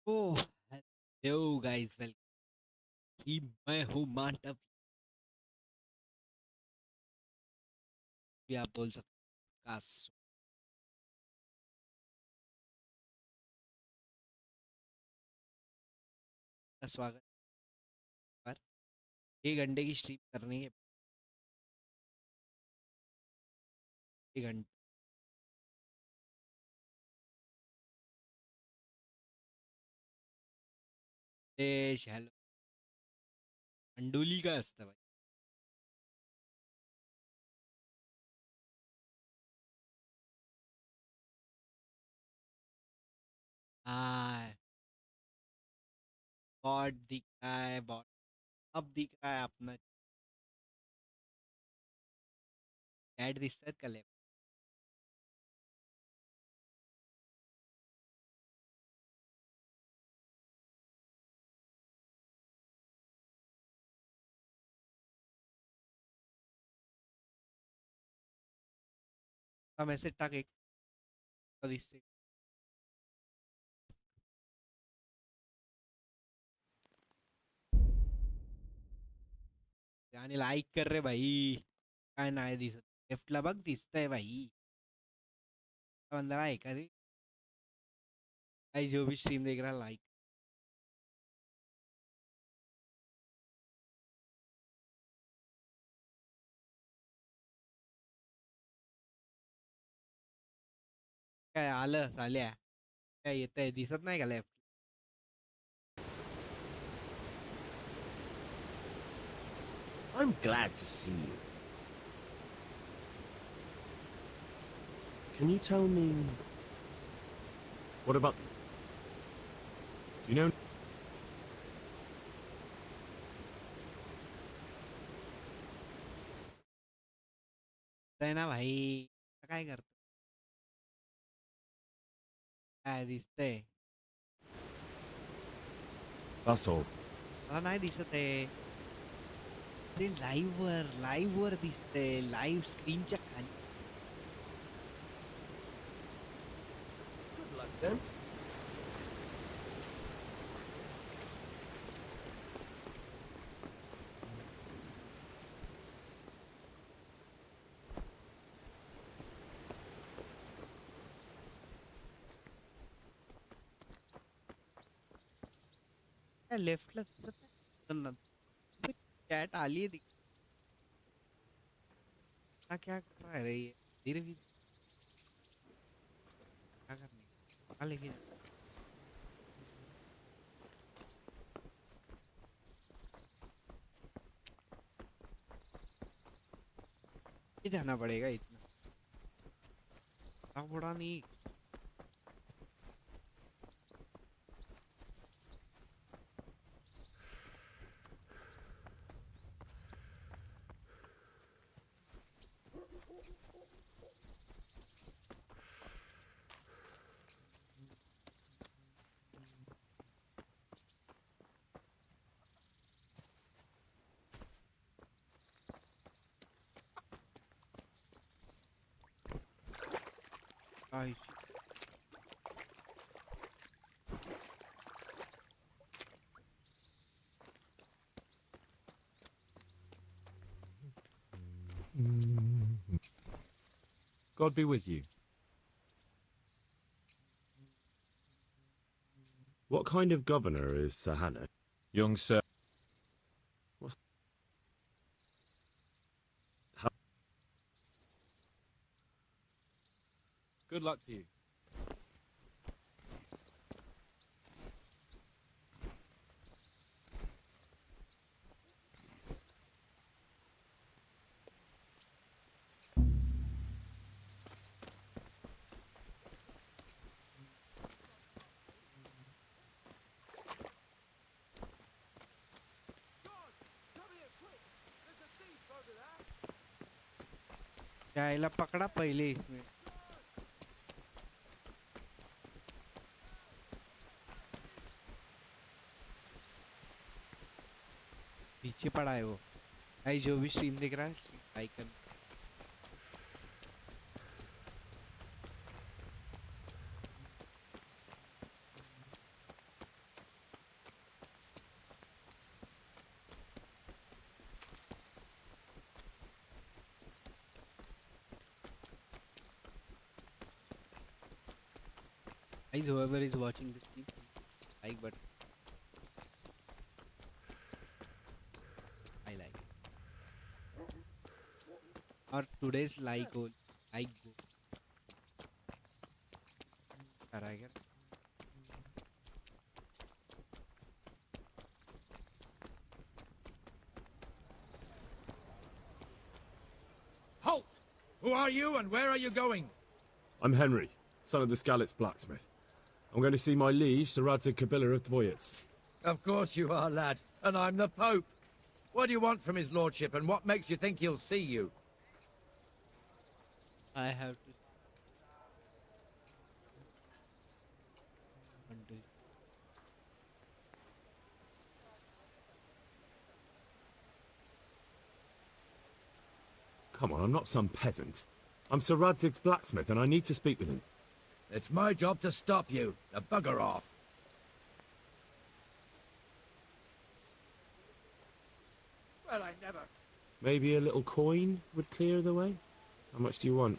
Oh hello guys welcome. मैं हूँ मांटव, भी आप बोल सकते हो काश का स्वागत पर 1 घंटे की स्ट्रीम करनी है। 1 घंटे देश हेलो अंडोली का हस्ता भाई। हाँ, बॉट दिख रहा है बॉट। अब दिख रहा है अपना चैट दिसत कले हम ऐसे टक एक दिसते आणि लाईक कर रे भाई। काय नाही दिसत, लेफ्टला बघ दिसतंय भाई। बंदा आहे का रे? भाई जो भी स्ट्रीम देख रहा है लाइक। काय आलं झाल्या? काय येतंय दिसत नाही का left? I'm glad to see you. Can you tell me... What about... You know... आहे ना भाई, काय करतो? काय दिसतंय? That's all. मला नाही दिसत आहे. ते लाईव्ह वर दिसतंय, लाईव्ह स्क्रीनच्या खाली. Good luck then. त्या लेफ्टला दिसत नाही. चॅट आली है क्या कर रहा है रे ये? धीरे धीरे क्या करने कहाँ लेके जा? ये जाना पड़ेगा इतना बड़ा नहीं। आई God be with you. What kind of governor is Sahana? Young sir. What's... How... Good luck to you. जायला पकड़ा पहले इसमें। पीछे पड़ा है वो। भाई जो भी स्ट्रीम देख रहा है लाइक कर। Guys, whoever is watching this, please like button. I like. Or today's like goal. Like goal. कराएगा. Halt! Who are you and where are you going? I'm Henry, son of the Skalitz blacksmith. I'm going to see my liege, Sir Radzig Kabila of Dvoyets. Of course you are, lad. And I'm the Pope. What do you want from his lordship, and what makes you think he'll see you? I have to. Undo. Come on, I'm not some peasant. I'm Sir Radzig's blacksmith and I need to speak with him. It's my job to stop you. Now bugger off. Well, I never... Maybe a little coin would clear the way? How much do you want?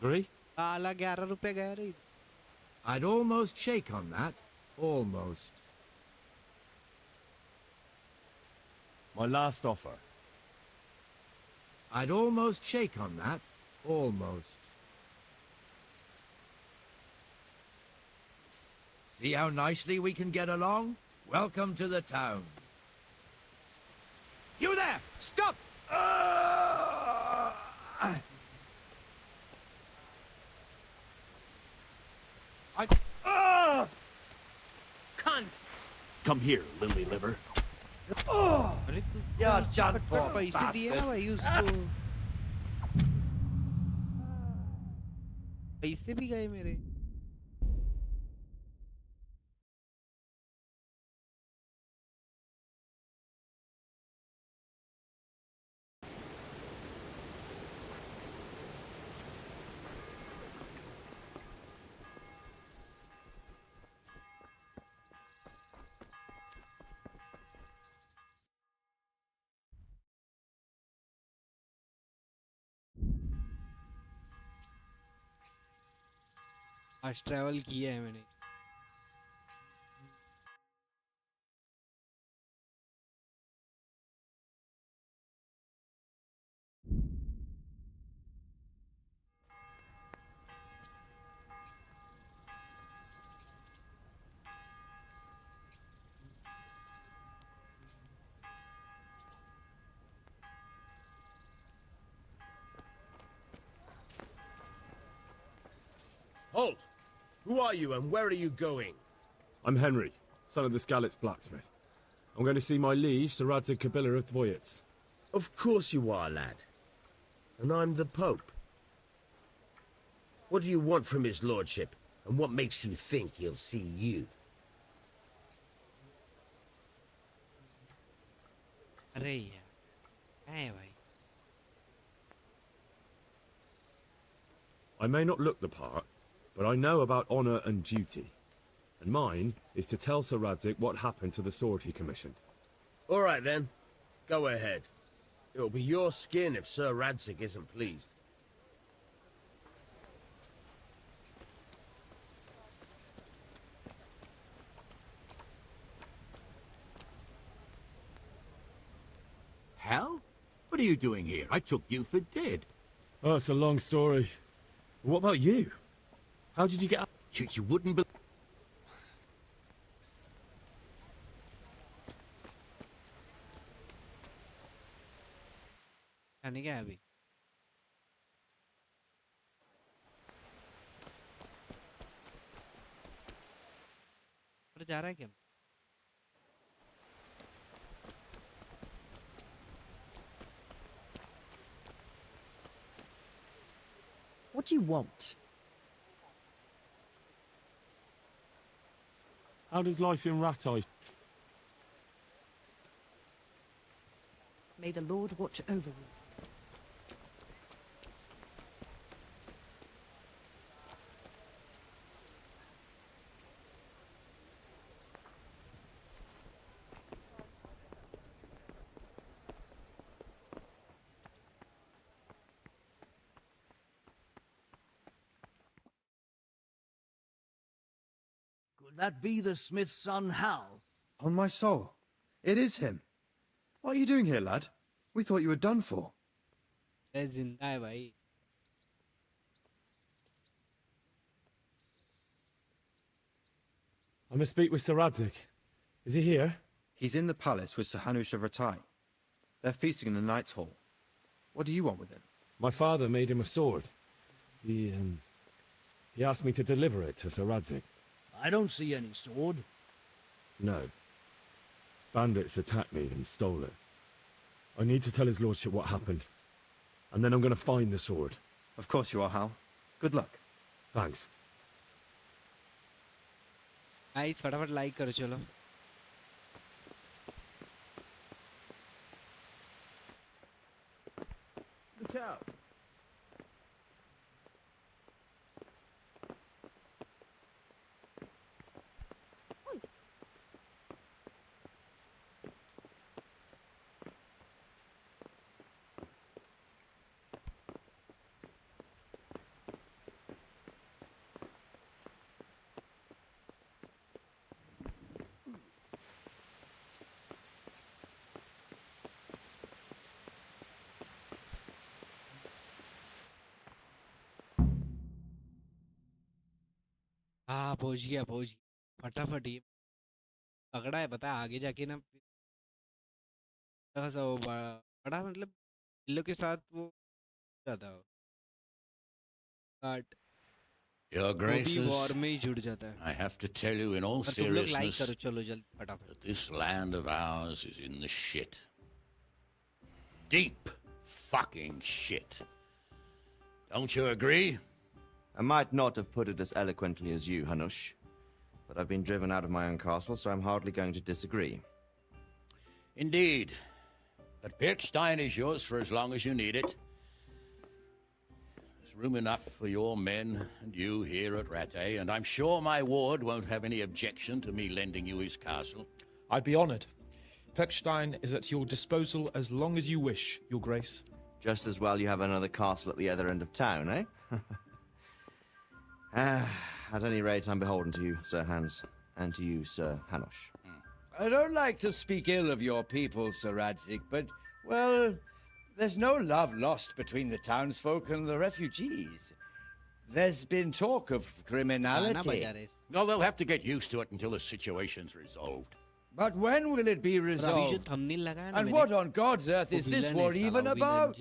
Agree? साला 11 रुपए गया रे. I'd almost shake on that. Almost. My last offer. I'd almost shake on that. Almost. See how nicely we can get along? Welcome to the town. You there! Stop! Cunt! Come here, lily liver. अरे तू Yeah, तो John फटफट Paul, पैसे दिए ना bastard. भाई उसको. पैसे भी गए मेरे. आज ट्रैवल किया है मैंने. Halt! Who are you and where are you going? I'm Henry, son of the Skalitz blacksmith. I'm going to see my liege, Sir Radzig Kabila of Dvoyets. Of course you are, lad. And I'm the Pope. What do you want from his lordship, and what makes you think he'll see you? अरे यार क्या है भाई. I may not look the part, but I know about honour and duty. And mine is to tell Sir Radzig what happened to the sword he commissioned. All right, then. Go ahead. It'll be your skin if Sir Radzig isn't pleased. Hell? What are you doing here? I took you for dead. Oh, it's a long story. What about you? How did you get up? You wouldn't believe... खाने क्या है अभी. पर जा रहा है क्या. What do you want? How does life in Ratai? May the Lord watch over you. Would that be the smith's son, Hal? On my soul. It is him. What are you doing here, lad? We thought you were done for. अरे जिंदा है भाई. I must speak with Sir Radzig. Is he here? He's in the palace with Sir Hanush of Ratai. They're feasting in the Knight's Hall. What do you want with him? My father made him a sword. He asked me to deliver it to Sir Radzig. I don't see any sword. No. Bandits attacked me and stole it. I need to tell his lordship what happened. And then I'm going to find the sword. Of course you are, Hal. Good luck. Thanks. Guys फटाफट like करो चलो. Look out. हाँ पहुंच गया फटाफट. ये पकड़ा है पता है आगे जाके ना थोड़ा सा वो बड़ा मतलब इन लोग के साथ वो जाता है काट Your वो भी Graces, वॉर में ही जुड़ जाता है. I have to tell you in all और तुम लोग लाइक seriousness करो चलो जल्दी फटाफट. that this land of ours is in the shit. Deep fucking shit. Don't you agree? I might not have put it as eloquently as you, Hanush, but I've been driven out of my own castle, so I'm hardly going to disagree. Indeed. But Pirkstein is yours for as long as you need it. There's room enough for your men and you here at Rattay, and I'm sure my ward won't have any objection to me lending you his castle. I'd be honored. Pirkstein is at your disposal as long as you wish, Your Grace. Just as well you have another castle at the other end of town, eh? At any rate, I'm beholden to you, Sir Hans, and to you, Sir Hanush. I don't like to speak ill of your people, Sir Radzig, but, well, there's no love lost between the townsfolk and the refugees. There's been talk of criminality. Well, they'll have to get used to it until the situation's resolved. But when will it be resolved? And what on God's earth is this war even about?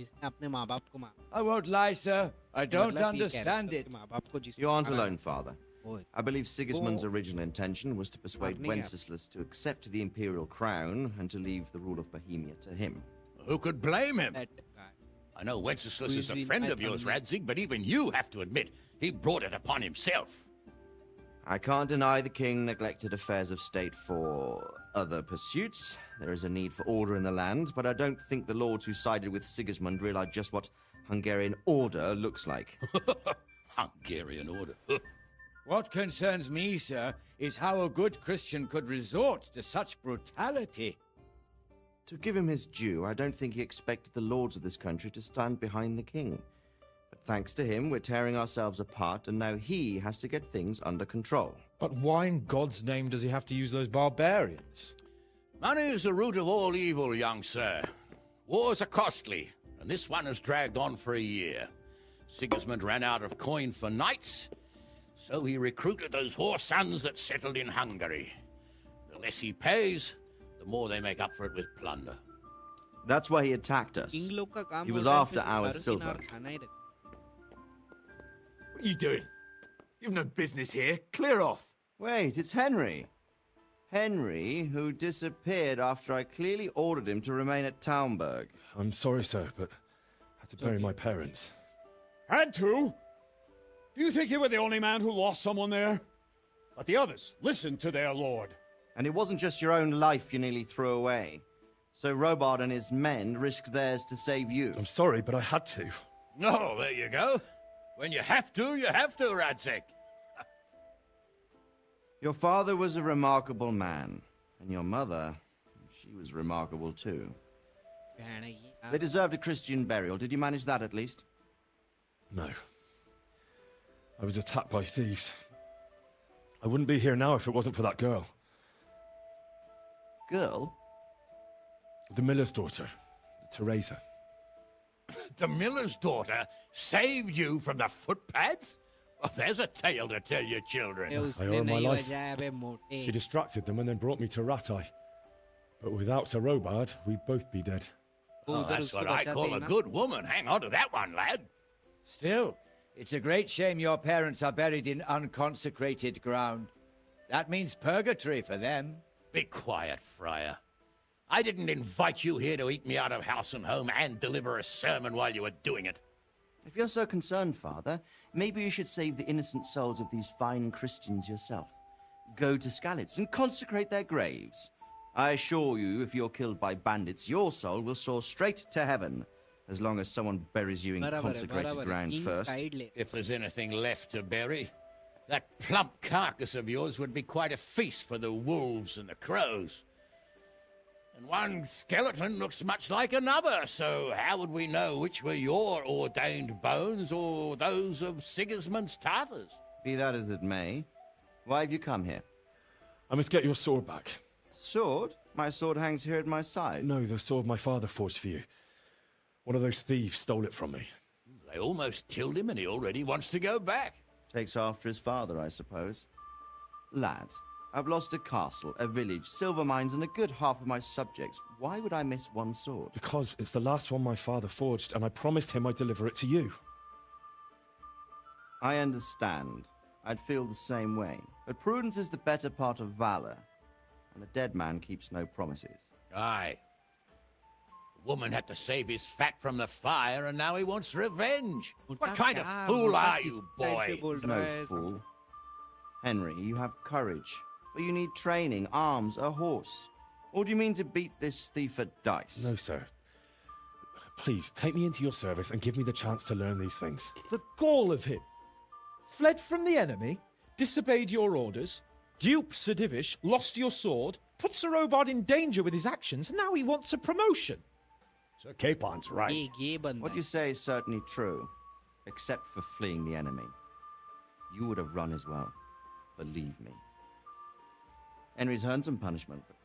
I won't lie, sir. I don't understand it. You aren't alone, Father. I believe Sigismund's original intention was to persuade Wenceslas to accept the imperial crown and to leave the rule of Bohemia to him. Who could blame him? I know Wenceslas is a friend of yours, Radzig, but even you have to admit he brought it upon himself. I can't deny the king neglected affairs of state for other pursuits. There is a need for order in the land, but I don't think the lords who sided with Sigismund realized just what Hungarian order looks like. Hungarian order? What concerns me, sir, is how a good Christian could resort to such brutality. To give him his due, I don't think he expected the lords of this country to stand behind the king. But thanks to him, we're tearing ourselves apart, and now he has to get things under control. But why in God's name does he have to use those barbarians? Money is the root of all evil, young sir. Wars are costly, and this one has dragged on for a year. Sigismund ran out of coin for knights, so he recruited those whore sons that settled in Hungary. The less he pays, the more they make up for it with plunder. That's why he attacked us. He was after our silver. What are you doing? You've no business here. Clear off. Wait, it's Henry. Henry, who disappeared after I clearly ordered him to remain at Taunberg. I'm sorry, sir, but I had to bury my parents. Had to? Do you think you were the only man who lost someone there? But the others listened to their lord. And it wasn't just your own life you nearly threw away. So Robard and his men risked theirs to save you. I'm sorry, but I had to. Oh, there you go. When you have to, Radzig. Your father was a remarkable man, and your mother, she was remarkable too. They deserved a Christian burial. Did you manage that at least? No. I was attacked by thieves. I wouldn't be here now if it wasn't for that girl. Girl? The miller's daughter, Teresa. The miller's daughter saved you from the footpads? Well, there's a tale to tell your children. I owe her my life. She distracted them and then brought me to Rattay. But without Sir Robard, we'd both be dead. Oh, that's what I call a good woman. Hang on to that one, lad. Still, it's a great shame your parents are buried in unconsecrated ground. That means purgatory for them. Be quiet, Friar. I didn't invite you here to eat me out of house and home and deliver a sermon while you were doing it. If you're so concerned, Father, maybe you should save the innocent souls of these fine Christians yourself. Go to Skalitz and consecrate their graves. I assure you, if you're killed by bandits, your soul will soar straight to heaven, as long as someone buries you in consecrated ground first. If there's anything left to bury, that plump carcass of yours would be quite a feast for the wolves and the crows. And one skeleton looks much like another, so how would we know which were your ordained bones or those of Sigismund's Tartars? Be that as it may, why have you come here? I must get your sword back. Sword? My sword hangs here at my side. No, the sword my father forged for you. One of those thieves stole it from me. They almost killed him and he already wants to go back. Takes after his father, I suppose. Lad, I've lost a castle, a village, silver mines, and a good half of my subjects. Why would I miss one sword? Because it's the last one my father forged, and I promised him I'd deliver it to you. I understand. I'd feel the same way. But prudence is the better part of valor, and a dead man keeps no promises. Aye. The woman had to save his fat from the fire, and now he wants revenge. What kind of fool are you, boy? No fool. Henry, you have courage, but you need training, arms, a horse. Or do you mean to beat this thief at dice? No, sir. Please, take me into your service and give me the chance to learn these things. The gall of him. Fled from the enemy, disobeyed your orders, duped Sir Divish, lost your sword, put Sir Robard in danger with his actions, and now he wants a promotion. Sir Capon's right. What you say is certainly true, except for fleeing the enemy. You would have run as well. Believe me. Henry's earned some punishment, but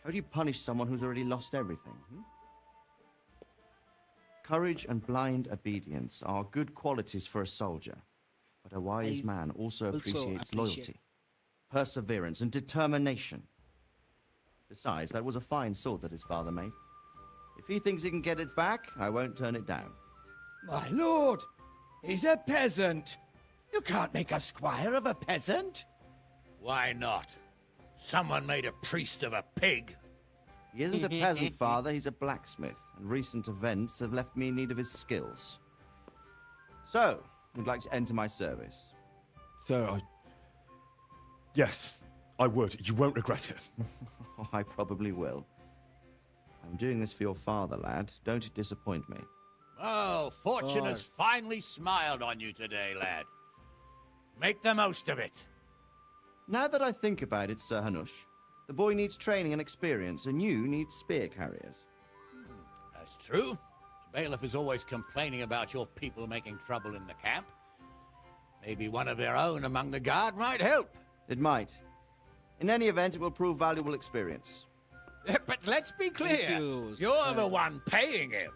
how do you punish someone who's already lost everything? Courage and blind obedience are good qualities for a soldier, but a wise man also appreciates loyalty, perseverance, and determination. Besides, that was a fine sword that his father made. If he thinks he can get it back, I won't turn it down. My lord, he's a peasant. You can't make a squire of a peasant. Why not? Someone made a priest of a pig. He isn't a peasant, father. He's a blacksmith, and recent events have left me in need of his skills. So, you'd like to enter my service? Sir, Yes, I would. You won't regret it. I probably will. I'm doing this for your father, lad. Don't disappoint me. Oh, fortune has finally smiled on you today, lad. Make the most of it. Now that I think about it, Sir Hanush, the boy needs training and experience, and you need spear carriers. That's true. The bailiff is always complaining about your people making trouble in the camp. Maybe one of their own among the guard might help. It might. In any event, it will prove valuable experience. But let's be clear. You're the one paying him.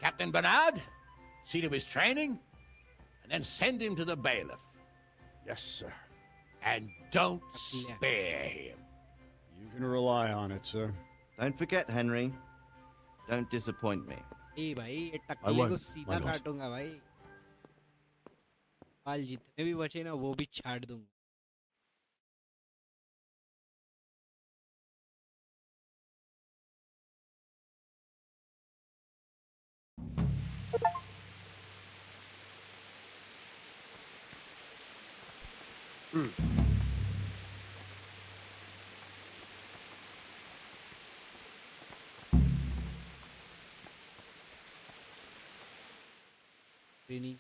Captain Bernard, see to his training, and then send him to the bailiff. Yes, sir. And don't spare him. You can rely on it, sir. Don't forget, Henry. Don't disappoint me. I won't, सीधा काटूंगा भाई बाल जितने भी बचे ना वो भी छाड़ दूंगा training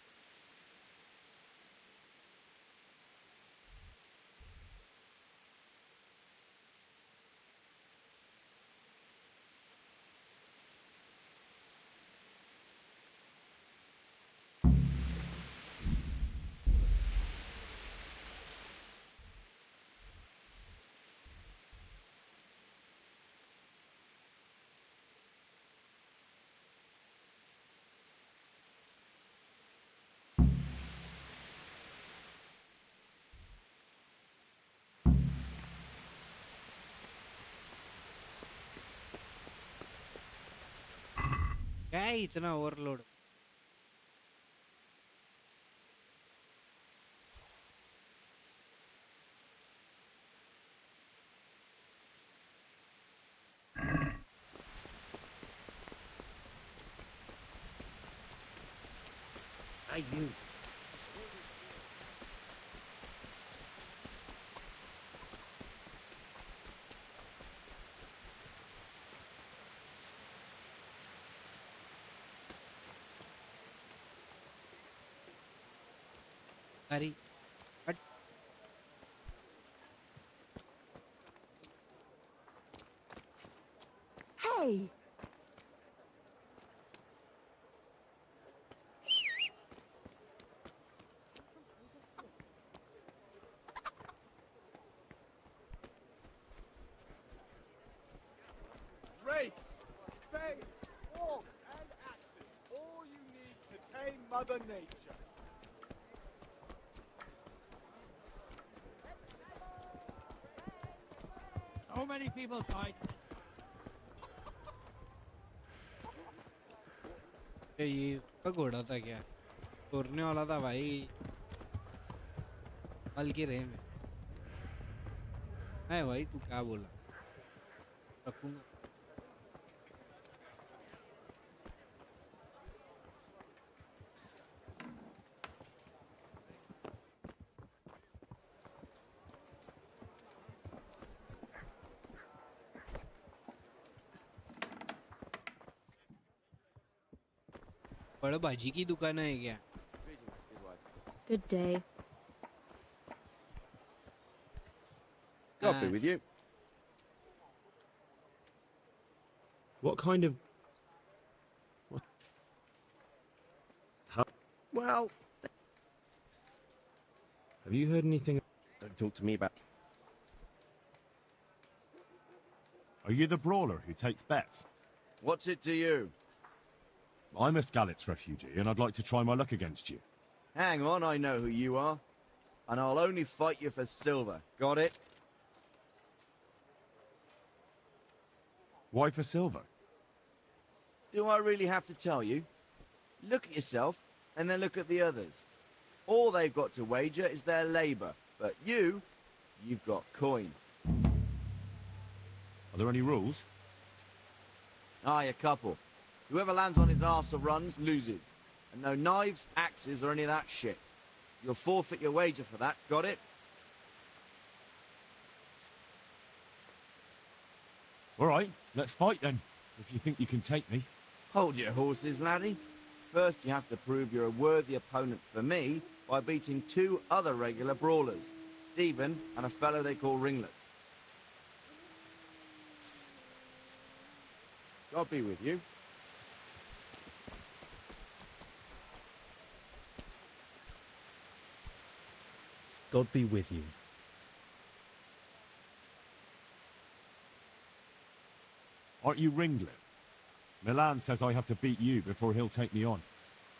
क्या है इतना ओवरलोड? Hey, you. अरे but Hey! Rake, spade, forks, and axes. All you need to tame Mother Nature. So many people died. ये का घोड़ा था क्या? तोड़ने वाला था भाई। कल की रहे में है भाई, तू क्या बोला? रखूंगा। बड़ा भाजी की दुकान है क्या? Good day. God be with you. What kind of... What? How... Well, Have you heard anything... don't talk to me about... Are you the brawler who takes bets? What's it to you? I'm a Skalitz refugee, and I'd like to try my luck against you. Hang on, I know who you are. And I'll only fight you for silver. Got it? Why for silver? Do I really have to tell you? Look at yourself, and then look at the others. All they've got to wager is their labour. But you've got coin. Are there any rules? Aye, a couple. Whoever lands on his arse or runs, loses. And no knives, axes, or any of that shit. You'll forfeit your wager for that, got it? All right, let's fight then, if you think you can take me. Hold your horses, laddie. First, you have to prove you're a worthy opponent for me by beating 2 other regular brawlers, Stephen and a fellow they call Ringlet. God be with you. God be with you. Aren't you Ringlet? Milan says I have to beat you before he'll take me on.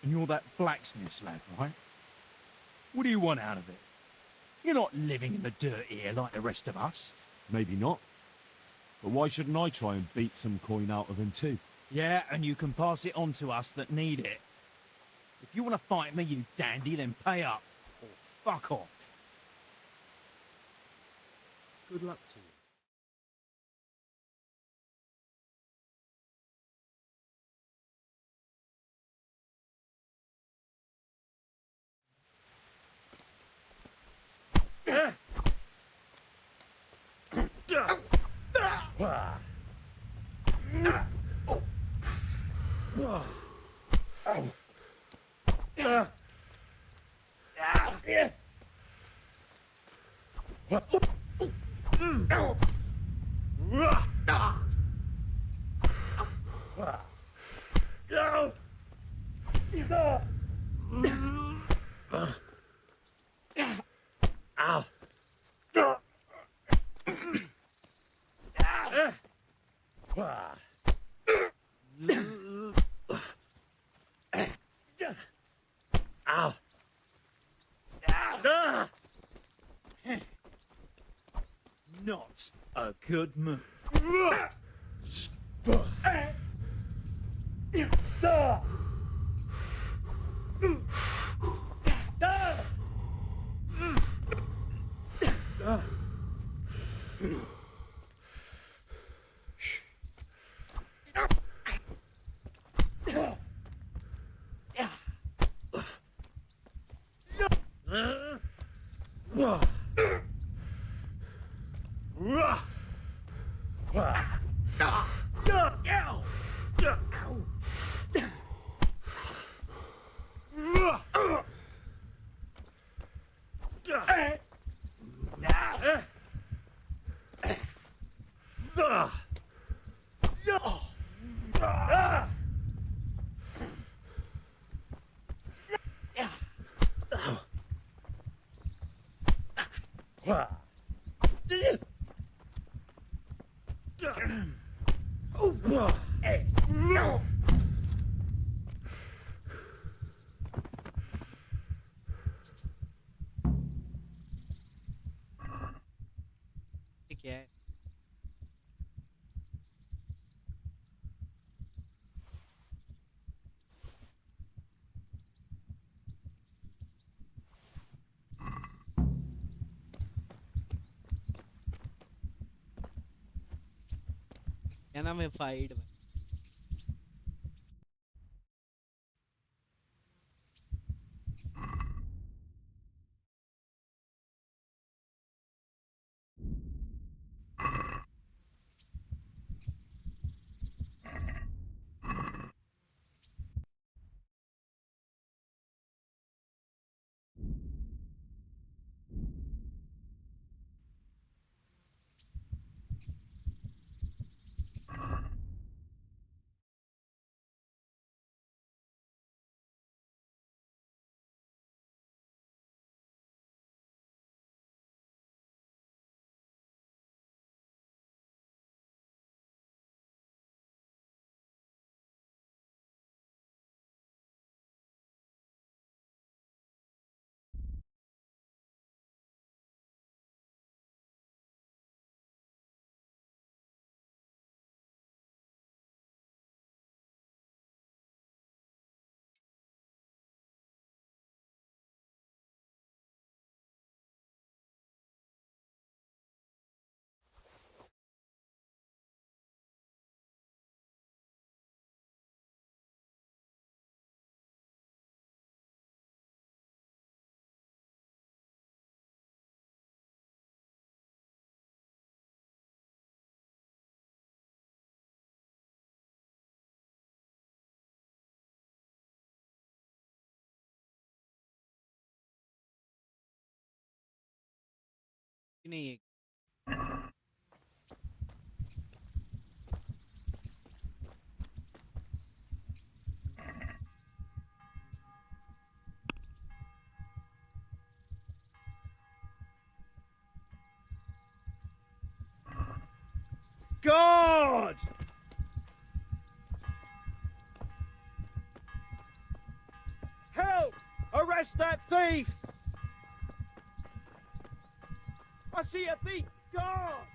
And you're that blacksmith's lad, right? What do you want out of it? You're not living in the dirt here like the rest of us. Maybe not. But why shouldn't I try and beat some coin out of him too? Yeah, and you can pass it on to us that need it. If you want to fight me, you dandy, then pay up. Or fuck off. Good luck to you. Not a good move. ये क्या है? क्या नाम है? FIDE भाई। नहीं है। God! Help! Arrest that thief! I see a thief! God!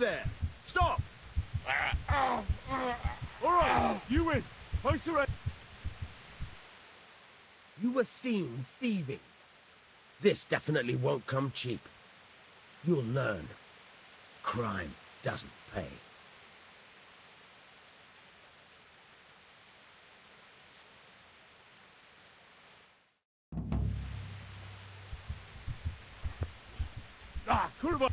there! Stop! All right, you win. I surrender. You were seen thieving. This definitely won't come cheap. You'll learn. Crime doesn't pay. Kurwa!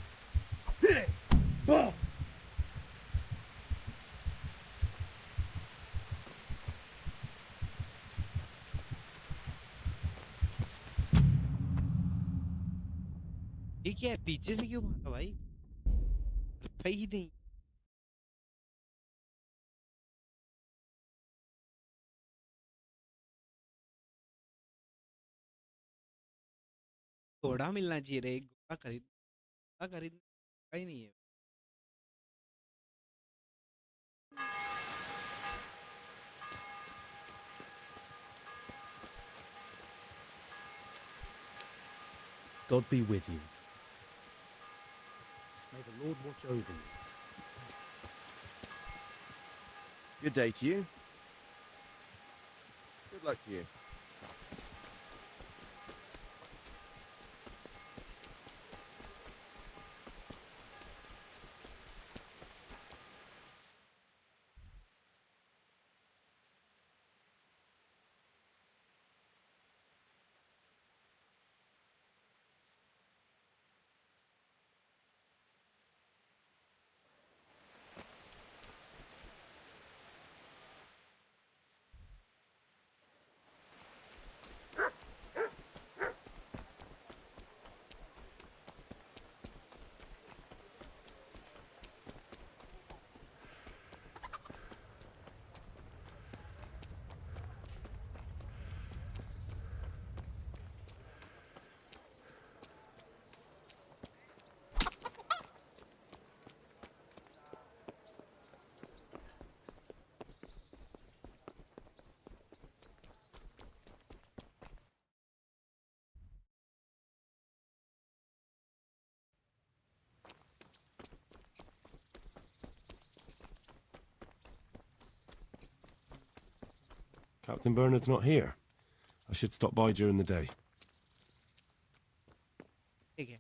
ये क्या है पीछे से क्यों मारा भाई था ही नहीं घोड़ा मिलना चाहिए रे घोड़ा खरीद का ही नहीं है God be with you. May the Lord watch over you. Good day to you. Good luck to you. Captain Bernard's not here. I should stop by during the day. ठीक है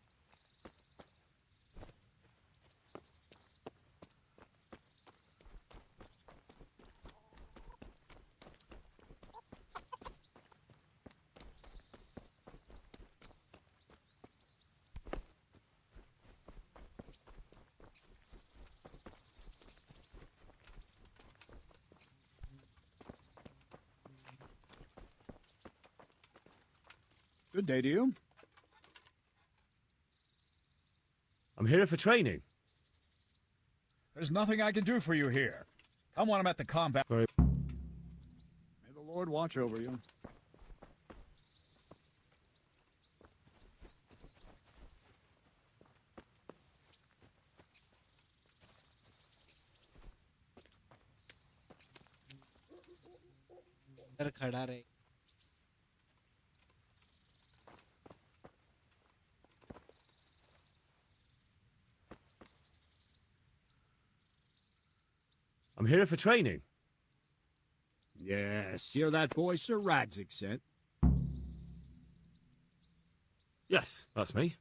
Good day to you. I'm here for training. There's nothing I can do for you here. Come when I'm at the combat. Very... May the Lord watch over you. इधर खड़ा रहे I'm here for training. Yes, you're that boy Sir Radzig sent. Yes, that's me.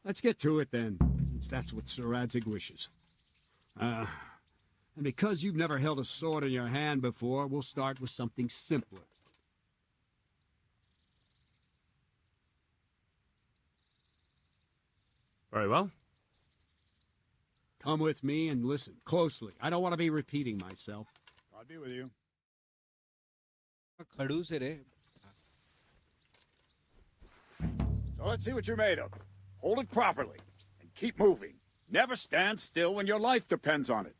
Let's get to it then, since that's what Sir Radzig wishes. And because you've never held a sword in your hand before, we'll start with something simpler. Very well. Come with me and listen closely. I don't want to be repeating myself. God be with you. खड़ूस है रे So let's see what you're made of. Hold it properly and keep moving. Never stand still when your life depends on it.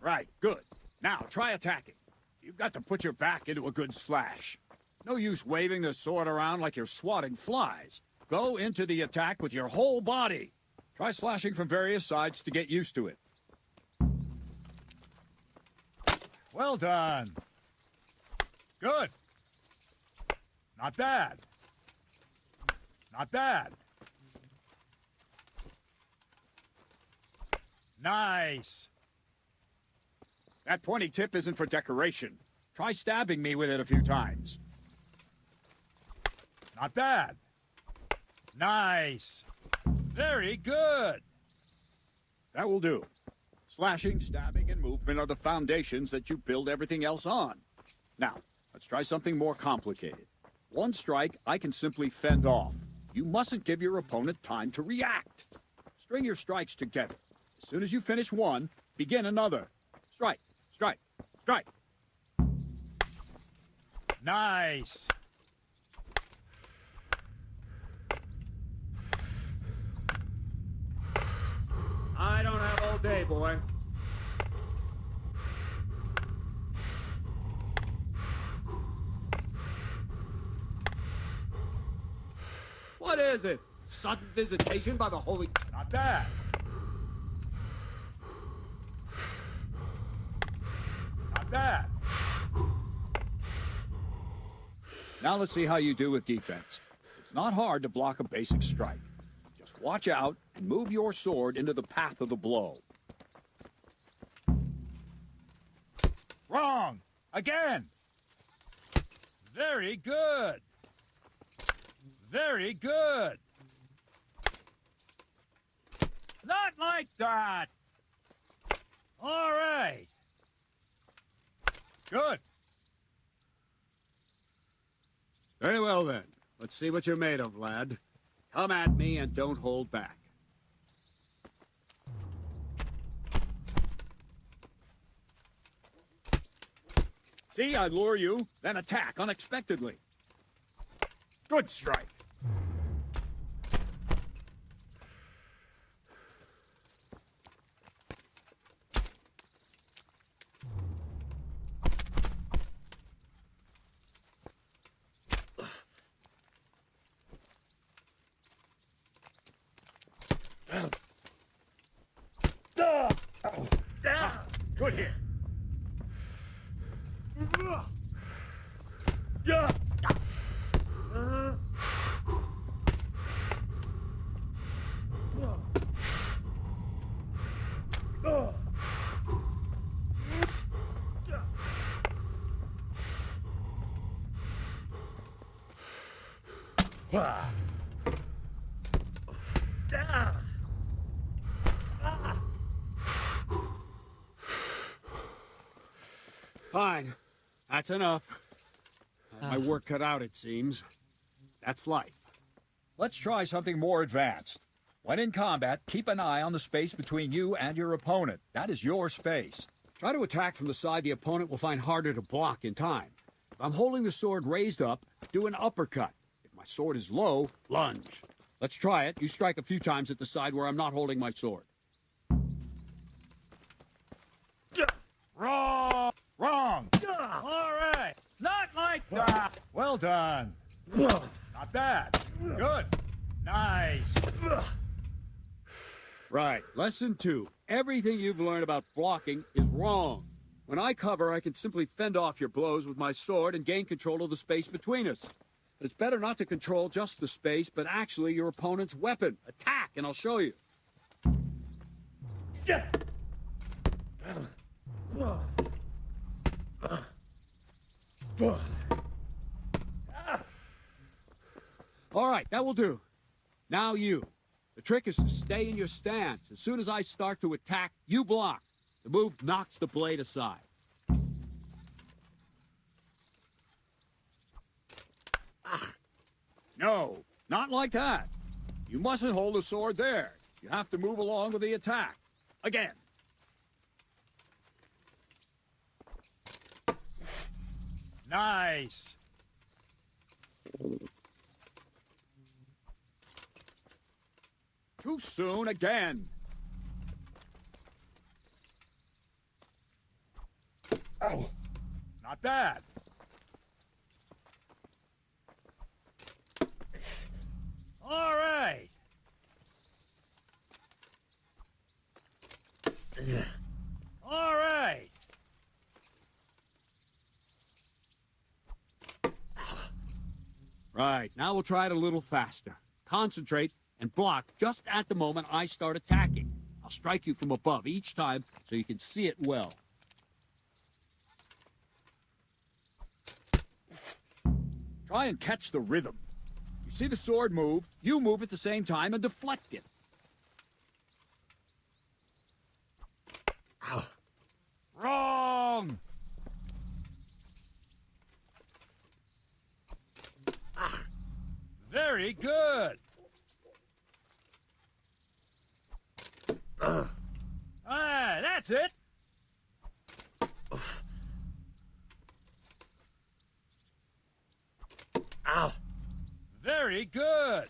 Right, good. Now try attacking. You've got to put your back into a good slash. No use waving the sword around like you're swatting flies. Go into the attack with your whole body. Try slashing from various sides to get used to it. Well done. Good. Not bad. Not bad. Nice. That pointy tip isn't for decoration. Try stabbing me with it a few times. Not bad. Nice. Very good. That will do. Slashing, stabbing, and movement are the foundations that you build everything else on. Now, let's try something more complicated. One strike, I can simply fend off. You mustn't give your opponent time to react. String your strikes together. As soon as you finish one, begin another. Strike, strike, strike. Nice. I don't have all day, boy. What is it? Sudden visitation by the holy... Not bad. Not bad. Now let's see how you do with defense. It's not hard to block a basic strike. Just watch out and move your sword into the path of the blow. Wrong! Again! Very good! Very good! Not like that! All right! Good! Very well then. Let's see what you're made of, lad. Come at me and don't hold back. See, I lure you, then attack unexpectedly. Good strike. Good hit. Fine. That's enough. Had my work cut out, it seems. That's life. Let's try something more advanced. When in combat, keep an eye on the space between you and your opponent. That is your space. Try to attack from the side the opponent will find harder to block in time. If I'm holding the sword raised up, do an uppercut. If my sword is low, lunge. Let's try it. You strike a few times at the side where I'm not holding my sword. Wrong! Wrong! All right! Not like that! Well done. Not bad. Good. Nice. Right. Lesson 2. Everything you've learned about blocking is wrong. When I cover, I can simply fend off your blows with my sword and gain control of the space between us. But it's better not to control just the space, but actually your opponent's weapon. Attack, and I'll show you. All right, that will do. Now you. The trick is to stay in your stance. As soon as I start to attack, you block. The move knocks the blade aside. No, not like that. You mustn't hold the sword there. You have to move along with the attack. Again. Nice. Too soon again. Oh. Not bad. All right. All right. Right, now we'll try it a little faster. Concentrate and block just at the moment I start attacking. I'll strike you from above each time so you can see it well. Try and catch the rhythm. You see the sword move, you move at the same time and deflect it. Ow. Wrong! Very good. Ah, that's it. Ow. Very good.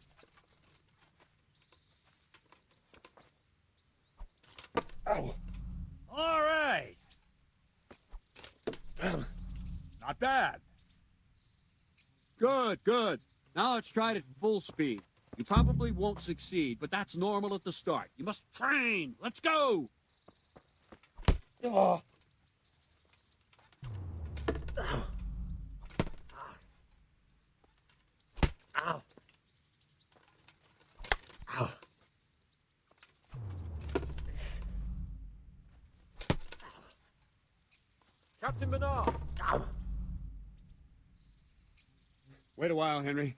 Ow. All right. Not bad. Good, good. Now let's try it at full speed. You probably won't succeed, but that's normal at the start. You must train. Let's go. Oh. Ow. Ow. Captain Bernard! Ow. Wait a while, Henry.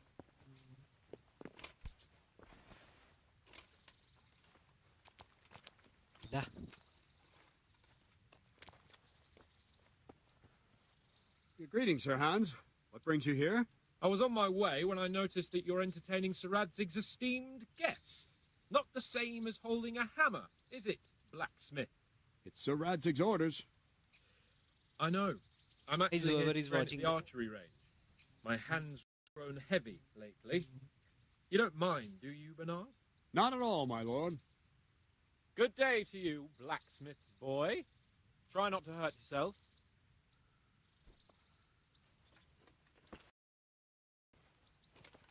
Da. Greetings, Sir Hans. What brings you here? I was on my way when I noticed that you're entertaining Sir Radzig's esteemed guest. Not the same as holding a hammer, is it, blacksmith? It's Sir Radzig's orders. I know. I'm actually whoever here is to train at watching the this. archery range. My hands have grown heavy lately. You don't mind, do you, Bernard? Not at all, my lord. Good day to you, blacksmith's boy. Try not to hurt yourself.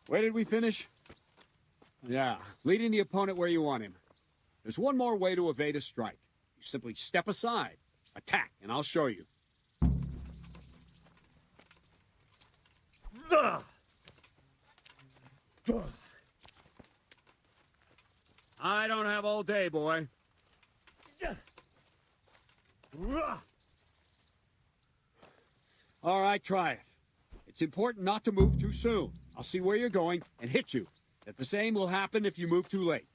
Where did we finish? Yeah, leading the opponent where you want him. There's one more way to evade a strike. You simply step aside, attack, and I'll show you. I don't have all day, boy. All right, try it. It's important not to move too soon. I'll see where you're going and hit you. That the same will happen if you move too late.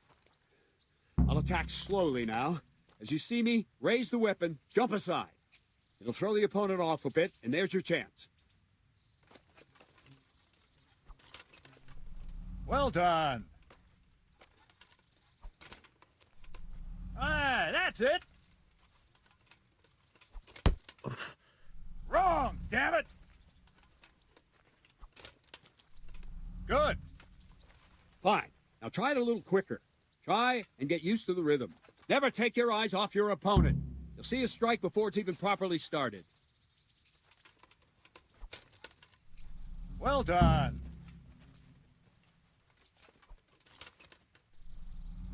I'll attack slowly now. As you see me, raise the weapon, jump aside. It'll throw the opponent off a bit, and there's your chance. Well done. Ah, that's it. Wrong, damn it. Good. Fine. Now try it a little quicker. Try and get used to the rhythm. Never take your eyes off your opponent. You'll see a strike before it's even properly started. Well done.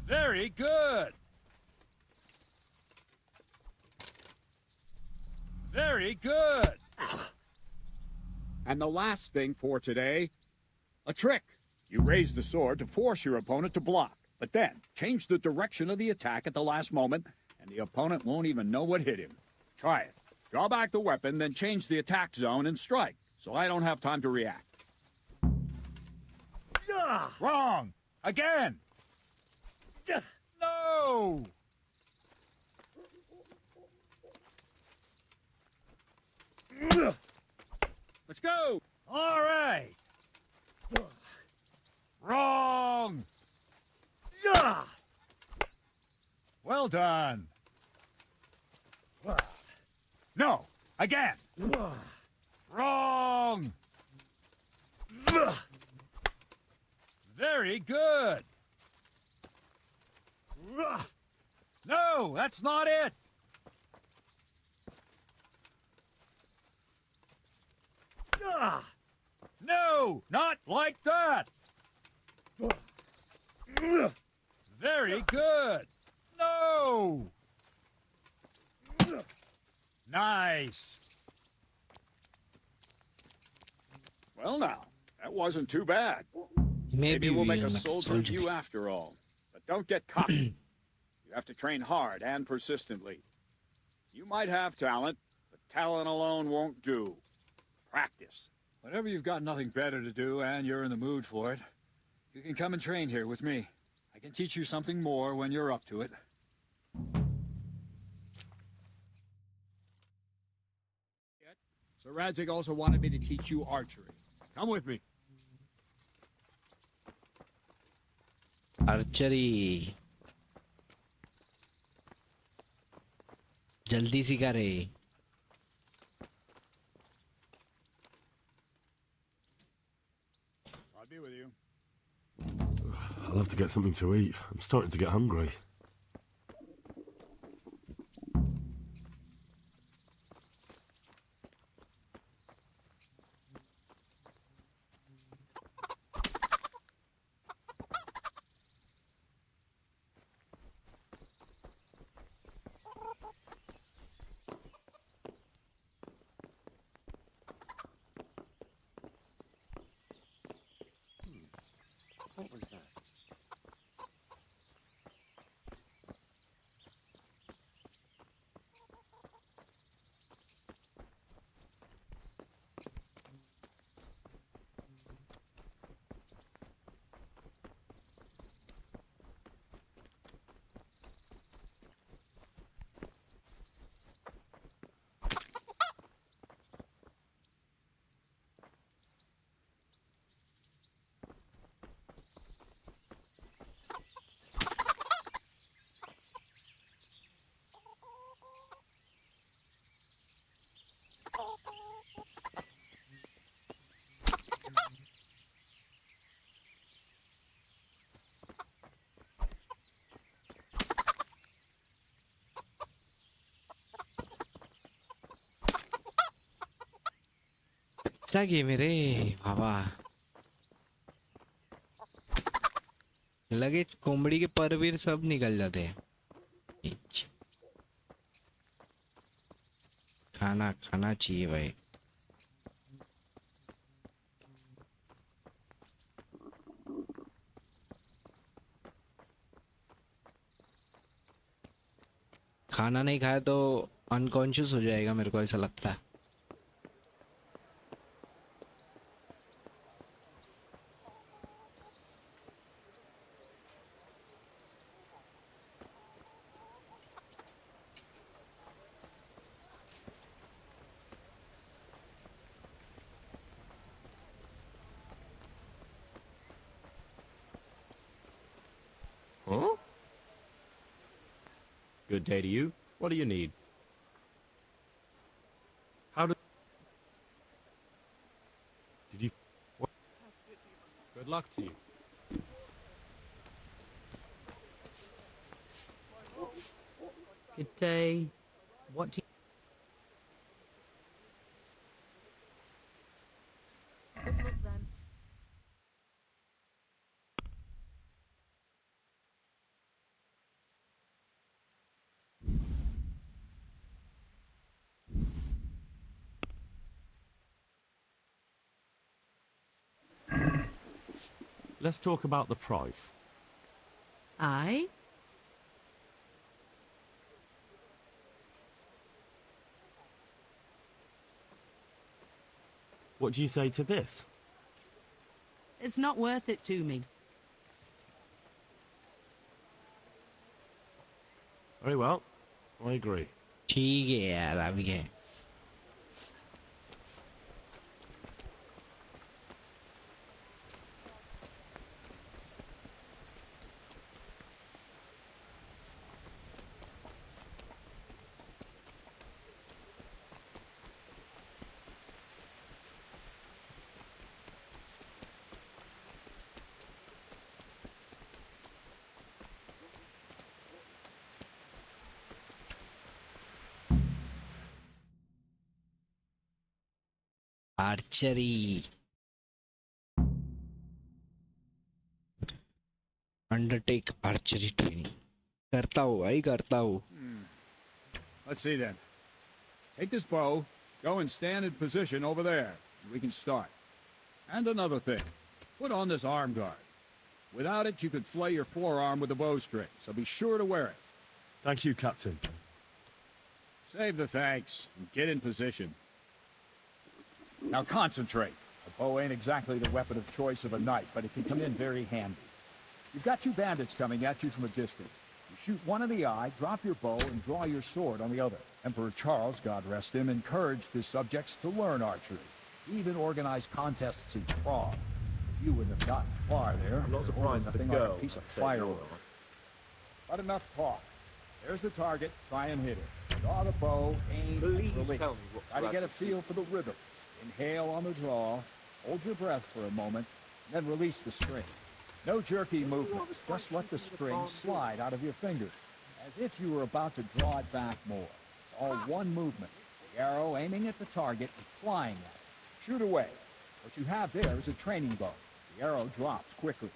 Very good. Very good. And the last thing for today, a trick. You raise the sword to force your opponent to block, but then change the direction of the attack at the last moment, and the opponent won't even know what hit him. Try it. Draw back the weapon, then change the attack zone and strike, so I don't have time to react. Wrong! Again! No! Let's go! All right! Wrong! Well done. No! Again! Wrong! Very good! No, that's not it! No, not like that! Very good! No! Nice! Well now, That wasn't too bad. Maybe we'll we make a will make a soldier of soldier. you after all. But don't get cocky. You have to train hard and persistently. You might have talent, but talent alone won't do. Practice. Whenever you've got nothing better to do and you're in the mood for it, you can come and train here with me. I can teach you something more when you're up to it. So Radzig also wanted me to teach you archery. Come with me. Archery जल्दी सिखा रे. I'll be with you. I'll have to get something to eat. I'm starting to get hungry. What was that? कैसा game है रे बाबा. लगे कोमड़ी के पर भी सब निकल जाते हैं. खाना खाना चाहिए भाई. खाना नहीं खाया तो अनकॉन्शियस हो जाएगा, मेरे को ऐसा लगता है. Huh? Good day to you. What do you need? How did you... What? Good luck to you. Good day. What do you... Good luck then. Let's talk about the price. Aye? What do you say to this? It's not worth it to me. Very well. I agree. ठीक है यार, अभी क्या. Archery. Undertake archery training. करता हूँ भाई, करता हूँ. Let's see then. Take this bow, go and stand in position over there. We can start. And another thing. Put on this arm guard. Without it, you could flay your forearm with a bowstring, so be sure to wear it. Thank you, Captain. Save the thanks and get in position. Now concentrate. A bow ain't exactly the weapon of choice of a knight, but it can come in very handy. You've got two bandits coming at you from a distance. You shoot one in the eye, drop your bow, and draw your sword on the other. Emperor Charles, God rest him, encouraged his subjects to learn archery. He even organized contests in Prague. You wouldn't have gotten far there. I'm not surprised the Nothing girl like a piece of said firewood. no. But enough talk. There's the target. Try and hit it. Draw the bow, aim, Please release. tell me what Try to get a Sir feel for the rhythm. Inhale on the draw. Hold your breath for a moment, then release the string. No jerky movement. Just let the string slide out of your fingers, as if you were about to draw it back more. It's all one movement. The arrow aiming at the target and flying at it. Shoot away. What you have there is a training bow. The arrow drops quickly.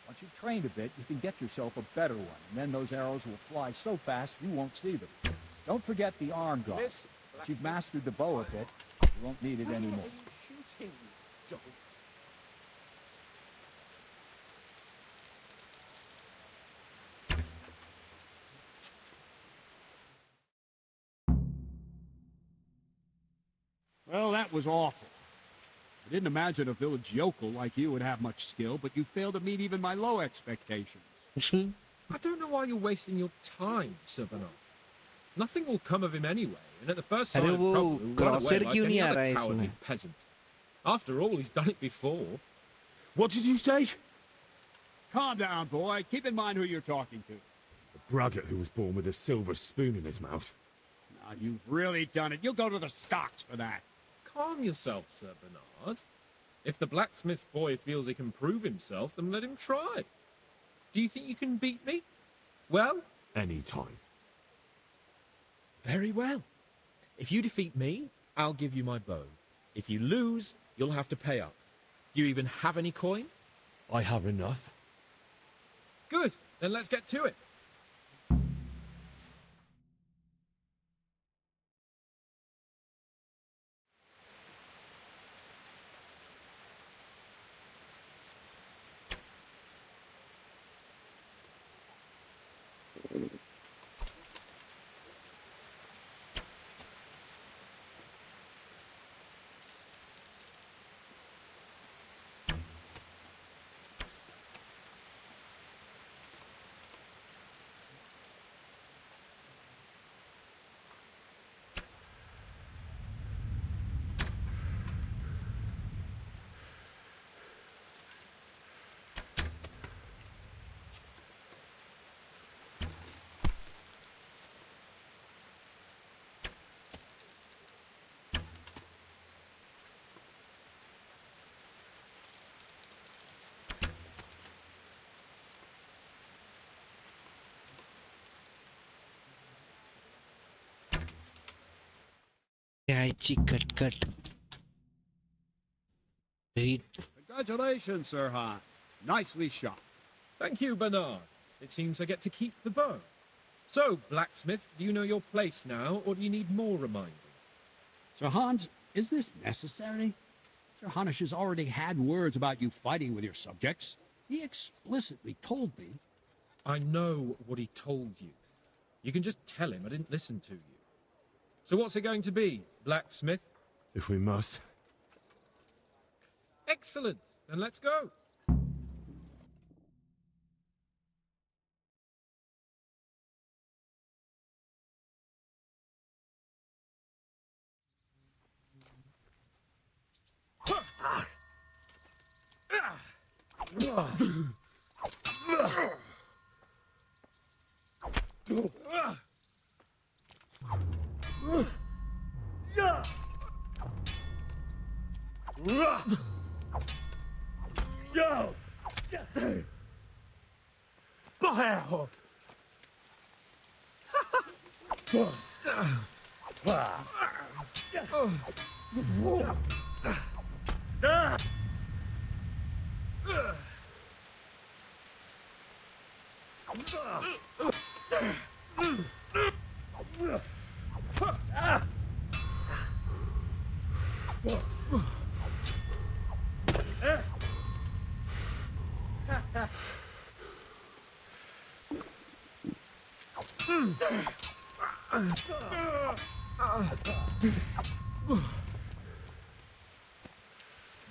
Once you've trained a bit, you can get yourself a better one, and then those arrows will fly so fast you won't see them. Don't forget the arm guard. Once you've mastered the bow a bit, you won't need it anymore. Shooting, don't. Well, that was awful. I didn't imagine a village yokel like you would have much skill, but you failed to meet even my low expectations. I don't know why you're wasting your time, Sir Bernard. Nothing will come of him anyway, and at the first sign अरे of वो trouble, he'll run क्रॉसर away like क्यों any नहीं आ other रहा है cowardly इसमें? peasant. After all, he's done it before. What did you say? Calm down, boy. Keep in mind who you're talking to. The braggart who was born with a silver spoon in his mouth. Now, you've really done it. You'll go to the stocks for that. Calm yourself, Sir Bernard. If the blacksmith boy feels he can prove himself, then let him try. Do you think you can beat me? Well? Any time. Very well. If you defeat me, I'll give you my bow. If you lose, you'll have to pay up. Do you even have any coin? I have enough. Good. Then let's get to it. cut. Read. Congratulations, Sir Hans. Nicely shot. Thank you, Bernard. It seems I get to keep the bow. So, blacksmith, do you know your place now, or do you need more reminding? Sir Hans, is this necessary? Sir Hanush has already had words about you fighting with your subjects. He explicitly told me. I know what he told you. You can just tell him I didn't listen to you. So what's it going to be, blacksmith? If we must. Excellent. Then let's go.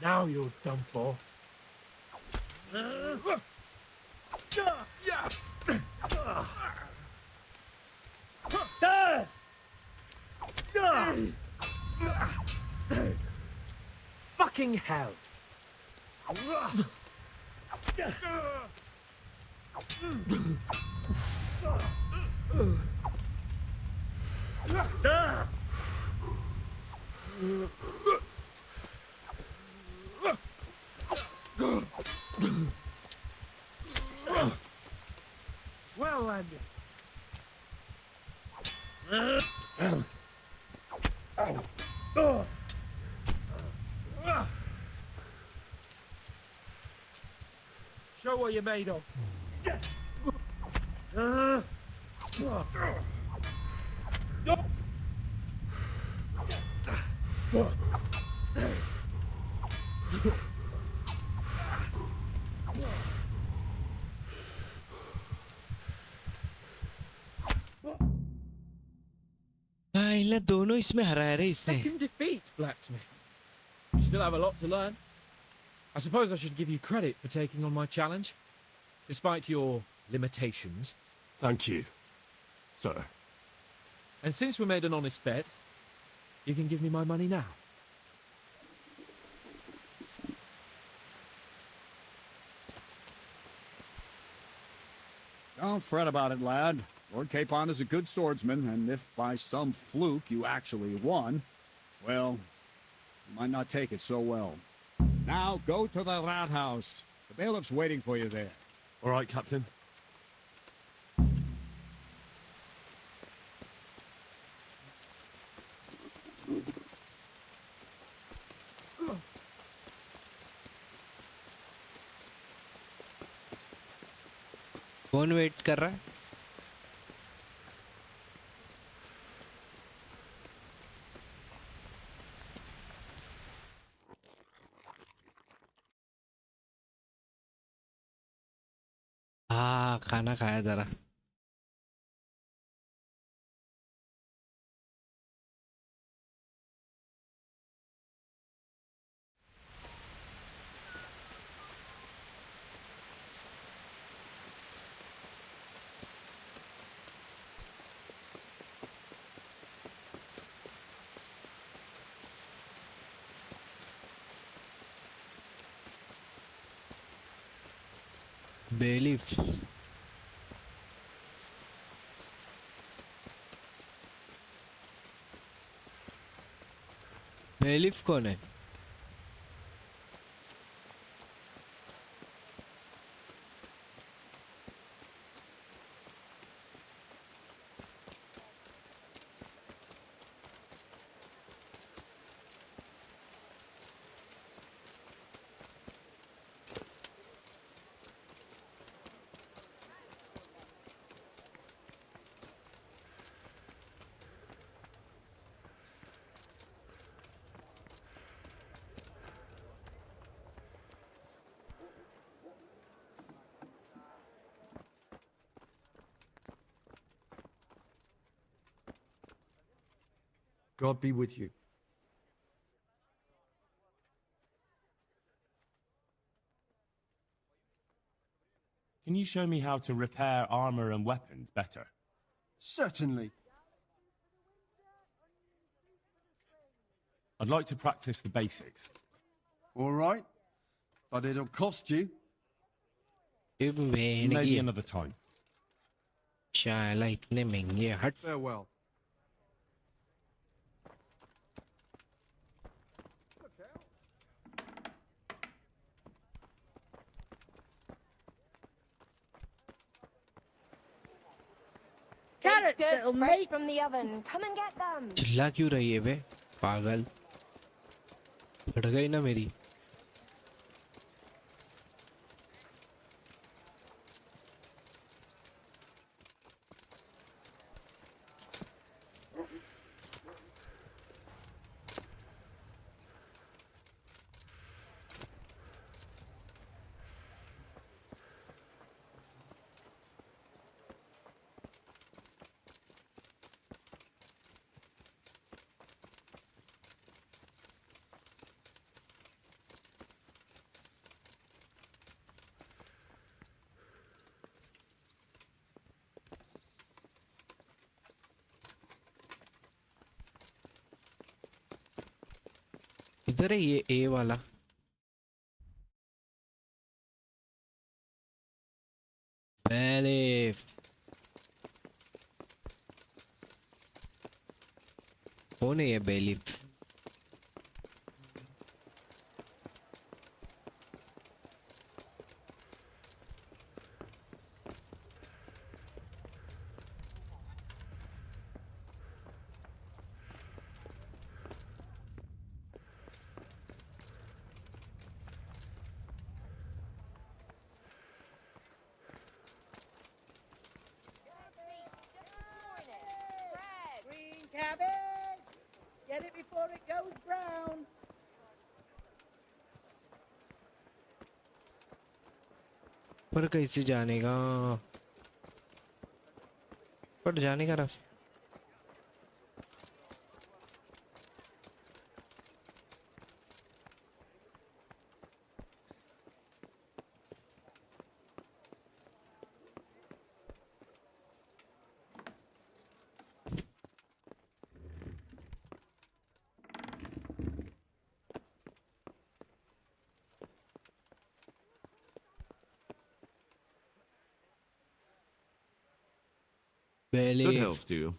Now you're done for. Fucking hell. Well, landed. Show what you're made of. इन दोनों इसमें हरा रहे इसने. Second defeat, blacksmith. You still have a lot to learn. I suppose I should give you credit for taking on my challenge, despite your limitations. Thank you, sir. And since we made an honest bet, you can give me my money now. Don't fret about it, lad. Lord Capon is a good swordsman, and if by some fluke you actually won, well, you might not take it so well. Now go to the rat house. The bailiff's waiting for you there. All right, Captain. कौन wait कर रहा है? हाँ, खाना खाया जरा. Bailiff. Bailiff कौन है? God be with you. Can you show me how to repair armor and weapons better? Certainly. I'd like to practice the basics. All right. But it'll cost you. Maybe another time. शाला इतने महंगे हट. Farewell. Carrots that'll make from the oven. Come and get them. चिल्ला क्यों रही है बे? पागल. फट गई ना मेरी. किधर है ये ए वाला? पहले कौन है ये bailiff? Green cabbage! Get it before it goes brown. पर कैसे जाने का? पर जाने का रास्ता Good health to you.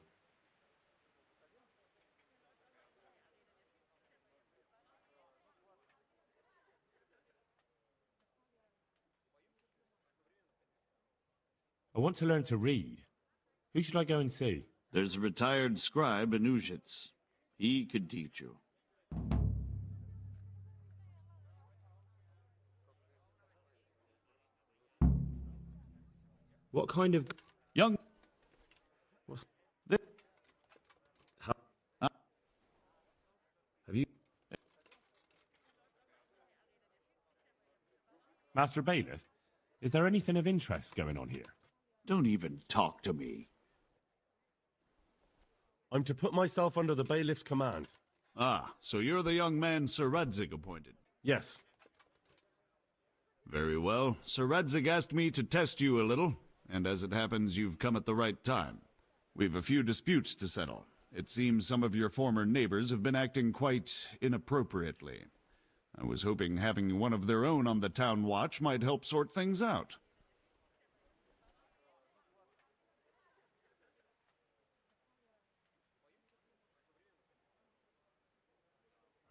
I want to learn to read. Who should I go and see? There's a retired scribe in Uzhitz. He could teach you. What kind of young? What's this? Have you? Master Bailiff, is there anything of interest going on here? Don't even talk to me. I'm to put myself under the bailiff's command. Ah, so you're the young man Sir Radzig appointed. Yes. Very well. Sir Radzig asked me to test you a little, and as it happens, you've come at the right time. We've a few disputes to settle. It seems some of your former neighbors have been acting quite inappropriately. I was hoping having one of their own on the town watch might help sort things out.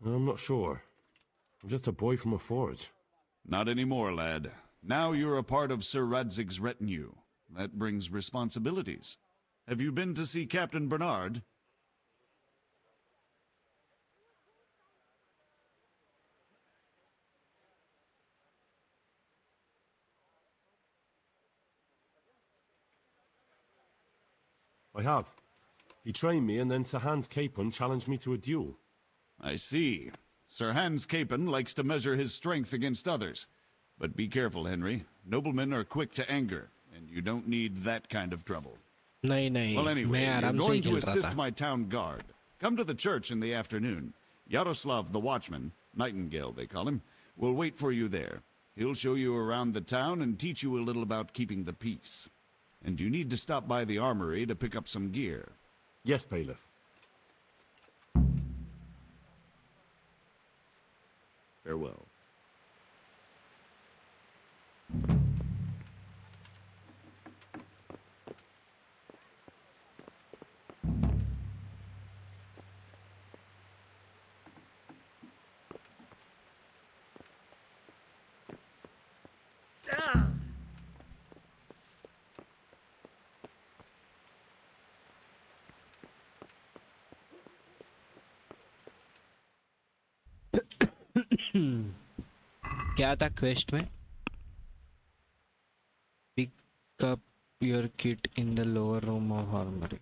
I'm not sure. I'm just a boy from a forge. Not anymore, lad. Now you're a part of Sir Radzig's retinue. That brings responsibilities. Have you been to see Captain Bernard? I have. He trained me, and then Sir Hans Capon challenged me to a duel. I see. Sir Hans Capon likes to measure his strength against others. But be careful, Henry. Noblemen are quick to anger, and you don't need that kind of trouble. नहीं Well, anyway, you're से going he to खेल रहा assist था. my town guard. Come to the church in the afternoon. Yaroslav the watchman, Nightingale they call him, will wait for you there. He'll show you around the town and teach you a little about keeping the peace. And you need to stop by the armory to pick up some gear. Yes, bailiff. Farewell. क्या था quest में? Pick up your kit in the lower room of armory.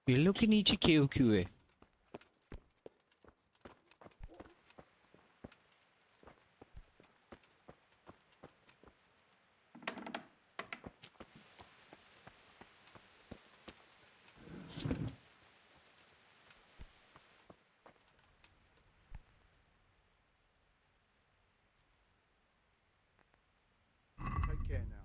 पिल्लों के नीचे केव क्यों है? Take care now.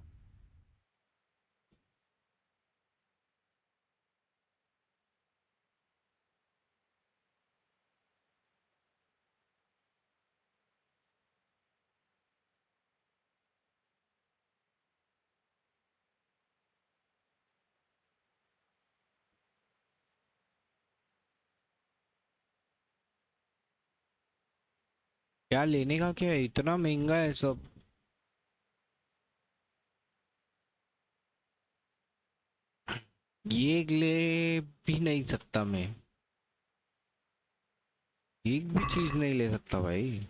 क्या लेने का क्या है? इतना महंगा है सब। ये ले भी नहीं सकता मैं, एक भी चीज नहीं ले सकता भाई।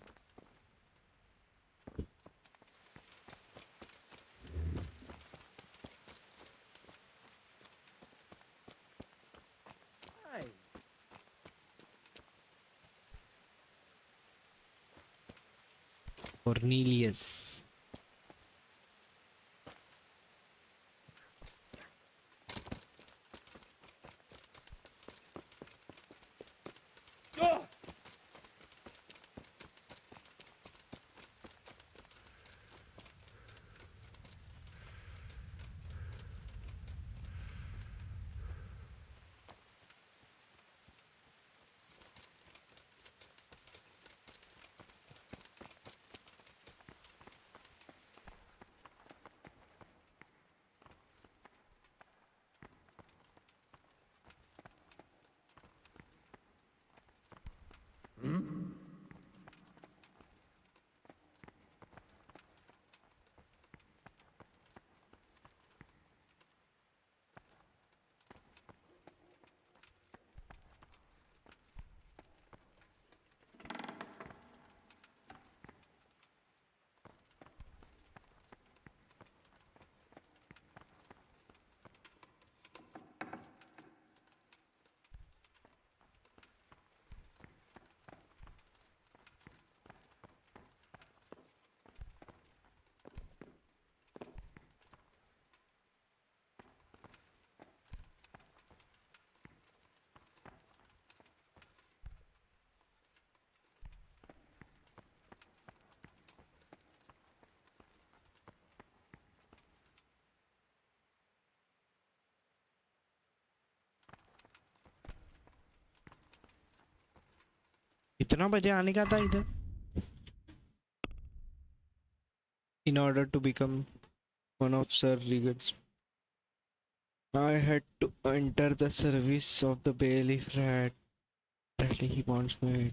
Cornelius. कितना बजे आने का था इधर? In order to become one of Sir Regan's, I had to enter the service of the bailiff rat. Apparently he wants me.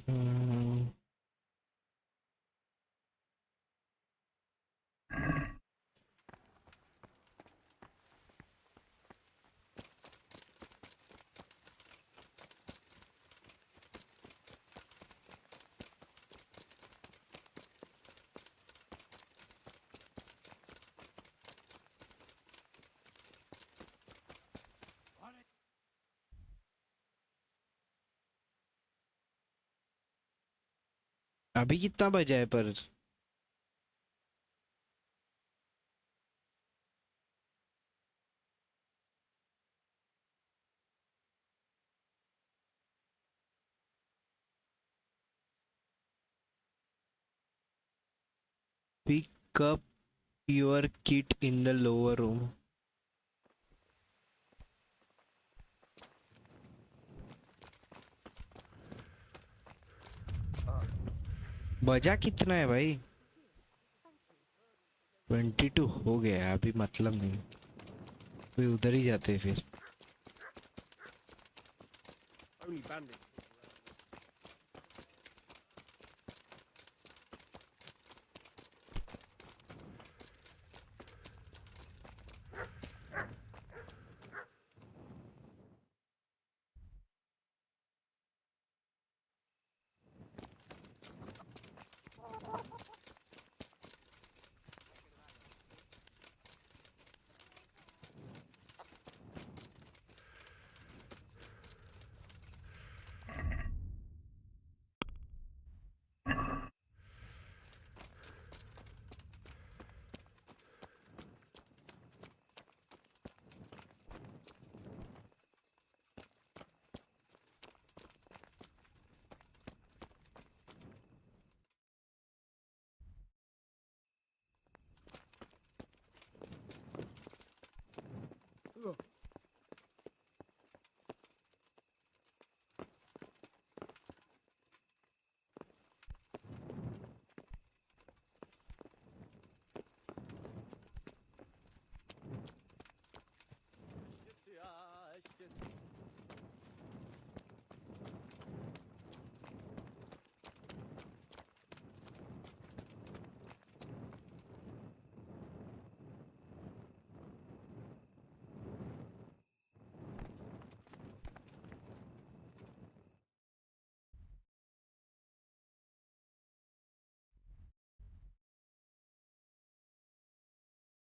अभी कितना बजा है पर? Pick up your kit in the lower room. बजा कितना है भाई? 22 हो गया है, अभी मतलब नहीं, कोई उधर ही जाते फिर। Only bandits.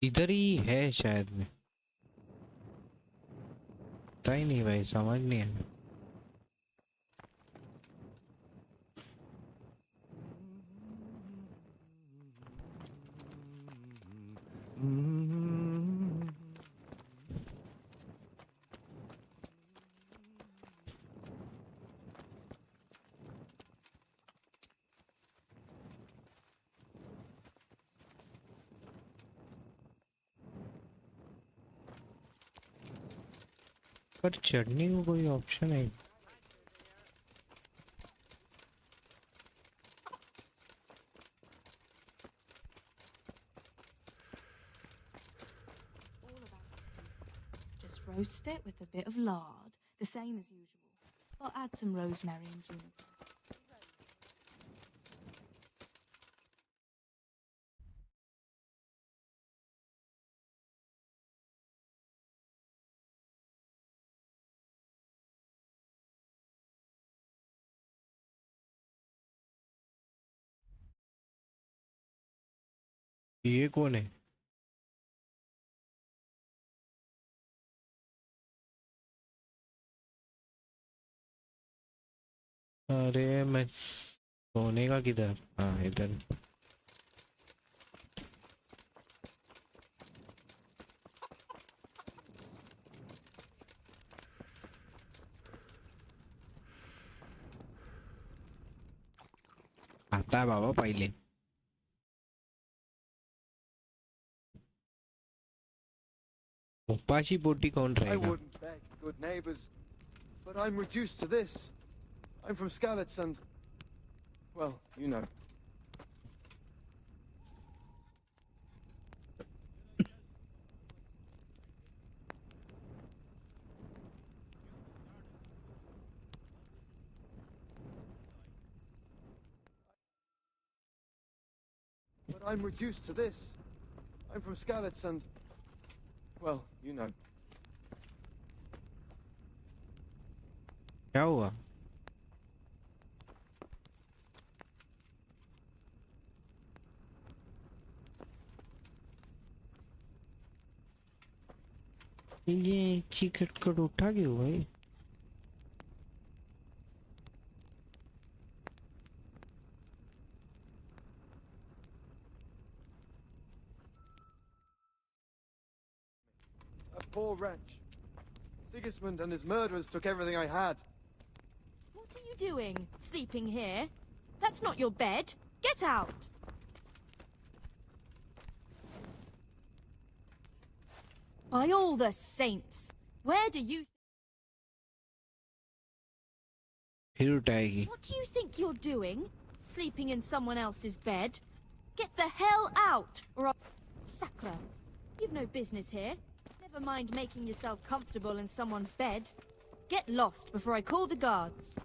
इधर ही है शायद में, पता ही नहीं भाई, समझ नहीं है। पर चढ़ने को कोई ऑप्शन है? Just roast it with a bit of lard, the same as usual. But add some rosemary and juniper. ये कौन है? अरे मैं सोने का किधर? हाँ इधर। आता है बाबा पहले। उपाशी बोटी कौन I रहेगा? wouldn't beg, good neighbors, but I'm reduced to this. I'm from Skalitz and, well, you know. But I'm reduced to this. I'm from Skalitz and, well, you know. क्या हुआ? ये चिकट कट उठा क्यों भाई? A poor wretch. Sigismund and his murderers took everything I had. What are you doing, sleeping here? That's not your bed. Get out! By all the saints, where do you... फिर उठाएगी। What do you think you're doing? sleeping in someone else's bed. Get the hell out, or I'll... Sacre, you've no business here. Never mind making yourself comfortable in someone's bed. Get lost before I call the guards.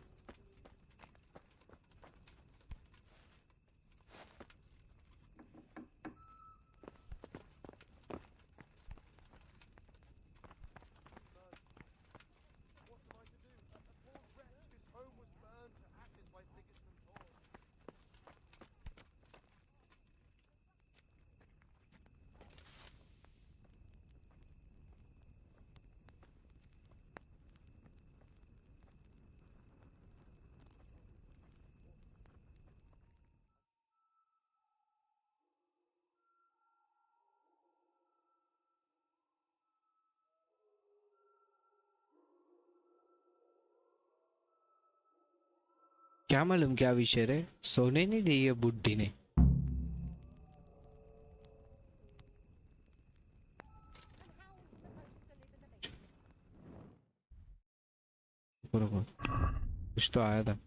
क्या मालूम क्या विषय रे, सोने नहीं दी ये बुड्ढी ने। कुछ तो आया था।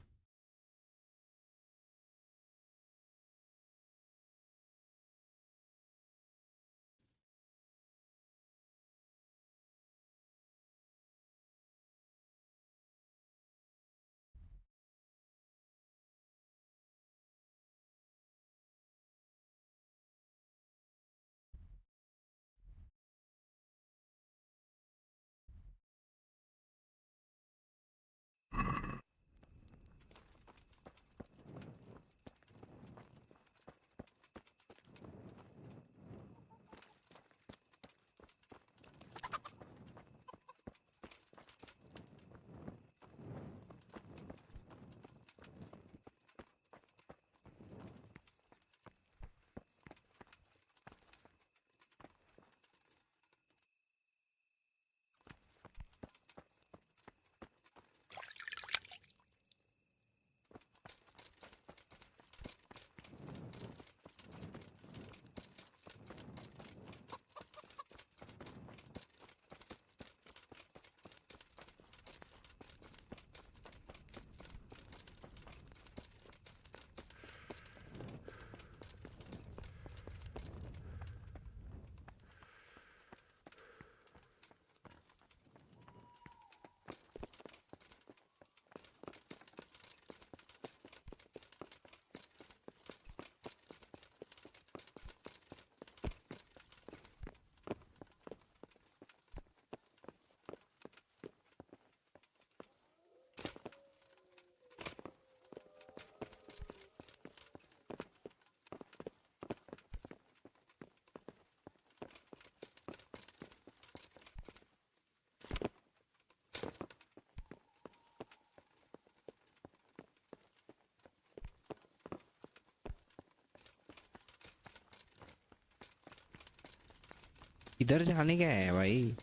इधर जाने क्या है भाई?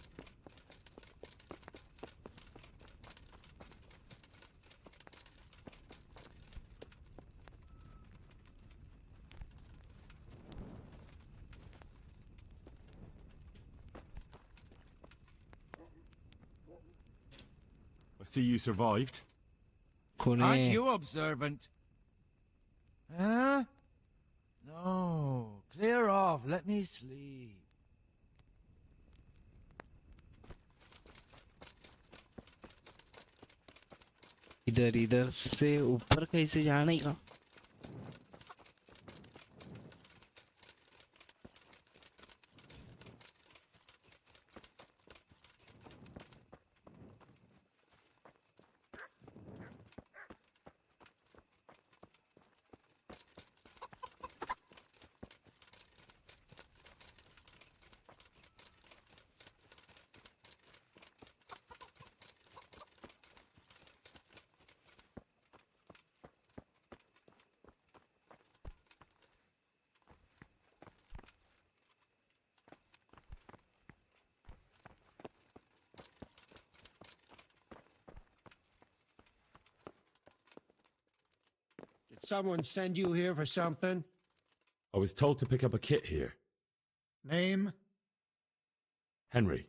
I see you survived. Aren't you observant? Huh? No. Clear off. Let me sleep. इधर इधर से ऊपर कैसे जाने का? Someone send you here for something? I was told to pick up a kit here. Name? Henry.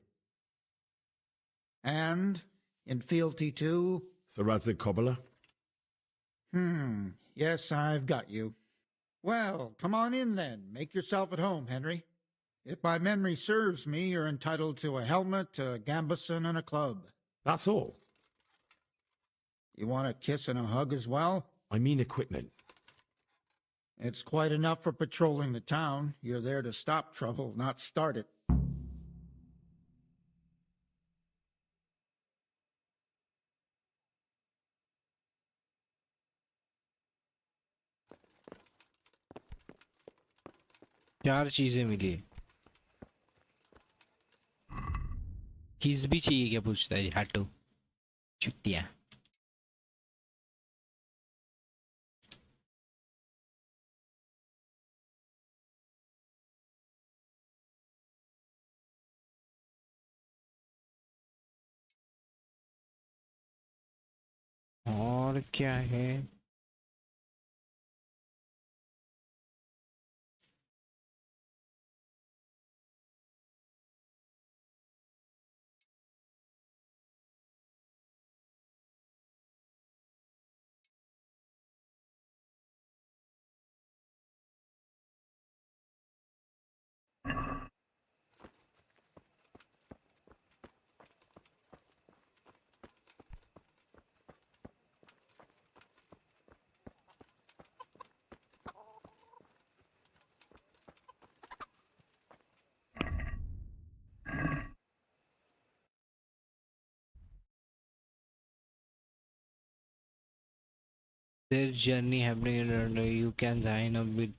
And? In fealty to? Sir Radzig Kobbler. Yes, I've got you. Well, come on in then. Make yourself at home, Henry. If my memory serves me, you're entitled to a helmet, a gambeson, and a club. That's all. You want a kiss and a hug as well? I mean equipment. It's quite enough for patrolling the town. You're there to stop trouble, not start it. चार चीजें मिली। Keys भी चाहिए क्या पूछता है हाटू चुतिया। और क्या है? Their journey happening in you can sign up with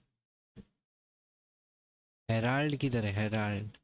Herald किधर है Herald?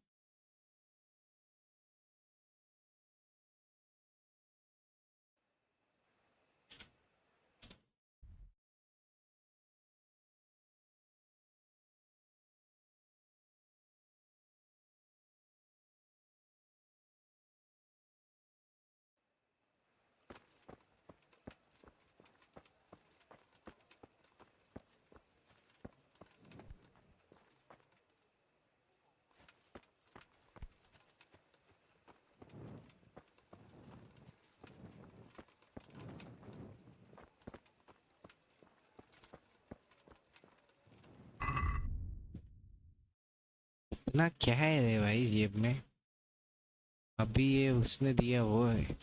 ना क्या है रे भाई जेब में? अभी ये उसने दिया वो है।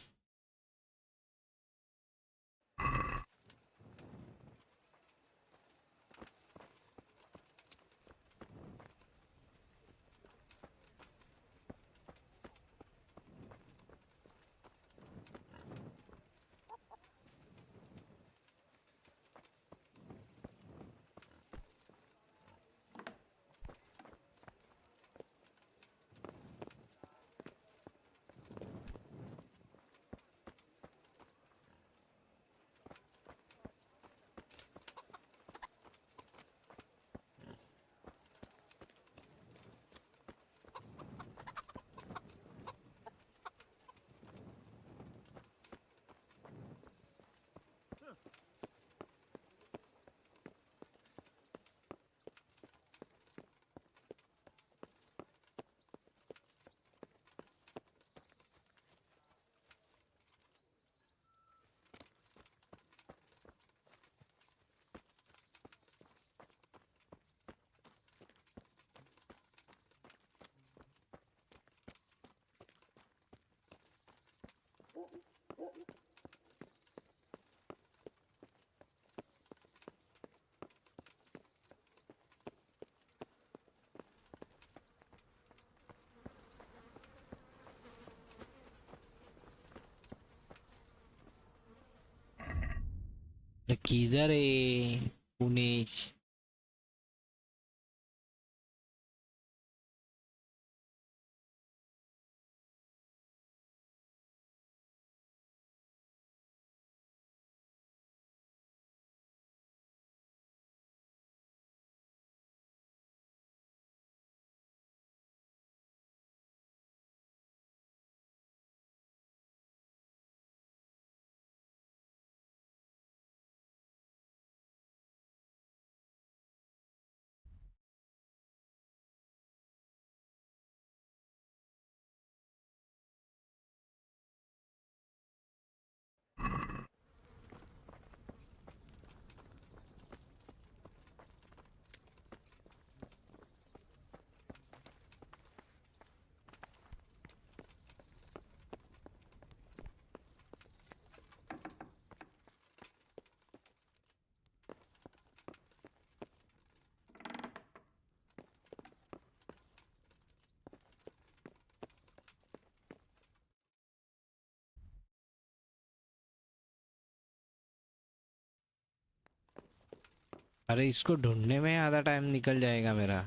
किधर है पुनेश? अरे इसको ढूंढने में आधा टाइम निकल जाएगा मेरा।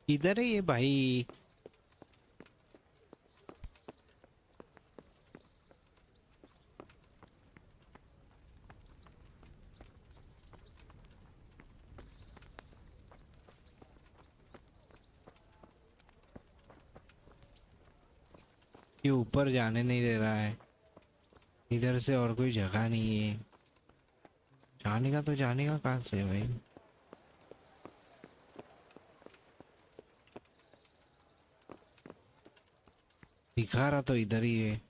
इधर है ये भाई। ये ऊपर जाने नहीं दे रहा है। इधर से और कोई जगह नहीं है जाने का, तो जाने का कहाँ से है भाई? दिखा रहा तो इधर ही है।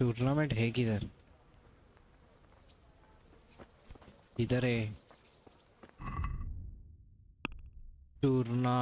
टूर्नामेंट है किधर? इधर है टूर्ना।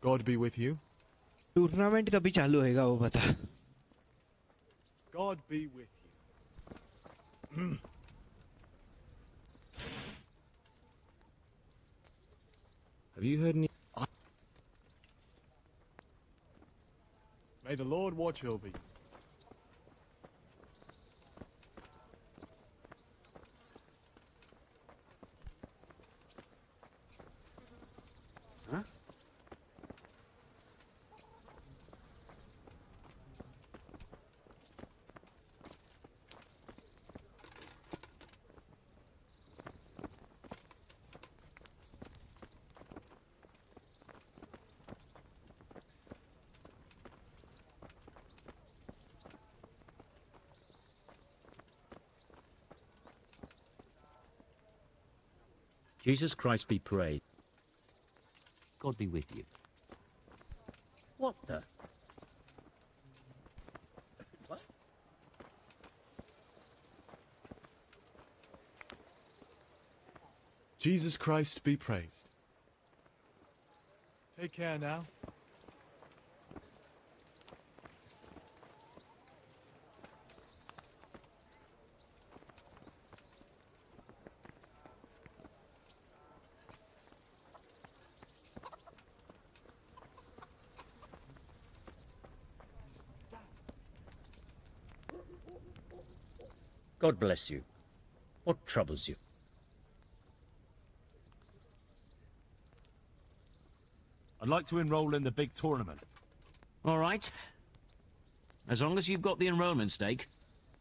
God be with you. Tournament कभी चालू होएगा वो बता। God be with you. Have you heard any? May the Lord watch over you. हाँ? Jesus Christ be praised. God be with you. What the? What? Jesus Christ be praised. Take care now. God bless you. What troubles you? I'd like to enroll in the big tournament. All right. As long as you've got the enrollment stake,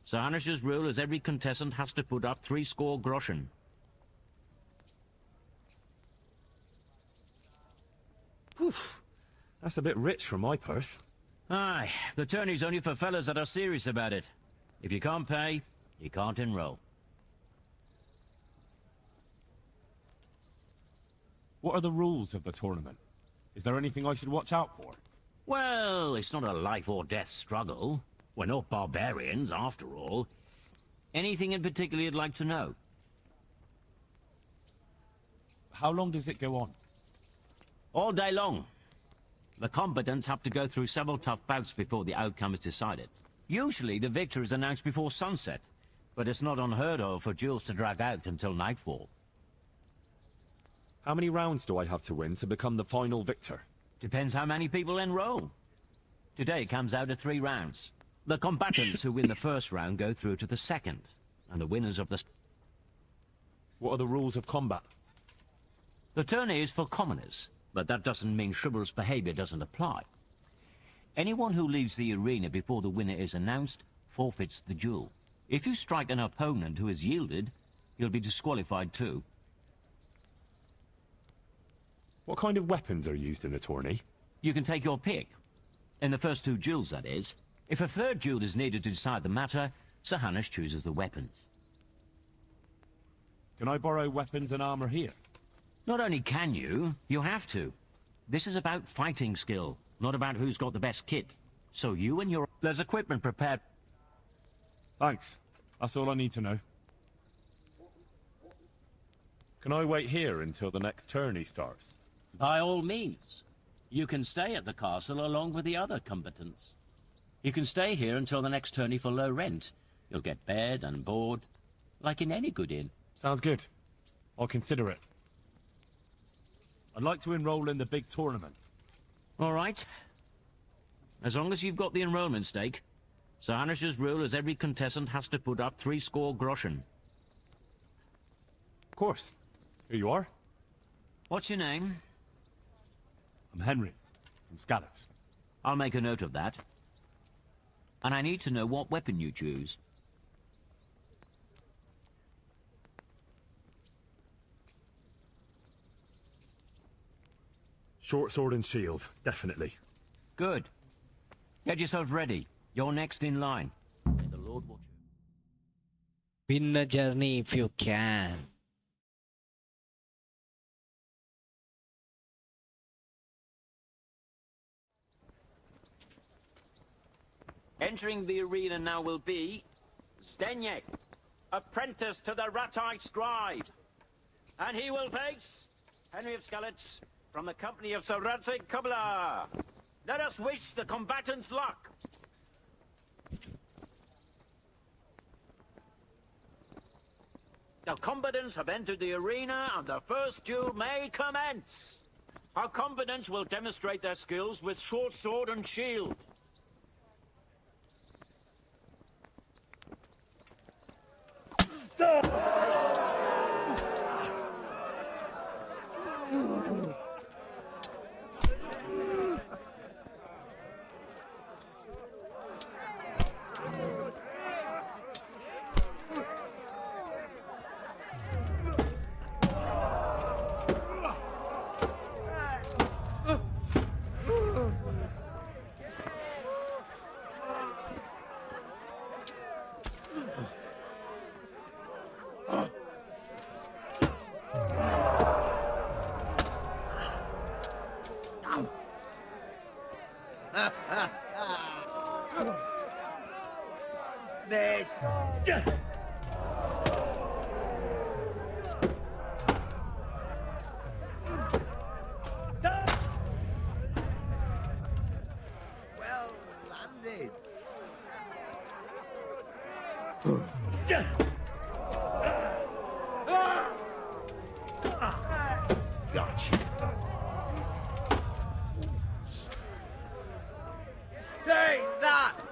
Sir Hanish's rule is every contestant has to put up 60 groschen. Oof, that's a bit rich for my purse. Aye, the tourney's only for fellas that are serious about it. If you can't pay, you can't enroll. What are the rules of the tournament? Is there anything I should watch out for? Well, it's not a life or death struggle. We're not barbarians, after all. Anything in particular you'd like to know? How long does it go on? All day long. The combatants have to go through several tough bouts before the outcome is decided. Usually the victor is announced before sunset, but it's not unheard of for duels to drag out until nightfall. How many rounds do I have to win to become the final victor? Depends how many people enroll. Today it comes out at 3 rounds. The combatants who win the first round go through to the second, and the winners of the... What are the rules of combat? The tourney is for commoners, but that doesn't mean chivalrous behavior doesn't apply. Anyone who leaves the arena before the winner is announced forfeits the duel. If you strike an opponent who has yielded, you'll be disqualified too. What kind of weapons are used in the tourney? You can take your pick. In the first 2 duels, that is. If a third duel is needed to decide the matter, Sir Hanish chooses the weapons. Can I borrow weapons and armor here? Not only can you, you have to. This is about fighting skill, not about who's got the best kit. So you and your... There's equipment prepared. Thanks. That's all I need to know. Can I wait here until the next tourney starts? By all means. You can stay at the castle along with the other combatants. You can stay here until the next tourney for low rent. You'll get bed and board, like in any good inn. Sounds good. I'll consider it. I'd like to enroll in the big tournament. All right. As long as you've got the enrollment stake, Sir Hanish's rule is every contestant has to put up 60 groschen. Of course. Here you are. What's your name? I'm Henry, from Skalitz. I'll make a note of that. And I need to know what weapon you choose. Short sword and shield, definitely. Good. Get yourself ready. You're next in line. May the Lord watch you. Win the journey if you can. Entering the arena now will be Zdeněk, apprentice to the Ratai scribe. And he will face Henry of Skalitz from the company of Sir Radzik Kubla. Let us wish the combatants luck. The combatants have entered the arena and the first duel may commence. Our combatants will demonstrate their skills with short sword and shield. Well landed. Gotcha. Take that!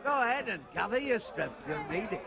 Go ahead and gather your strength. You'll need it.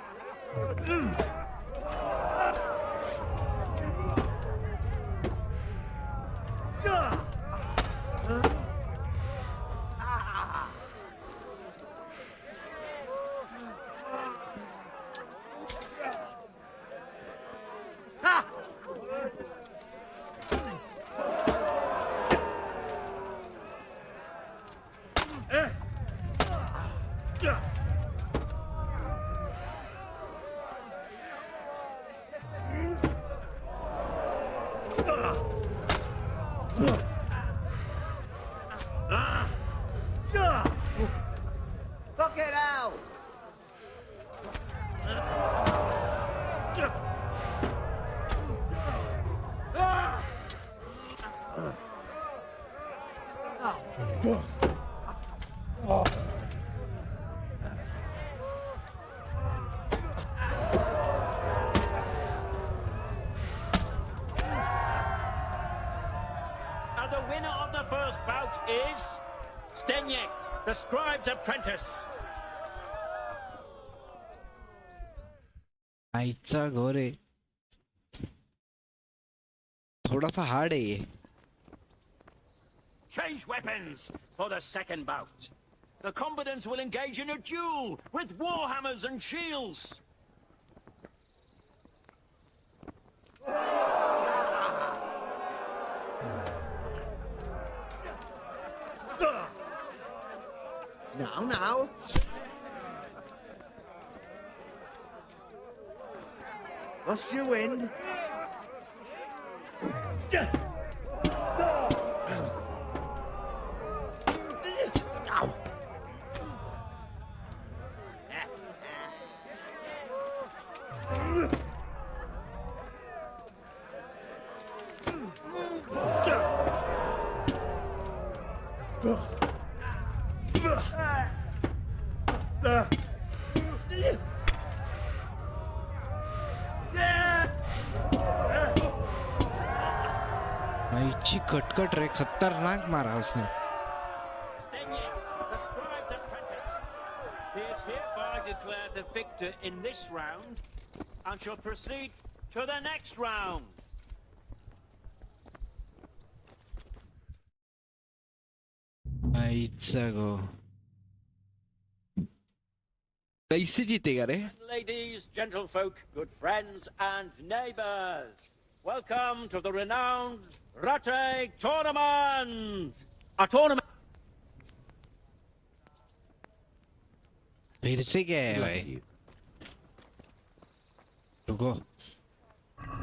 Look it out! And the winner of the first bout is Stenyek, the scribe's apprentice. आईचा घोर आहे थोड़ा सा hard है ये Change weapons for the second bout. The combatants will engage in a duel with warhammers and shields. Now. Lost your wind. आईची कटकट रे खतरनाक मारा उसने Stenyek, the scribe's apprentice, is hereby declared the victor in this round and shall proceed to the next round. आईचा गो कैसे जीतेगा रे Ladies, gentlefolk, good friends and neighbors, welcome to the renowned Rate Tournament! A tournament... फिर से क्या है भाई रुको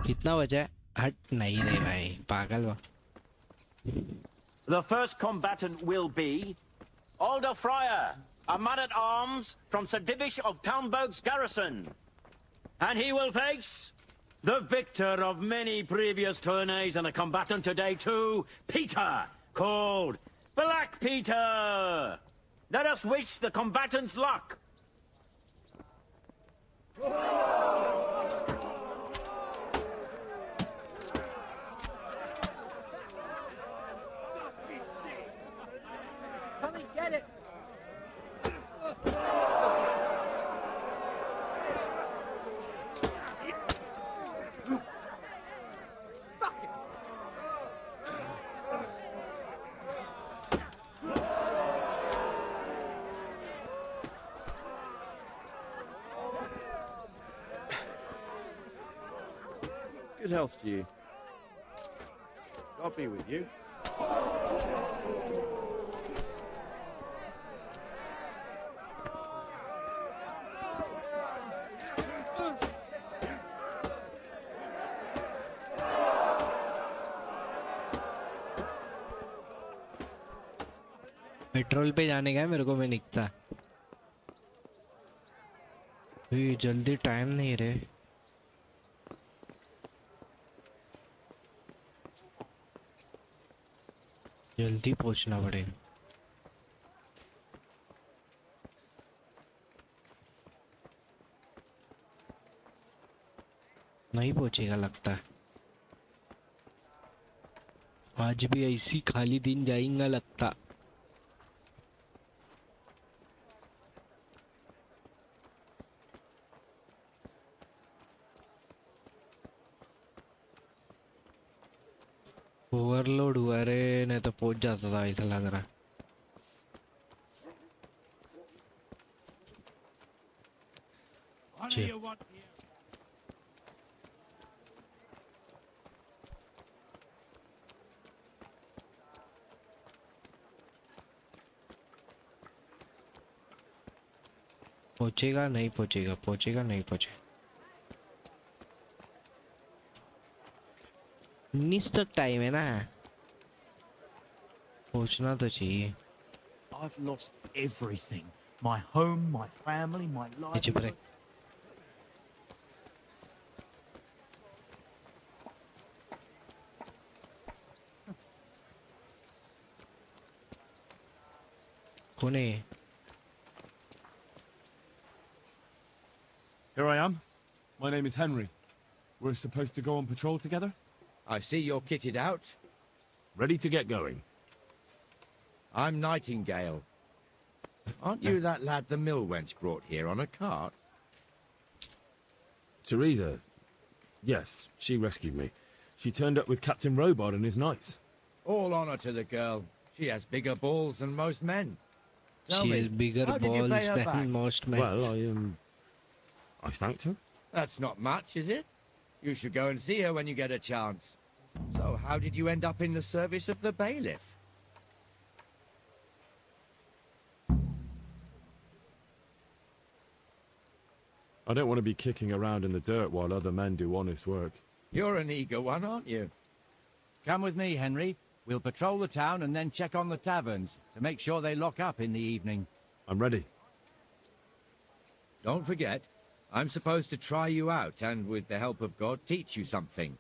कितना बचा है हट नहीं रे भाई पागल वा The first combatant will be Alder Fryer, a man-at-arms from Sir Divish of Townburg's garrison. And he will face the victor of many previous tourneys and a combatant today too, Peter, called Black Peter. Let us wish the combatants luck. Come and get it. Good health to you. God be with you. Petrol पे जाने का है मेरे को, मैं निकता जल्दी, time नहीं रे। जल्दी पहुंचना पड़ेगा। नहीं पहुंचेगा लगता है, आज भी ऐसी खाली दिन जाएगा लगता। ओवरलोड हुआ रे, नहीं तो पहुंच जाता था ऐसा लग रहा। पहुंचेगा नहीं पहुंचेगा, पहुंचेगा नहीं पहुंचेगा। 19 तक टाइम है ना, पहुंचना तो चाहिए। I've lost everything. My home, my family, my life. कौन है? Here I am. My name is Henry. We're supposed to go on patrol together? I see you're kitted out. Ready to get going. I'm Nightingale. Aren't you that lad the mill wench brought here on a cart? Teresa. Yes, she rescued me. She turned up with Captain Robot and his knights. All honor to the girl. She has bigger balls than most men. Tell She me, has bigger how did you pay balls her than back? most men. Well, I thanked her. That's not much, is it? You should go and see her when you get a chance. So, how did you end up in the service of the bailiff? I don't want to be kicking around in the dirt while other men do honest work. You're an eager one, aren't you? Come with me, Henry. We'll patrol the town and then check on the taverns to make sure they lock up in the evening. I'm ready. Don't forget, I'm supposed to try you out and, with the help of God, teach you something.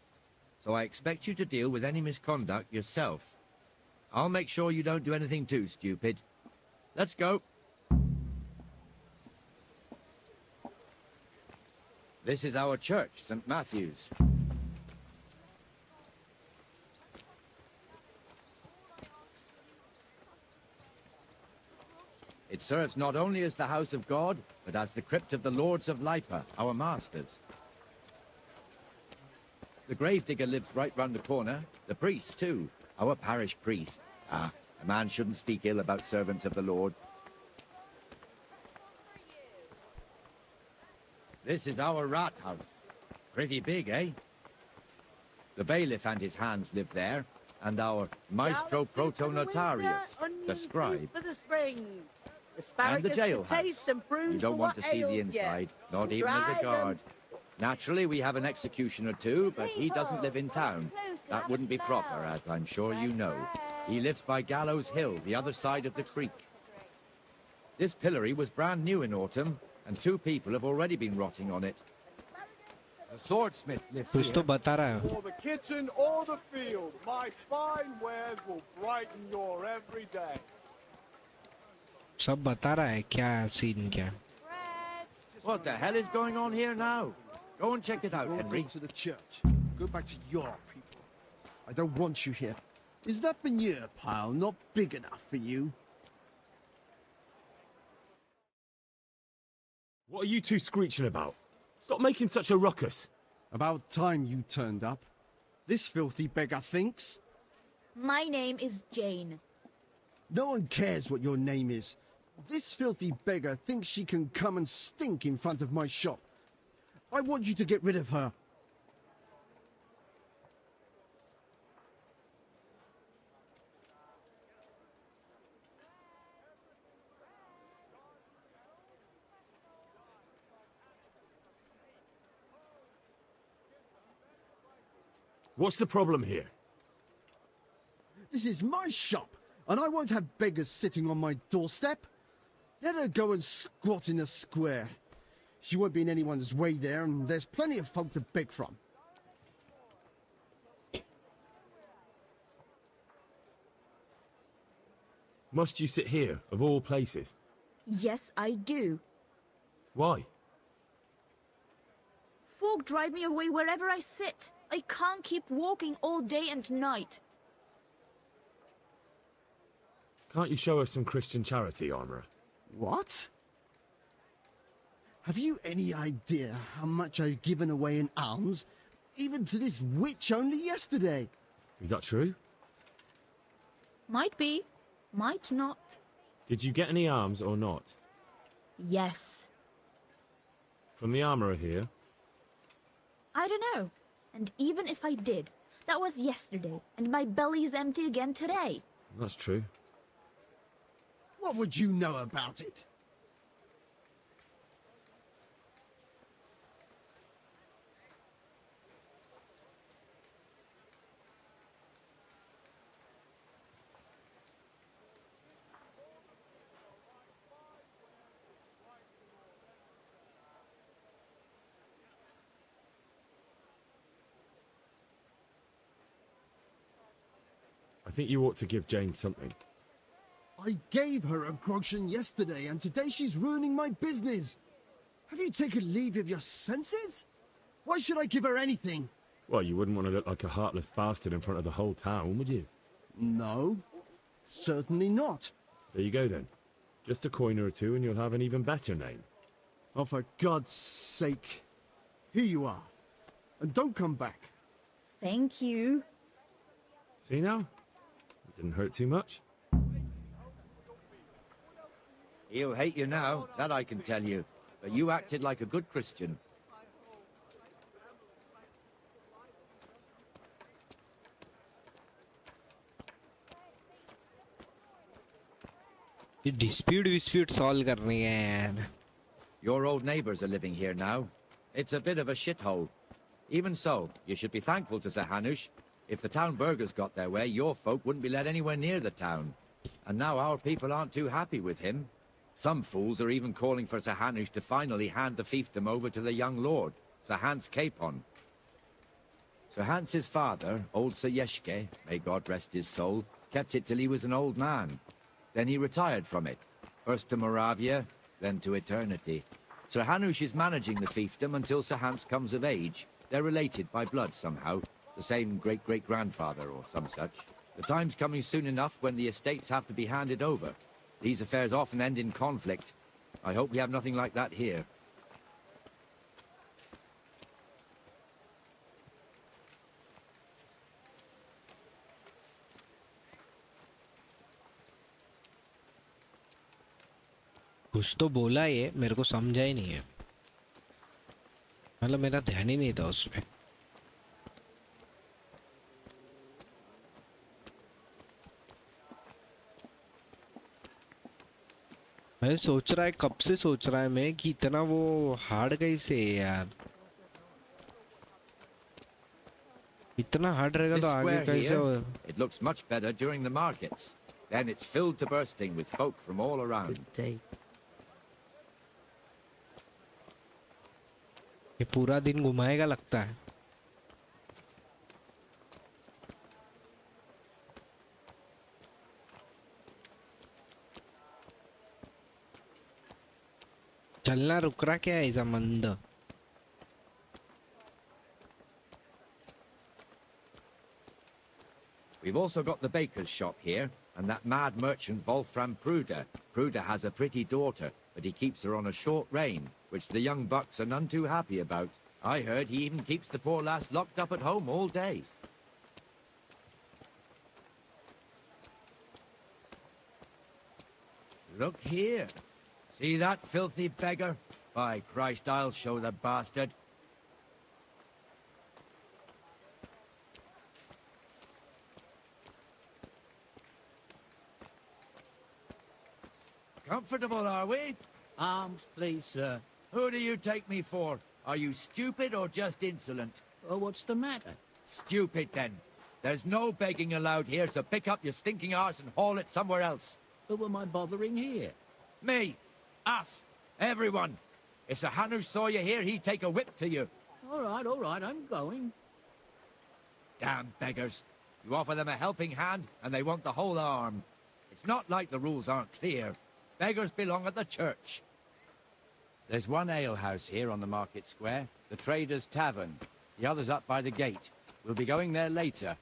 So I expect you to deal with any misconduct yourself. I'll make sure you don't do anything too stupid. Let's go. This is our church, St. Matthew's. It serves not only as the house of God, but as the crypt of the lords of Lipa, our masters. The gravedigger lives right round the corner. The priest, too. Our parish priest. Ah, a man shouldn't speak ill about servants of the Lord. This is our rat house. Pretty big, eh? The bailiff and his hands live there, and our maestro proto-notarius, the scribe, For the spring. and the Asparagus jailhouse. to taste and prunes You don't for want to what see the ails ya. inside, not even as Try a guard. them. Naturally, we have an executioner too, but he doesn't live in town. That wouldn't be proper, as I'm sure you know. He lives by Gallows Hill, the other side of the creek. This pillory was brand new in autumn, and 2 people have already been rotting on it. The swordsmith lives कुछ तो here. बता रहा है। Or the kitchen or the field, my fine wares will brighten your every day. सब बता रहा है क्या सीन क्या। What the hell is going on here now? Go and check it out, Henry. Go to the church. Go back to your people. I don't want you here. Is that manure pile not big enough for you? What are you two screeching about? Stop making such a ruckus. About time you turned up. This filthy beggar thinks. My name is Jane. No one cares what your name is. This filthy beggar thinks she can come and stink in front of my shop. I want you to get rid of her. What's the problem here? This is my shop, and I won't have beggars sitting on my doorstep. Let her go and squat in the square. She won't be in anyone's way there, and there's plenty of folk to beg from. Must you sit here, of all places? Yes, I do. Why? Folk drive me away wherever I sit. I can't keep walking all day and night. Can't you show us some Christian charity, Armourer? What? Have you any idea how much I've given away in alms? Even to this witch only yesterday. Is that true? Might be, might not. Did you get any alms or not? Yes. From the Armourer here? I don't know. And even if I did, that was yesterday, and my belly's empty again today. That's true. What would you know about it? I think you ought to give Jane something. I gave her a groschen yesterday, and today she's ruining my business. Have you taken leave of your senses? Why should I give her anything? Well, you wouldn't want to look like a heartless bastard in front of the whole town, would you? No, certainly not. There you go, then. Just a coin or two and you'll have an even better name. Oh, for God's sake. Here you are. And don't come back. Thank you. See now? It didn't hurt too much. He'll hate you now, that I can tell you. But you acted like a good Christian. ये dispute solve करनी है यार. Your old neighbors are living here now. It's a bit of a shithole. Even so, you should be thankful to Sir Hanush. If the town burghers got their way, your folk wouldn't be let anywhere near the town. And now our people aren't too happy with him. Some fools are even calling for Sir Hanush to finally hand the fiefdom over to the young lord, Sir Hans Capon. Sir Hans's father, old Sir Yeshke, may God rest his soul, kept it till he was an old man. Then he retired from it, first to Moravia, then to eternity. Sir Hanush is managing the fiefdom until Sir Hans comes of age. They're related by blood somehow, the same great-great-grandfather or some such. The time's coming soon enough when the estates have to be handed over. These affairs often end in conflict. I hope we have nothing like that here. कुछ तो बोला ये मेरे को समझा ही नहीं है. मतलब मेरा ध्यान ही नहीं था उसमें. मैं सोच रहा है कब से सोच रहा है मैं कि इतना वो हार्ड कैसे है यार. इतना हार्ड रहेगा तो आगे कैसे हो. It looks much better during the markets. Then it's filled to bursting with folk from all around. ये पूरा दिन घुमाएगा लगता है. चलना रुक रहा क्या है ऐसा मंद. We've also got the baker's shop here, and that mad merchant Wolfram Pruder. Pruder has a pretty daughter, but he keeps her on a short rein, which the young bucks are none too happy about. I heard he even keeps the poor lass locked up at home all day. Look here. See that filthy beggar? By Christ, I'll show the bastard. Comfortable, are we? Arms, please, sir. Who do you take me for? Are you stupid or just insolent? Oh, what's the matter? Stupid, then. There's no begging allowed here, so pick up your stinking arse and haul it somewhere else. Who am I bothering here? Me. Us. Everyone. If Sir Hanush saw you here, he'd take a whip to you. All right, I'm going. Damn beggars. You offer them a helping hand, and they want the whole arm. It's not like the rules aren't clear. Beggars belong at the church. There's one alehouse here on the market square, the Trader's Tavern. The other's up by the gate. We'll be going there later.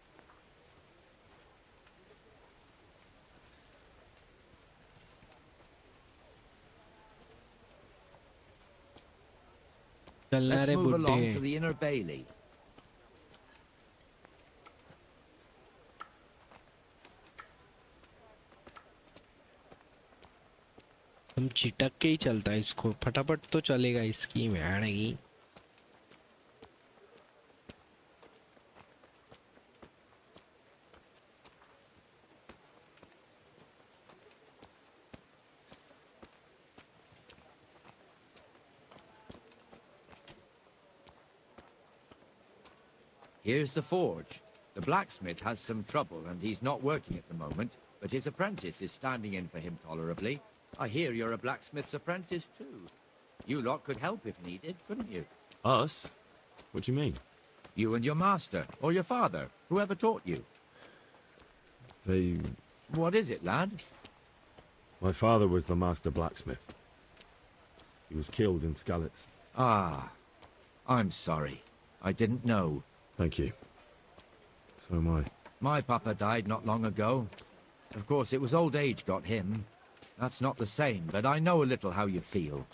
Let's move along to the inner bailey. हम चिटक के ही चलता है इसको फटाफट तो चलेगा इसकी मैडगी Here's the forge. The blacksmith has some trouble and he's not working at the moment, but his apprentice is standing in for him tolerably. I hear you're a blacksmith's apprentice too. You lot could help if needed, couldn't you? Us? What do you mean? You and your master, or your father, whoever taught you. They... What is it, lad? My father was the master blacksmith. He was killed in Skalitz. Ah, I'm sorry. I didn't know. Thank you. So am I. My papa died not long ago. Of course, it was old age got him. That's not the same, but I know a little how you feel.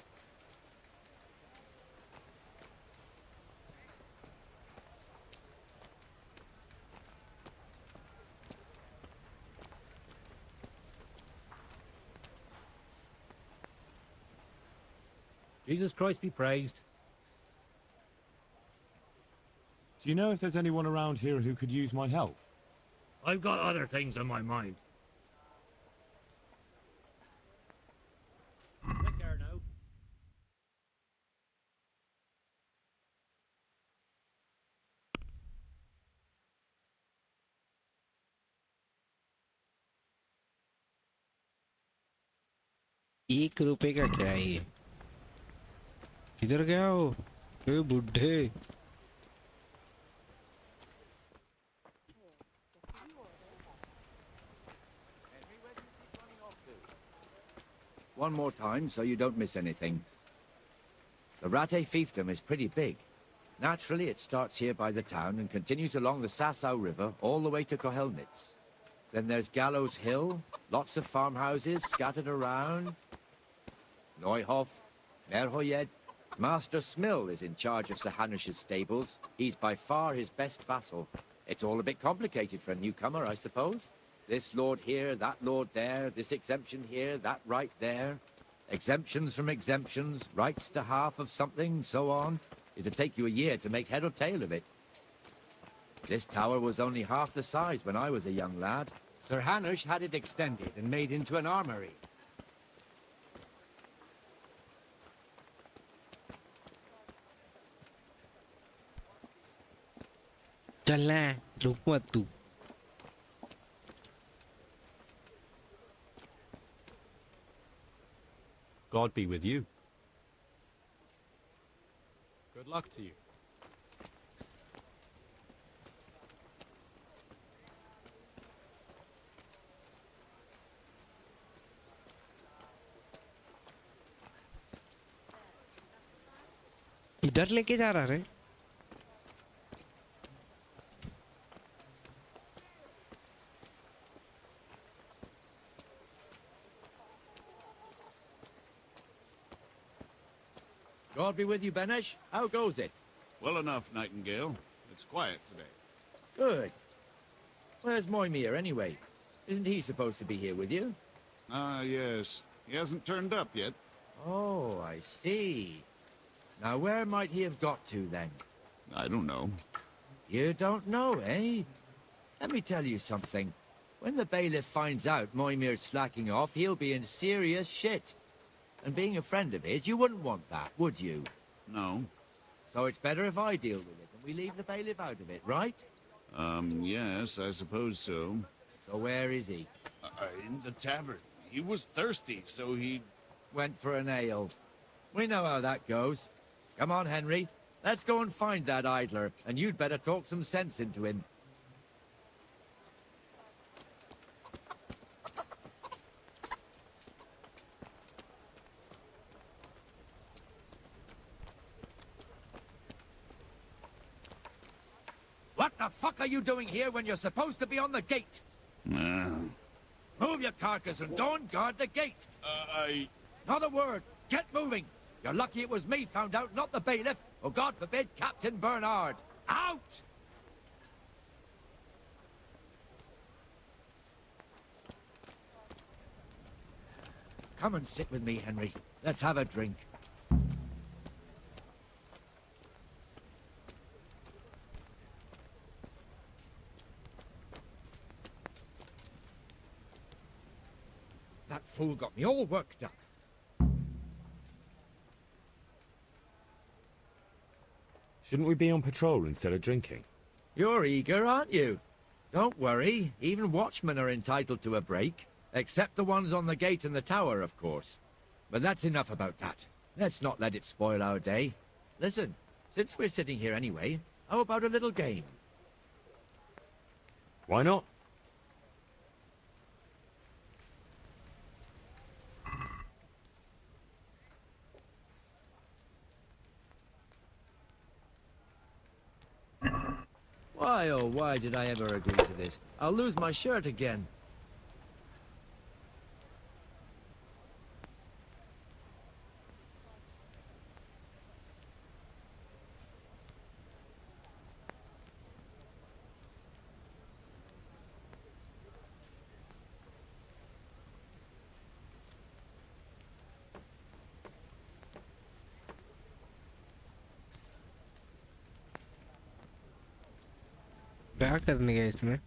Jesus Christ be praised. Do you know if there's anyone around here who could use my help? I've got other things on my mind. Take care now. ₹1 का क्या है ये किधर गया हो ए बुड्ढे One more time so you don't miss anything. The Rate fiefdom is pretty big. Naturally, it starts here by the town and continues along the Sasau River all the way to Kohelnitz. Then there's Gallows Hill, lots of farmhouses scattered around. Neuhof, Merhoyed. Master Smill is in charge of Sir Hanush's stables. He's by far his best vassal. It's all a bit complicated for a newcomer, I suppose. This lord here, that lord there, this exemption here, that right there. Exemptions from exemptions, rights to half of something, so on. It'd take you a year to make head or tail of it. This tower was only half the size when I was a young lad. Sir Hanush had it extended and made into an armory. चलना रुक मत तू God be with you. Good luck to you. इधर लेके जा रहा रे God be with you, Benesh. How goes it? Well enough, Nightingale. It's quiet today. Good. Where's Moimir, anyway? Isn't he supposed to be here with you? Ah, yes. He hasn't turned up yet. Oh, I see. Now, where might he have got to, then? I don't know. You don't know, eh? Let me tell you something. When the bailiff finds out Moimir's slacking off, he'll be in serious shit. And being a friend of his, you wouldn't want that, would you? No. So it's better if I deal with it, and we leave the bailiff out of it, right? Yes, I suppose so. So where is he? In the tavern. He was thirsty, so he... Went for an ale. We know how that goes. Come on, Henry. Let's go and find that idler, and you'd better talk some sense into him. What the fuck are you doing here when you're supposed to be on the gate? Move your carcass and don't guard the gate. Not a word. Get moving. You're lucky it was me found out, not the bailiff. Or God forbid, Captain Bernard. Out! Come and sit with me, Henry. Let's have a drink. That fool got me all worked up. Shouldn't we be on patrol instead of drinking? You're eager, aren't you? Don't worry. Even watchmen are entitled to a break. Except the ones on the gate and the tower, of course. But that's enough about that. Let's not let it spoil our day. Listen, since we're sitting here anyway, how about a little game? Why not? Why, oh, why did I ever agree to this? I'll lose my shirt again. क्या करने गया इसमें?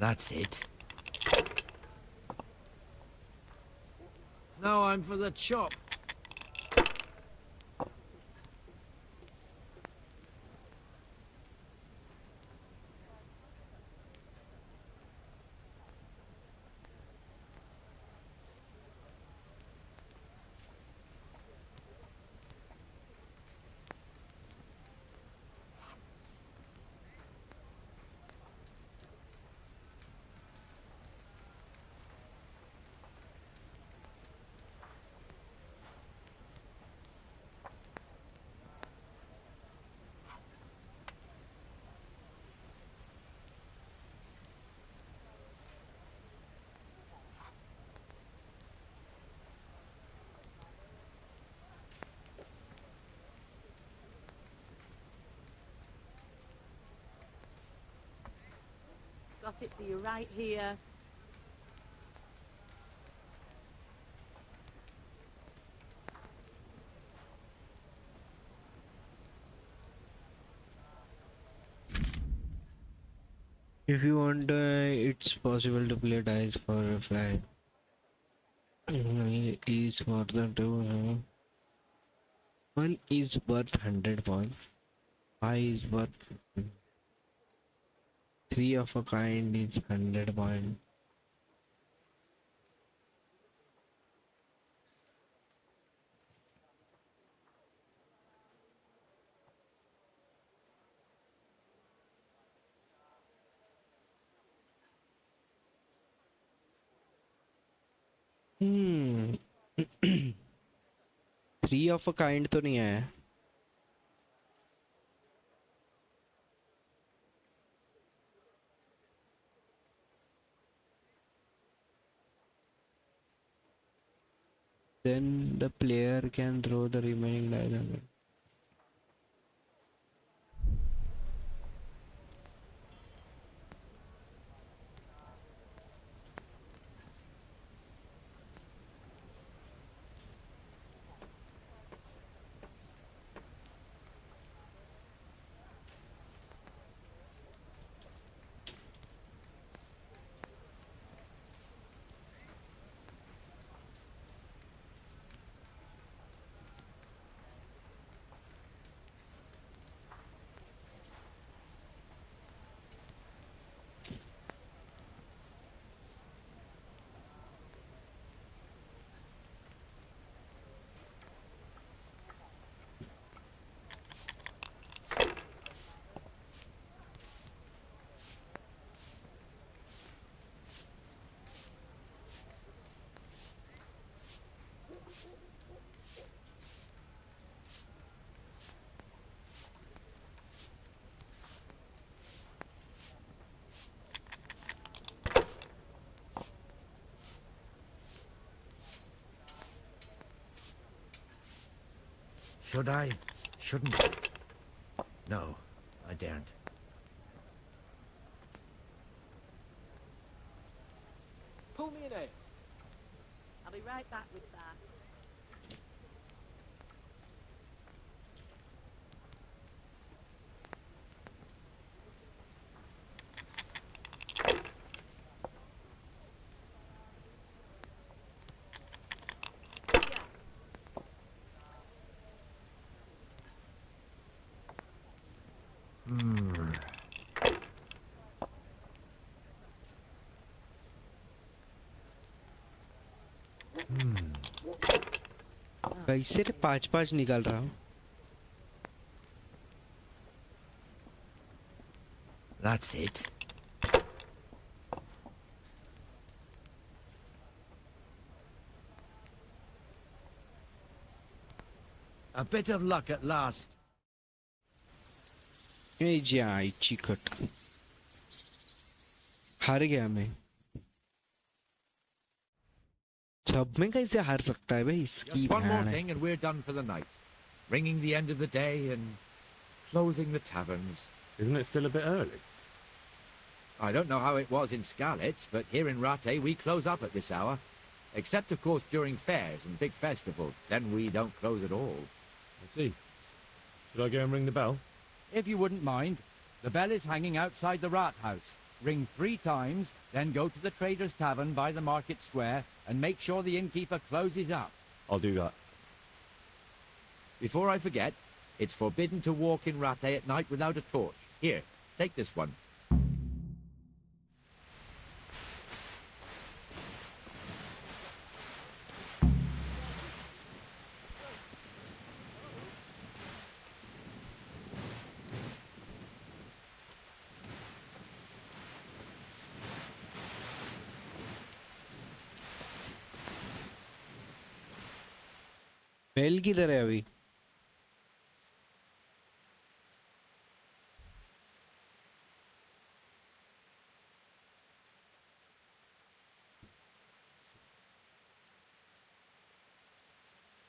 That's it. Now I'm for the chop. Got it for you right here. If you want, it's possible to play dice for a flag. Is more than two. One is worth 100 points. 5 is worth 50. 3 of a kind is 100 points. Three of a kind तो नहीं आया. Then the player can throw the remaining dice on it. Should I? Shouldn't I? No, I daren't. Pull me an ale. I'll be right back with that. कैसे रे 5-5 निकाल रहा हूँ. That's it. A bit of luck at last. ए जाई चिकट. हार गया मैं. सब में कैसे हार सकता है भाई इसकी Just one more भैन है. thing and we're done for the night. Ringing the end of the day and closing the taverns. Isn't it still a bit early? I don't know how it was in Skalitz, but here in Rattay we close up at this hour. Except, of course, during fairs and big festivals. Then we don't close at all. I see. Should I go and ring the bell? If you wouldn't mind, the bell is hanging outside the rat house. Ring 3 times, then go to the Trader's Tavern by the market square and make sure the innkeeper closes up. I'll do that. Before I forget, it's forbidden to walk in Rattay at night without a torch. Here, take this one. Bell किधर है अभी?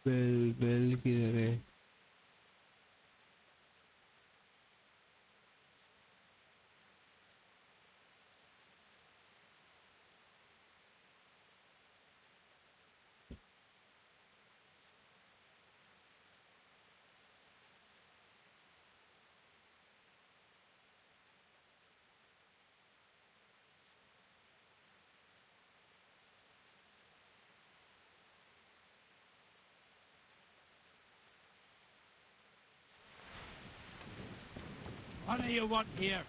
Bell किधर है? What do you want here?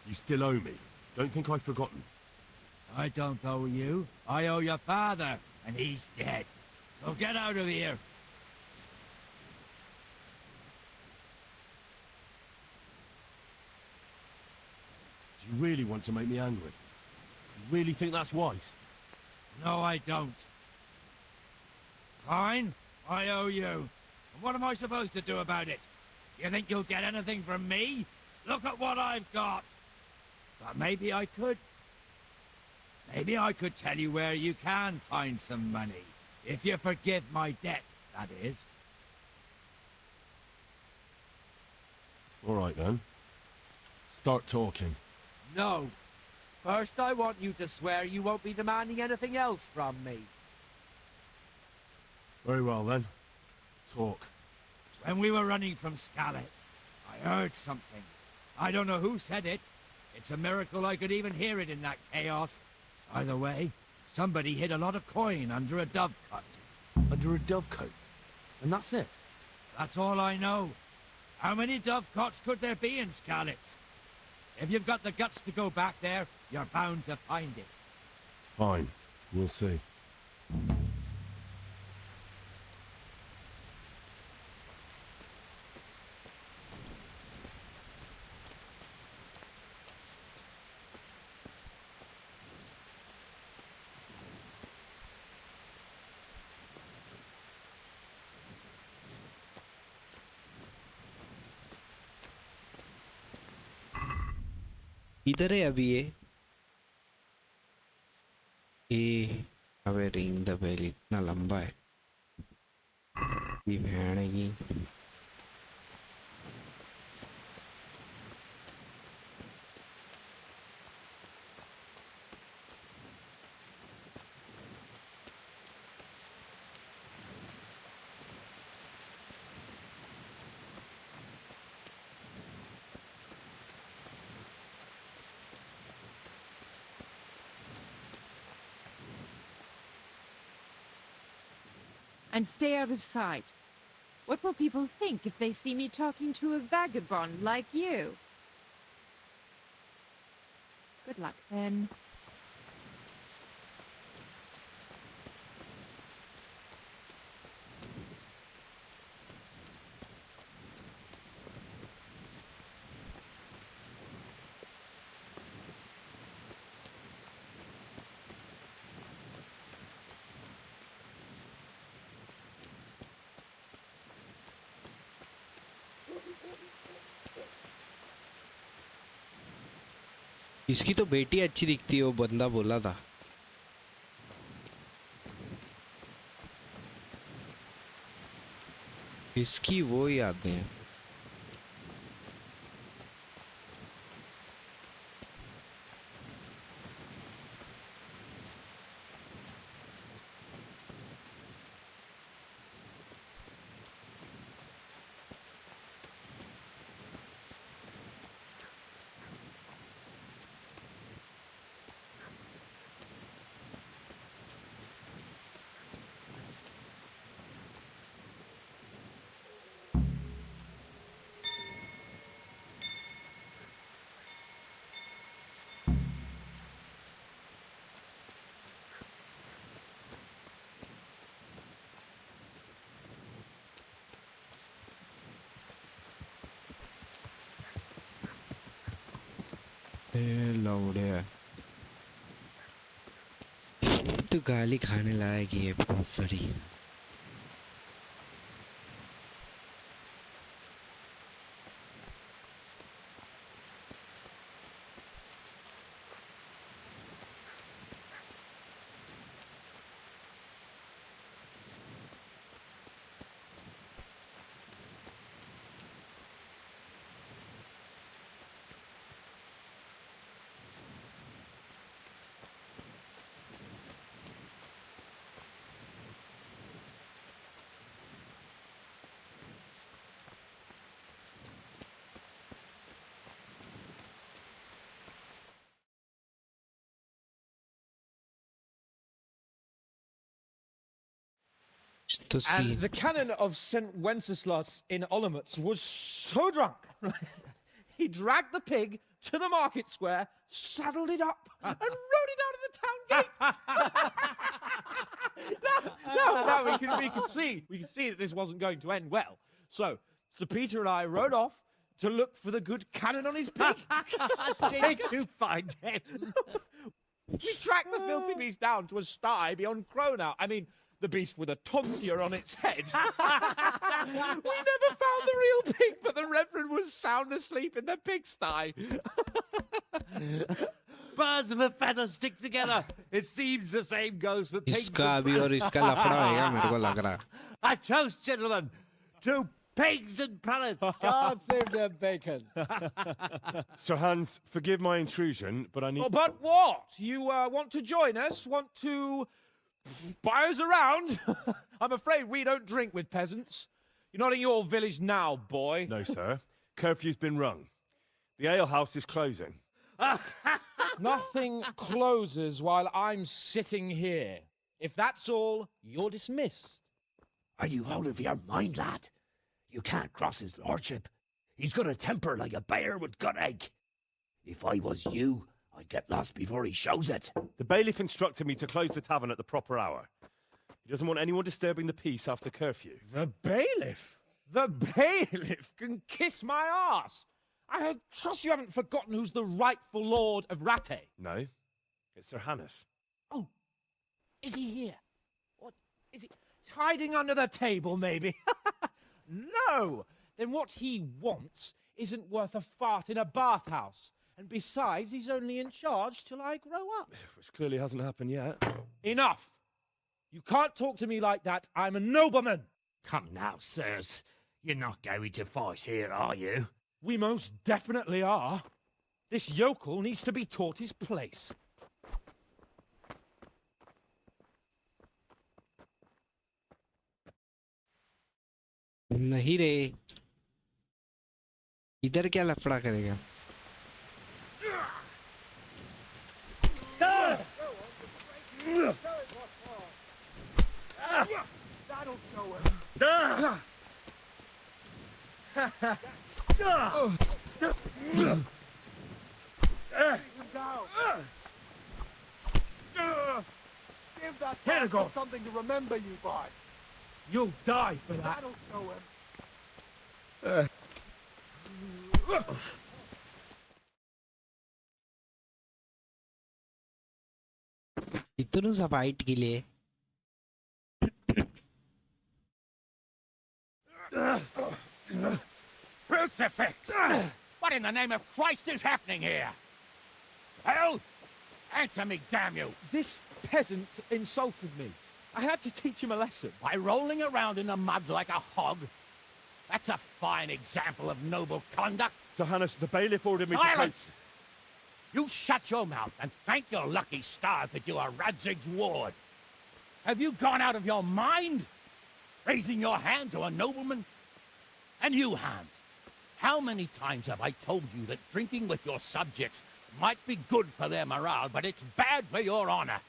You still owe me. Don't think I've forgotten. I don't owe you. I owe your father, and he's dead. So get out of here. Do you really want to make me angry? You really think that's wise? No, I don't. Fine, I owe you. And what am I supposed to do about it? You think you'll get anything from me? Look at what I've got. But maybe I could. Maybe I could tell you where you can find some money. If you forgive my debt, that is. All right, then. Start talking. No. First, I want you to swear you won't be demanding anything else from me. Very well, then. Talk. When we were running from Skalitz, I heard something. I don't know who said it. It's a miracle I could even hear it in that chaos. Either way, somebody hid a lot of coin under a dovecot. Under a dovecot? And that's it? That's all I know. How many dovecots could there be in Skalitz? If you've got the guts to go back there, you're bound to find it. Fine. We'll see. इधर है अभी ये अबे ring the bell इतना लंबा है ये भेड़ है ये And stay out of sight. What will people think if they see me talking to a vagabond like you? Good luck, then. इसकी तो बेटी अच्छी दिखती है वो बंदा बोला था इसकी वो यादें हैं लौड़े तो गाली खाने लायक ही है बहुत सारी And the canon of St. Wenceslas in Olomouc was so drunk, he dragged the pig to the market square, saddled it up, and rode it out of the town gate. No, we can see that this wasn't going to end well. So Sir Peter and I rode off to look for the good canon on his pig. Did you find him? We tracked the filthy beast down to a sty beyond Cronau. I mean, the beast with a tonsure on its head. We never found the real pig, but the Reverend was sound asleep in the pigsty. Birds of a feather stick together. It seems the same goes for pigs. इसका भी और इसका लफड़ा होएगा मेरे को लग रहा I toast, gentlemen, to pigs and planets. God save the bacon. Sir Hans, forgive my intrusion, but I need... Oh, but what? You want to join us? Want to buy us around? I'm afraid we don't drink with peasants. You're not in your village now, boy. No, sir. Curfew's been rung. The alehouse is closing. Nothing closes while I'm sitting here. If that's all, you're dismissed. Are you out of your mind, lad? You can't cross his lordship. He's got a temper like a bear with gut ache. If I was you, I'd get lost before he shows it. The bailiff instructed me to close the tavern at the proper hour. He doesn't want anyone disturbing the peace after curfew. The bailiff? The bailiff can kiss my arse. I trust you haven't forgotten who's the rightful lord of Rattay. No, it's Sir Hannes. Oh, is he here? What is he hiding under the table, maybe? No! Then what he wants isn't worth a fart in a bathhouse. And besides, he's only in charge till I grow up. Which clearly hasn't happened yet. Enough! You can't talk to me like that. I'm a nobleman. Come now, sirs. You're not going to fight here, are you? We most definitely are. This yokel needs to be taught his place. नहीं रे, इधर क्या लफड़ा करेगा? That'll show him. Give that bastard something to remember you by. You'll die for that. That'll show him. इतनों सा fight के लिए Crucifix! What in the name of Christ is happening here? Hell? Answer me, damn you! This peasant insulted me. I had to teach him a lesson. By rolling around in the mud like a hog? That's a fine example of noble conduct. Sir Hannes, the bailiff ordered me Silence! You shut your mouth and thank your lucky stars that you are Radzig's ward. Have you gone out of your mind? Raising your hand to a nobleman? And you, Hans, how many times have I told you that drinking with your subjects might be good for their morale, but it's bad for your honor?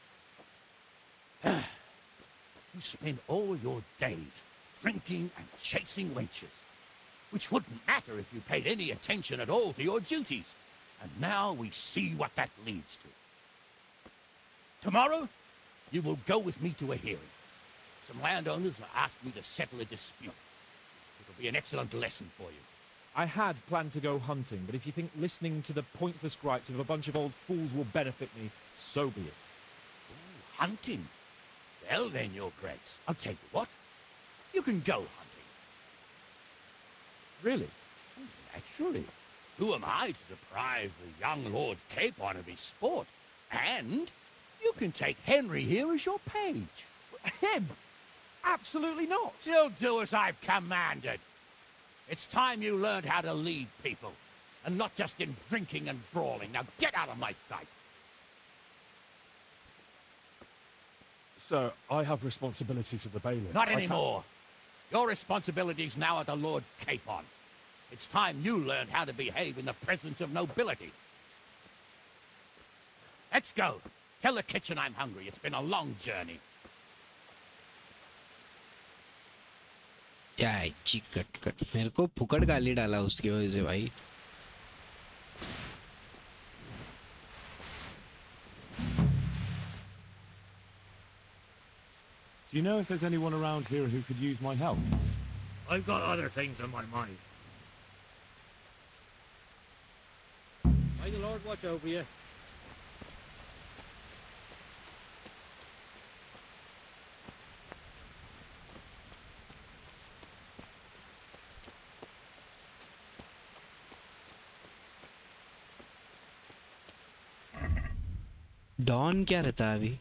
You spend all your days drinking and chasing wenches, which wouldn't matter if you paid any attention at all to your duties. And now we see what that leads to. Tomorrow, you will go with me to a hearing. Some landowners have asked me to settle a dispute. It'll be an excellent lesson for you. I had planned to go hunting, but if you think listening to the pointless gripes of a bunch of old fools will benefit me, so be it. Ooh, hunting? Well then, Your Grace, I'll tell you what. You can go hunting. Really? Naturally. Who am I to deprive the young Lord Capon of his sport? And you can take Henry here as your page. Him? Absolutely not. You'll do as I've commanded. It's time you learned how to lead people, and not just in drinking and brawling. Now get out of my sight. Sir, I have responsibilities of the bailiff. Not anymore. Your responsibilities now are the Lord Capon. It's time you learned how to behave in the presence of nobility. Let's go. Tell the kitchen I'm hungry. It's been a long journey. क्या है ची cut cut मेरे को फुकट गाली डाला उसकी वजह से भाई Do you know if there's anyone around here who could use my help? I've got other things on my mind. May the Lord watch over you. डॉन क्या रहता है अभी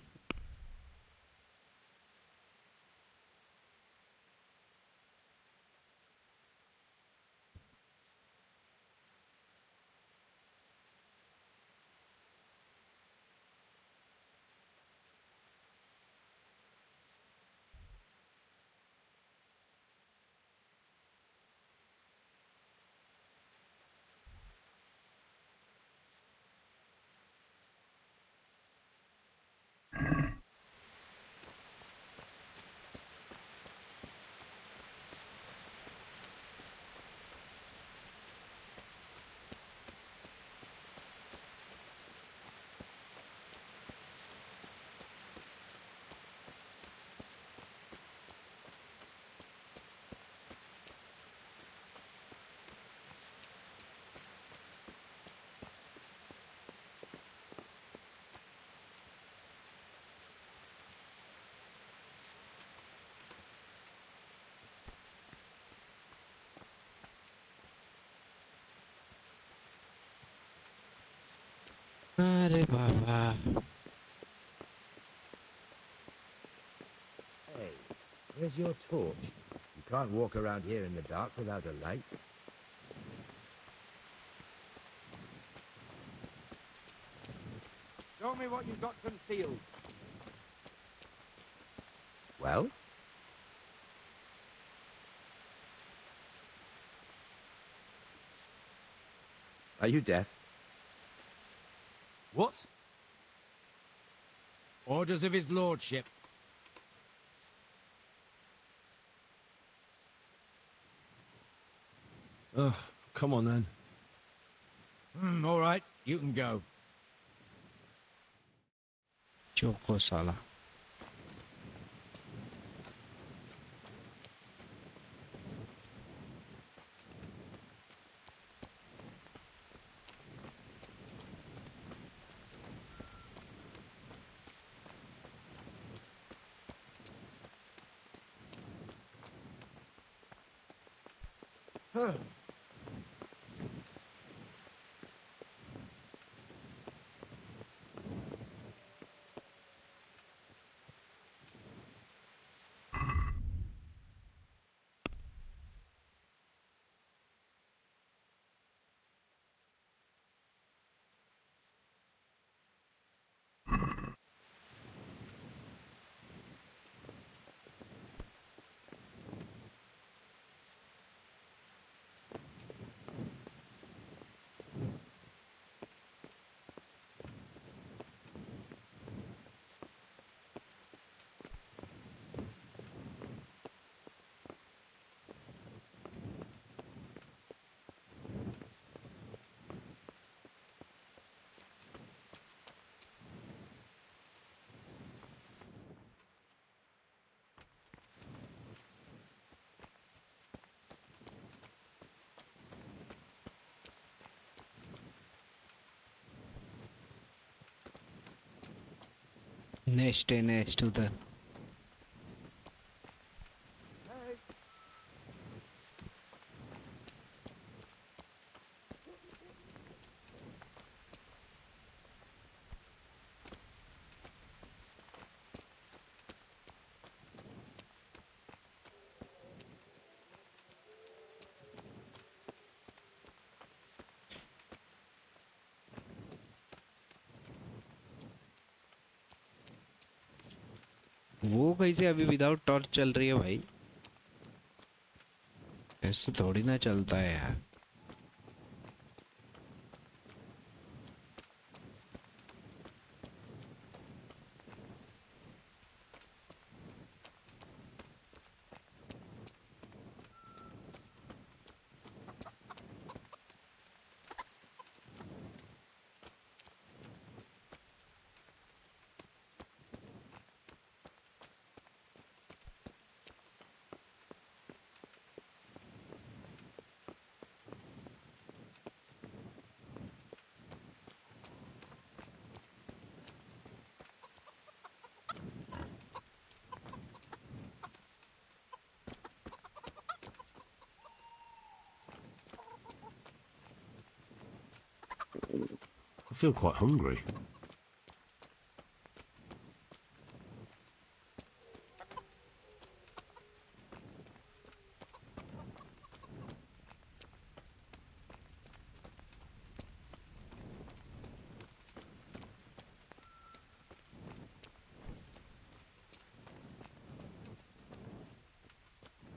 अरे बाबा Where's your torch? You can't walk around here in the dark without a light. Show me what you've got concealed. Well? Are you deaf? What? Orders of his lordship. Ugh, come on then. All right, you can go. Choco sala. Next उधर. वो कैसे अभी without torch चल रही है भाई? ऐसे थोड़ी ना चलता है यार. I feel quite hungry.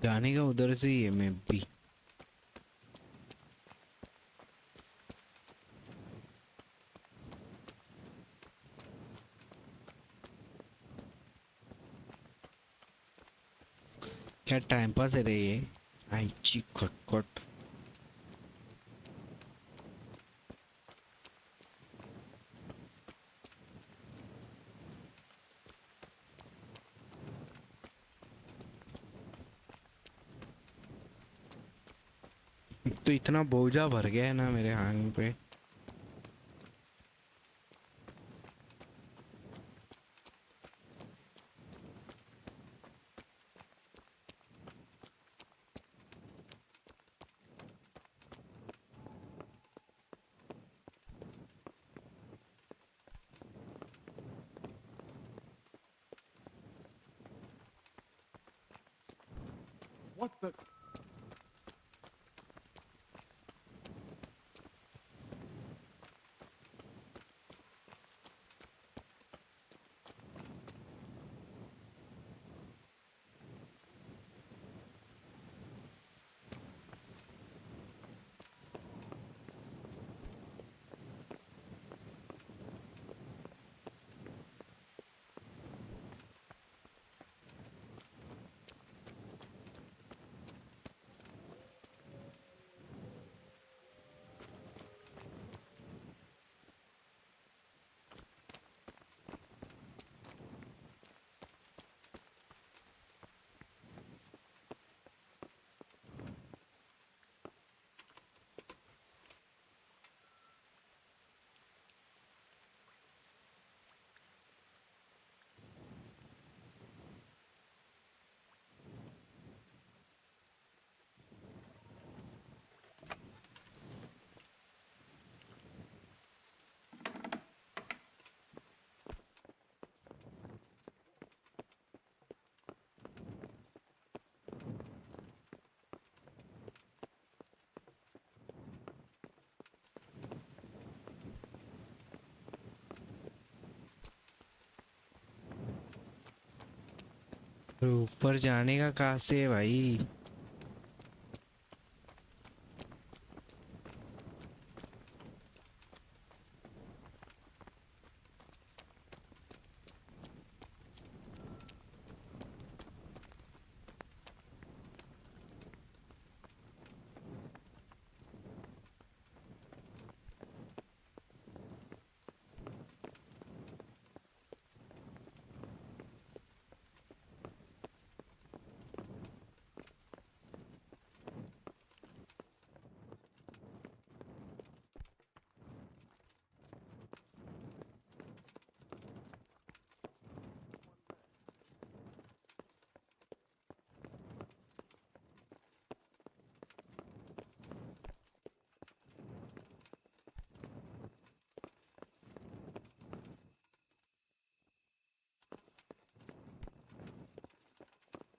जाने का उधर से ही है मैं भी. क्या टाइम पास है रे ये? आई ची खटखट. तो इतना बोझा भर गया है ना मेरे हाथ पे. What the... तो ऊपर जाने का कहाँ से है भाई?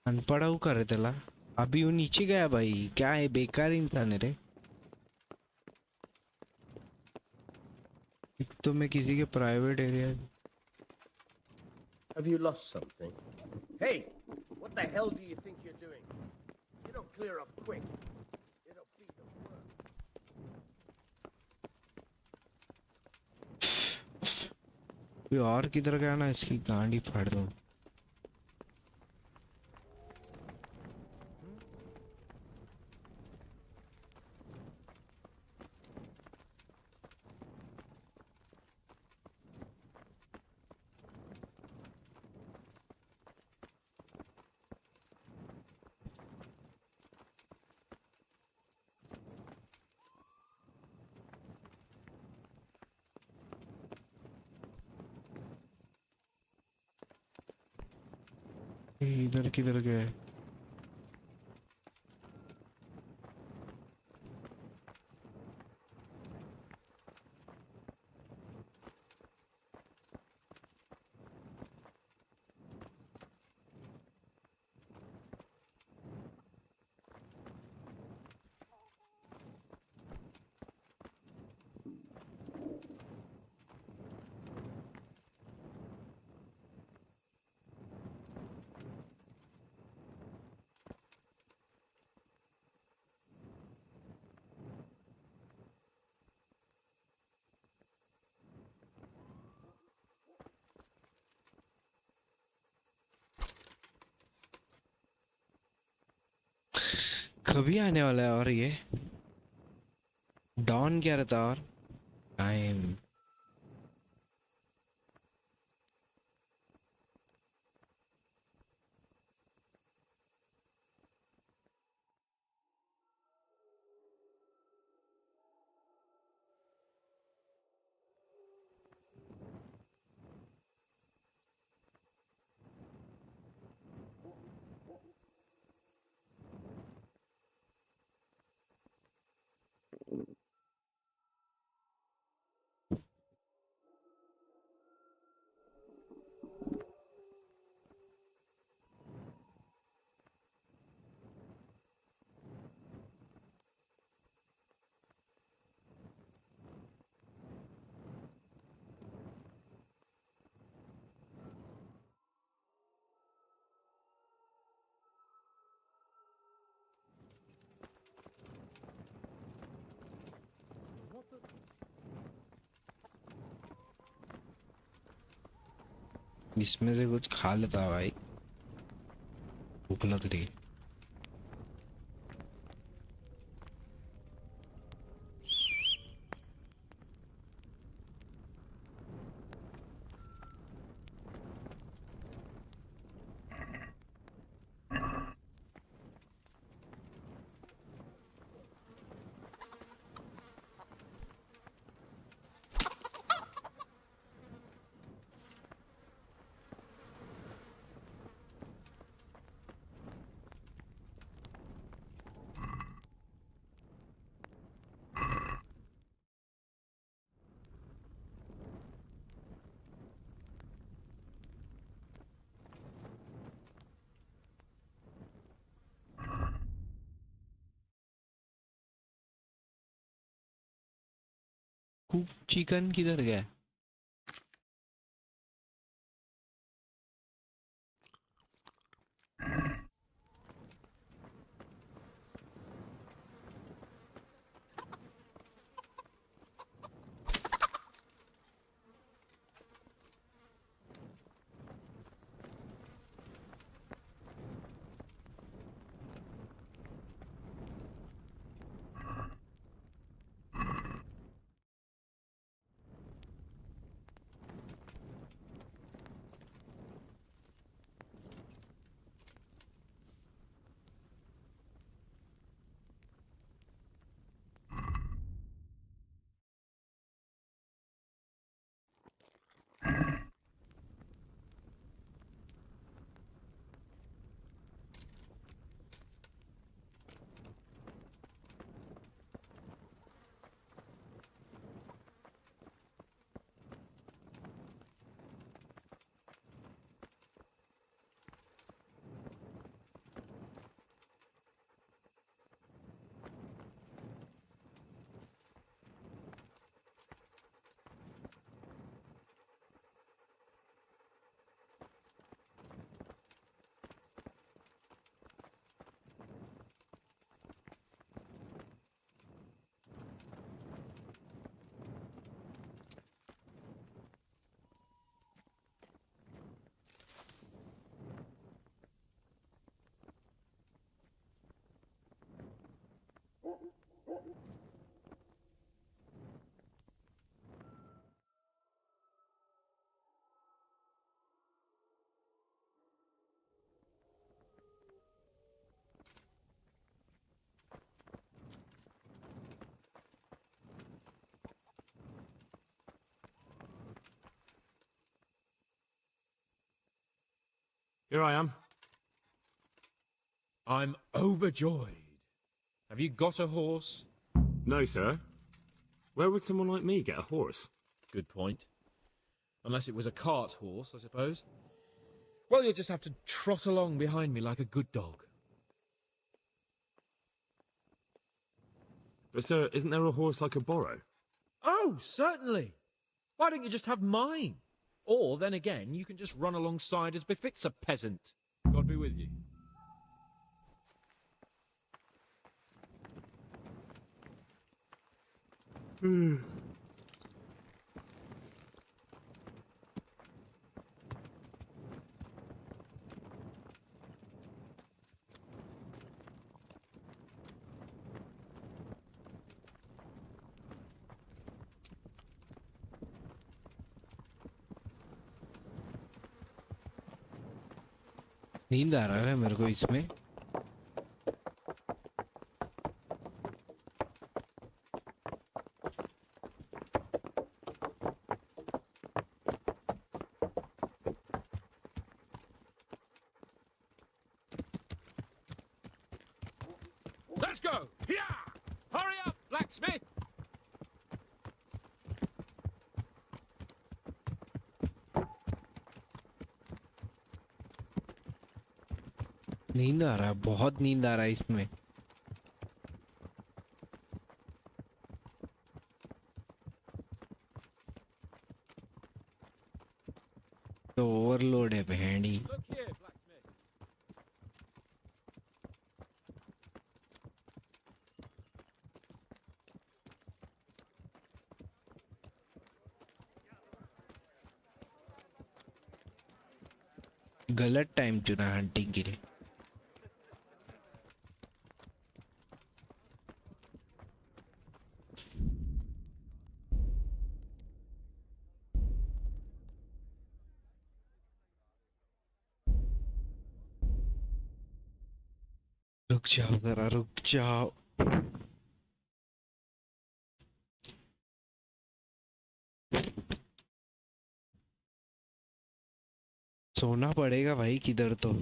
अनपढ़ा हूँ करे तेला अभी वो नीचे गया भाई, क्या है बेकार इंसान है रे। एक तो मैं किसी के private area. Have you lost something? Hey, what the hell do you think you're doing? You don't clear up quick. It'll be the worst. कोई और किधर गया ना, इसकी गांडी फाड़ दो। इधर किधर गए? कभी आने वाला है और ये डॉन क्या रहता और टाइम। इसमें से कुछ खा लेता भाई, भूख लग रही है। चिकन किधर गया? Here I am. I'm overjoyed. Have you got a horse? No, sir. Where would someone like me get a horse? Good point. Unless it was a cart horse, I suppose. Well, you'll just have to trot along behind me like a good dog. But, sir, isn't there a horse I could borrow? Oh, certainly. Why don't you just have mine? Or, then again, you can just run alongside as befits a peasant. God be with you. नींद आ रहा है मेरे को इसमें। Let's go! Yeah! Hurry up, blacksmith! नींद आ रहा है, बहुत नींद आ रहा है इसमें। तो ओवरलोड है भेड़ी। गलत टाइम चुना हंटिंग के लिए। रुक जाओ जरा, रुक जाओ। सोना पड़ेगा भाई किधर तो।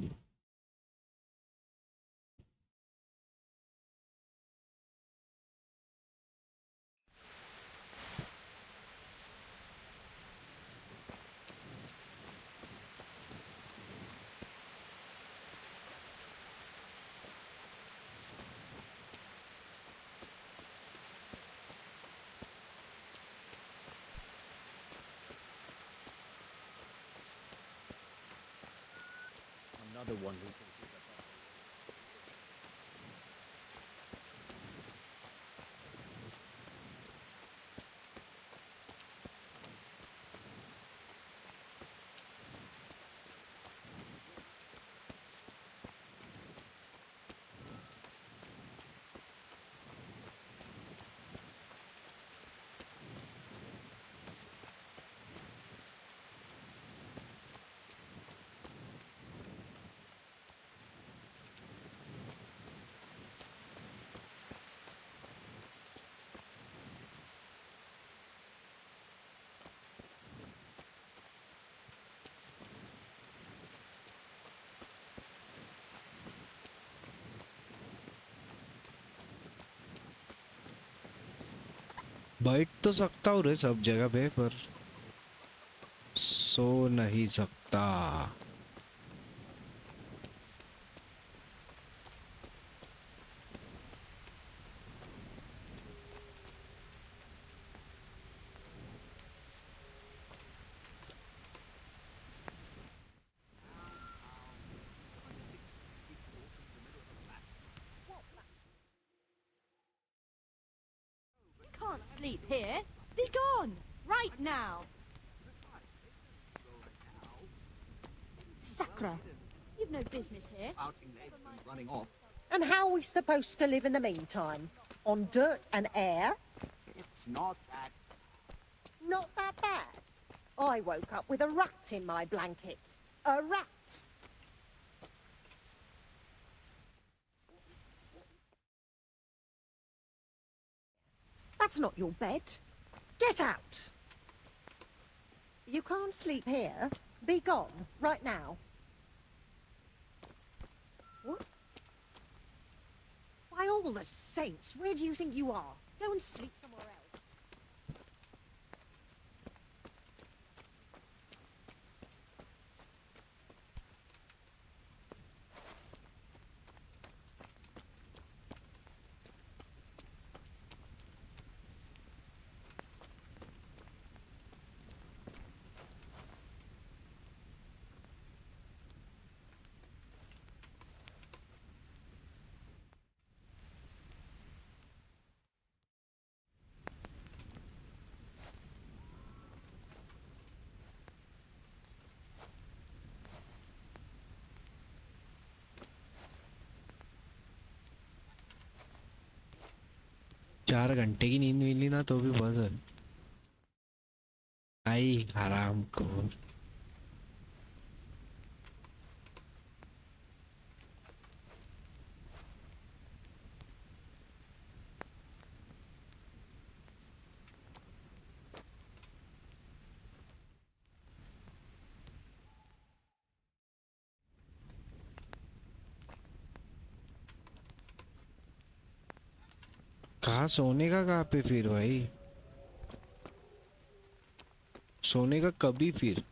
Another one who thinks he's a बैठ तो सकता हूँ रे सब जगह पे, पर सो नहीं सकता। You can't sleep here. Be gone! Right now! Sacra! You've no business here. Running off. And how are we supposed to live in the meantime? On dirt and air? It's not that. Not that bad. I woke up with a rat in my blanket. A rat. That's not your bed. Get out. You can't sleep here. Be gone, right now. What? By all the saints, where do you think you are? Go and sleep somewhere else. चार घंटे की नींद मिली ना तो भी बहुत है। आई हराम खोर। कहाँ सोने का, कहाँ पे फिर भाई? सोने का कभी फिर?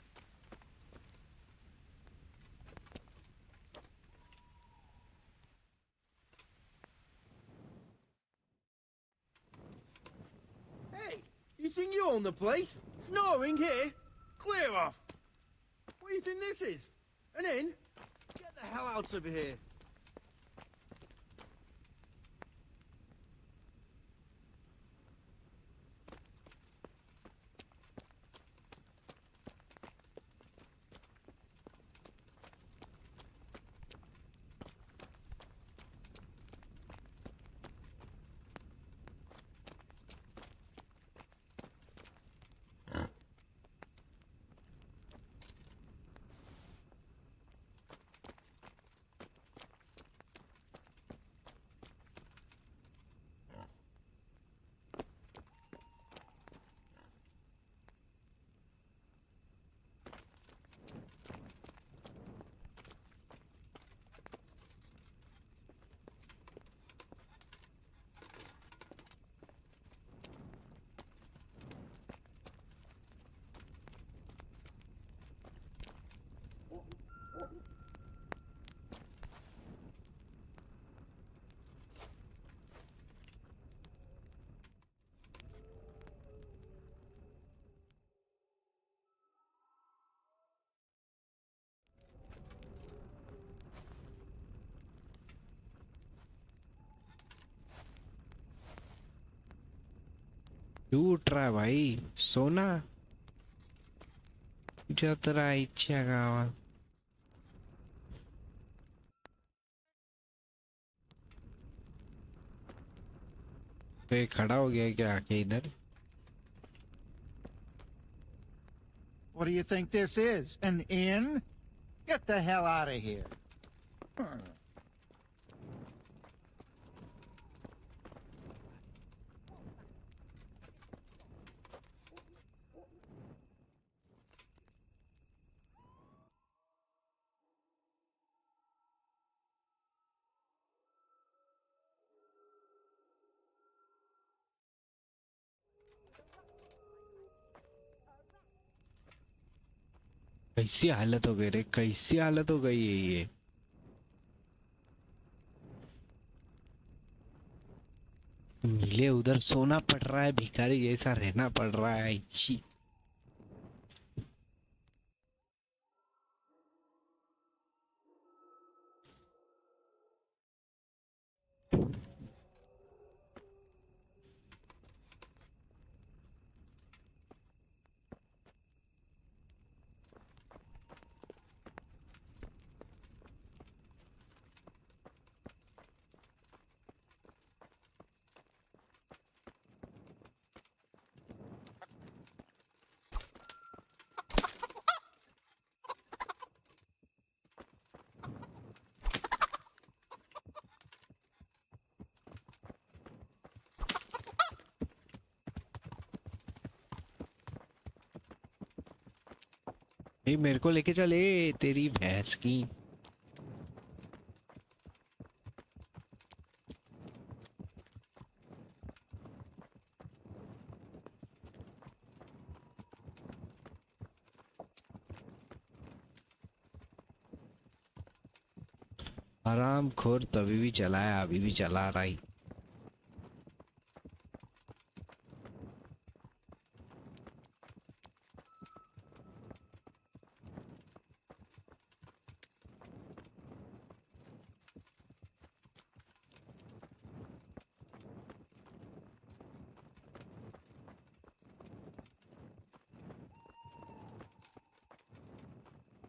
Hey, you think you own the place? Snoring here? Clear off! What do you think this is? An inn? Get the hell out of here! क्यों उठ रहा है भाई? सोना जतरा इच्छा गावा। तो ये खड़ा हो गया क्या आके इधर? What do you think this is? An inn? Get the hell out of here. कैसी हालत हो गई रे, कैसी हालत हो गई है ये? मिले उधर सोना पड़ रहा है, भिखारी जैसा रहना पड़ रहा है। छी। भाई मेरे को लेके चले तेरी भैंस की। आराम खोर तभी भी चला है, अभी भी चला रहा ही।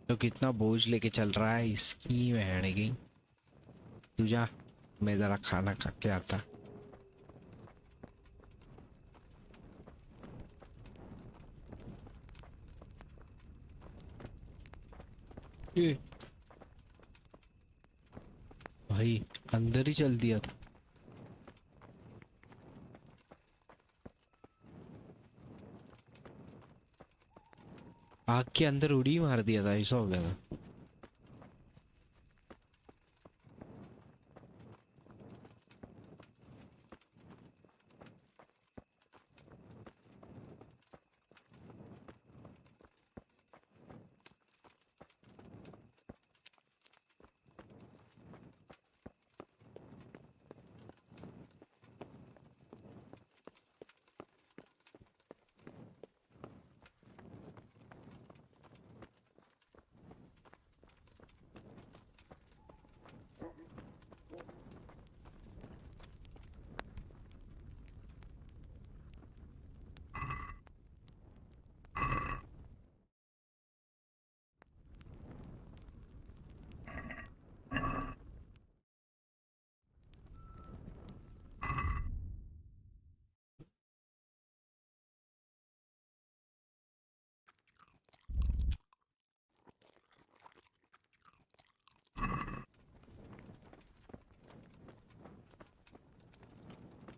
तो कितना बोझ लेके चल रहा है इसकी बहन की। तू जा, मैं जरा खाना खा के आता। ये भाई अंदर ही चल दिया था। आग के अंदर उड़ी मार दिया था, ऐसा हो गया था।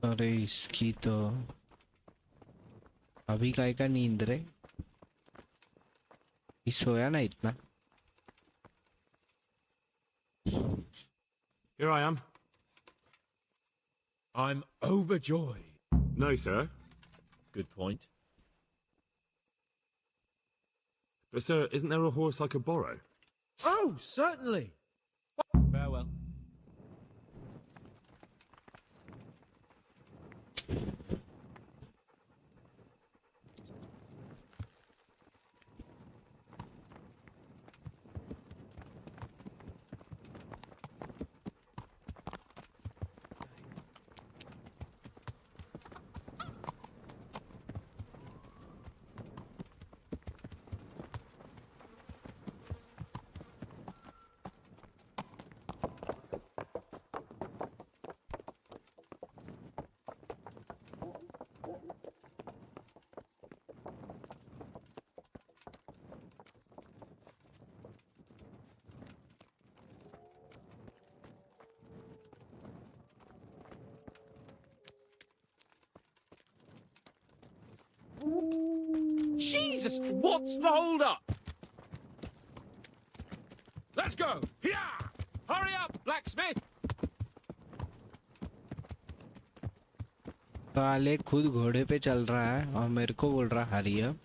अरे इसकी तो अभी काय का नींद रे, ये सोया ना इतना। Here I am. I'm overjoyed. No, sir. Good point. But, sir, isn't there a horse I could borrow? Oh, certainly. Farewell. Jesus, what's the hold up? Let's go. Yeah! Hurry up, blacksmith. साले खुद घोड़े पे चल रहा है और मेरे को बोल रहा हरी अप।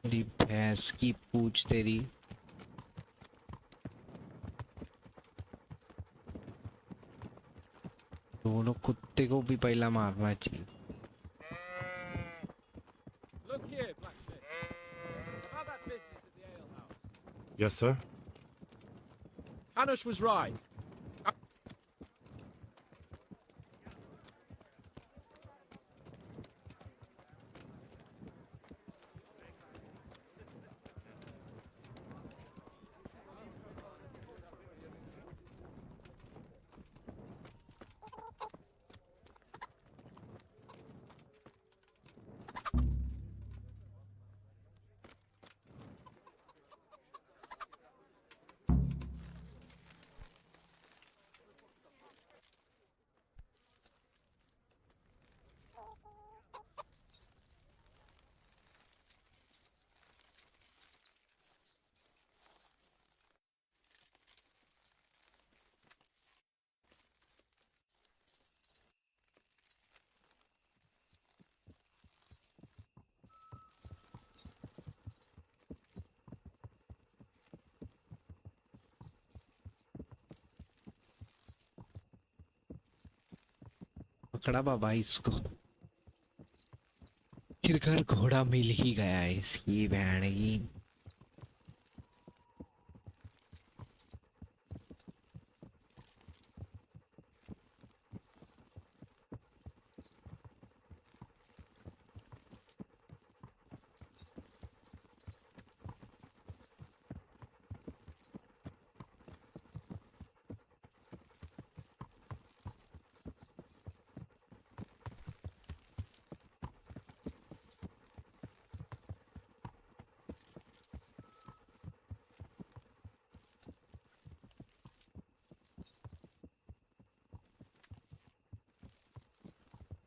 तेरी भैंस की पूछ तेरी। दोनों कुत्ते को भी पहला मारना चाहिए। Look here, blacksmith. About that business at the ale house. Yes, sir? Hanush was right. पकड़ा बाबा इसको। आखिरकार घोड़ा मिल ही गया है इसकी बहन की।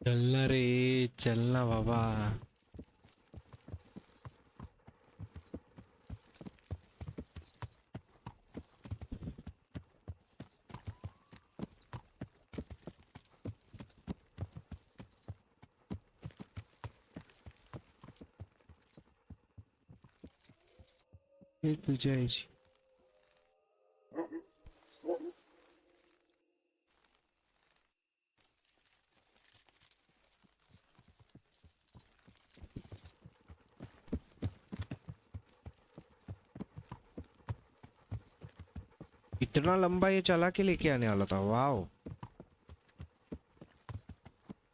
चलना रे चलना बाबा। ये तुझे ऐसी इतना लंबा ये चला के लेके आने वाला था। वाओ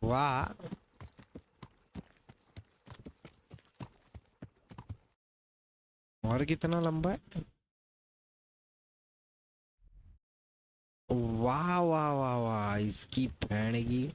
वाह। और कितना लंबा है। वाह वाह वाह वाह इसकी भैन की।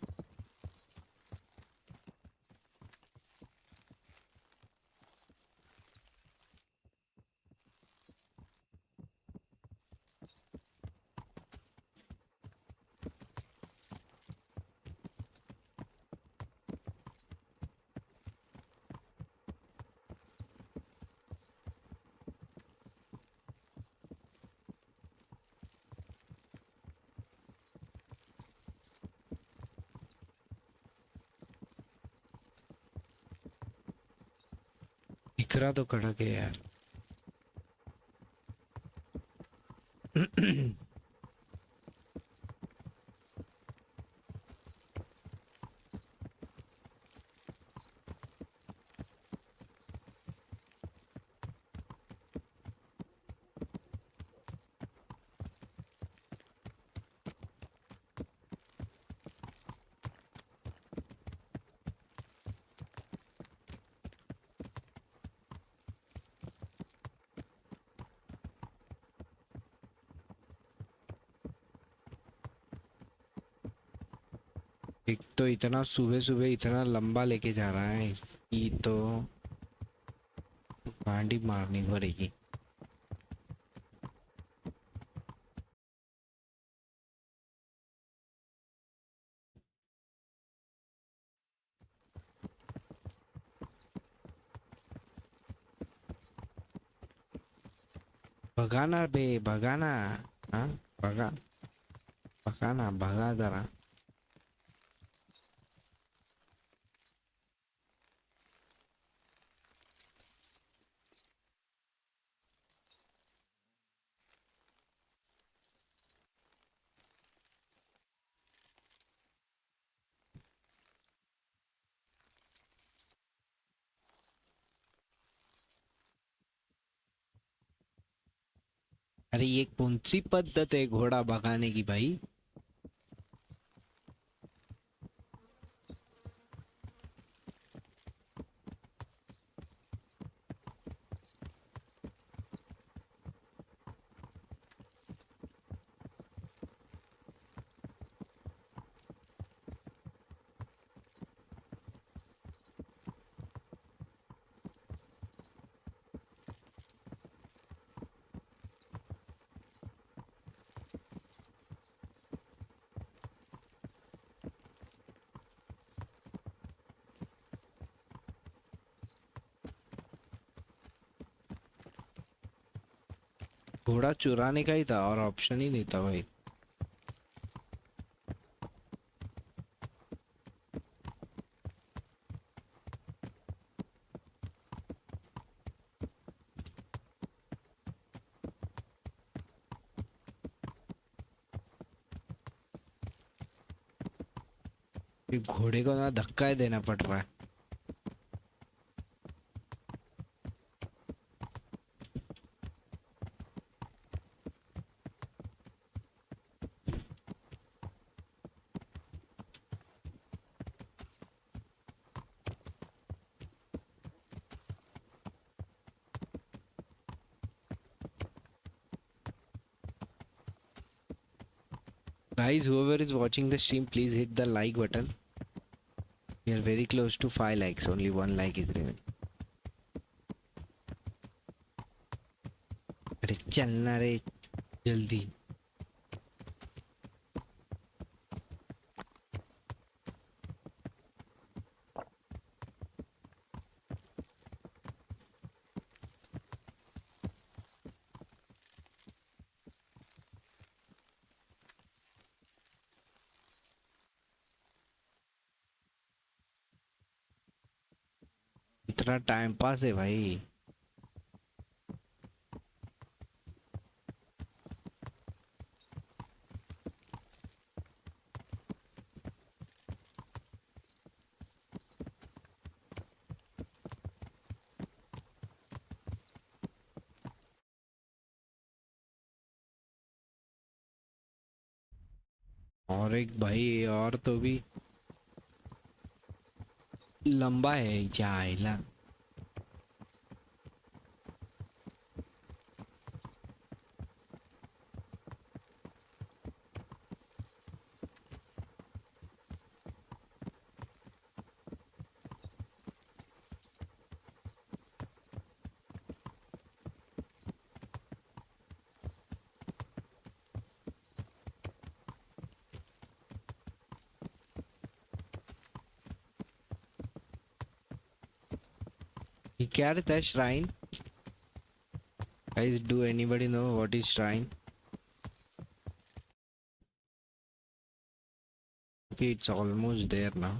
इकरा तो कड़क है यार। एक तो इतना सुबह सुबह इतना लंबा लेके जा रहा है इसकी तो गांडी मारनी पड़ेगी। भगाना बे भगाना. हाँ भगा भगाना भगा जरा. अरे ये कौन सी पद्धत है घोड़ा भगाने की भाई. घोड़ा चुराने का ही था और ऑप्शन ही नहीं था भाई. घोड़े को ना धक्का ही देना पड़ रहा है. Guys, whoever is watching the stream, please hit the like button. We are very close to 5 likes. Only 1 like is remaining. अरे चलना रे जल्दी. इतना टाइम पास है भाई. और एक भाई और तो भी लंबा है जाइला. ये क्या रहता है shrine? Guys, do anybody know what is shrine? Okay, it's almost there now.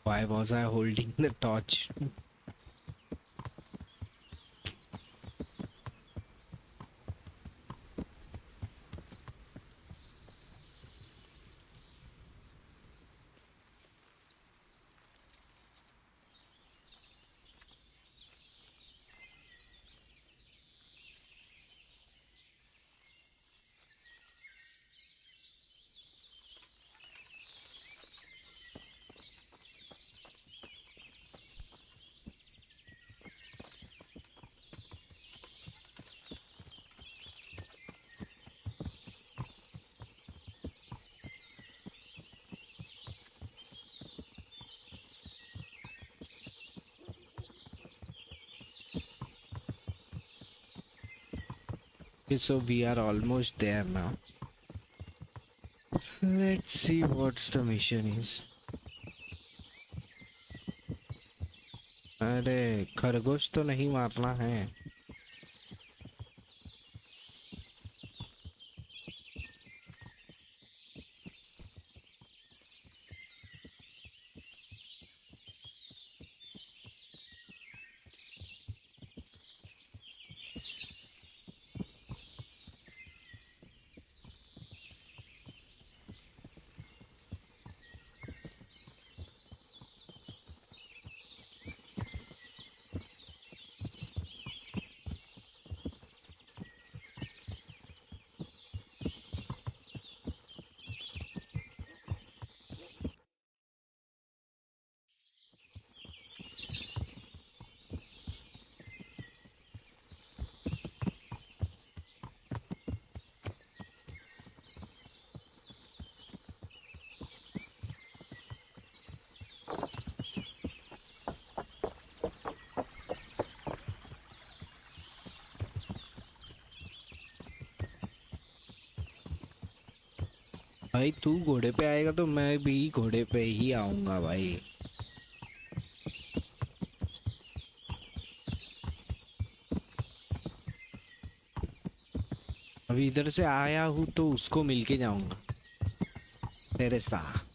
Why was I holding the torch? Okay, so we are almost there now. Let's see what the mission is. अरे खरगोश तो नहीं मारना है. भाई तू घोड़े पे आएगा तो मैं भी घोड़े पे ही आऊंगा भाई. अभी इधर से आया हूँ तो उसको मिलके जाऊंगा तेरे साथ.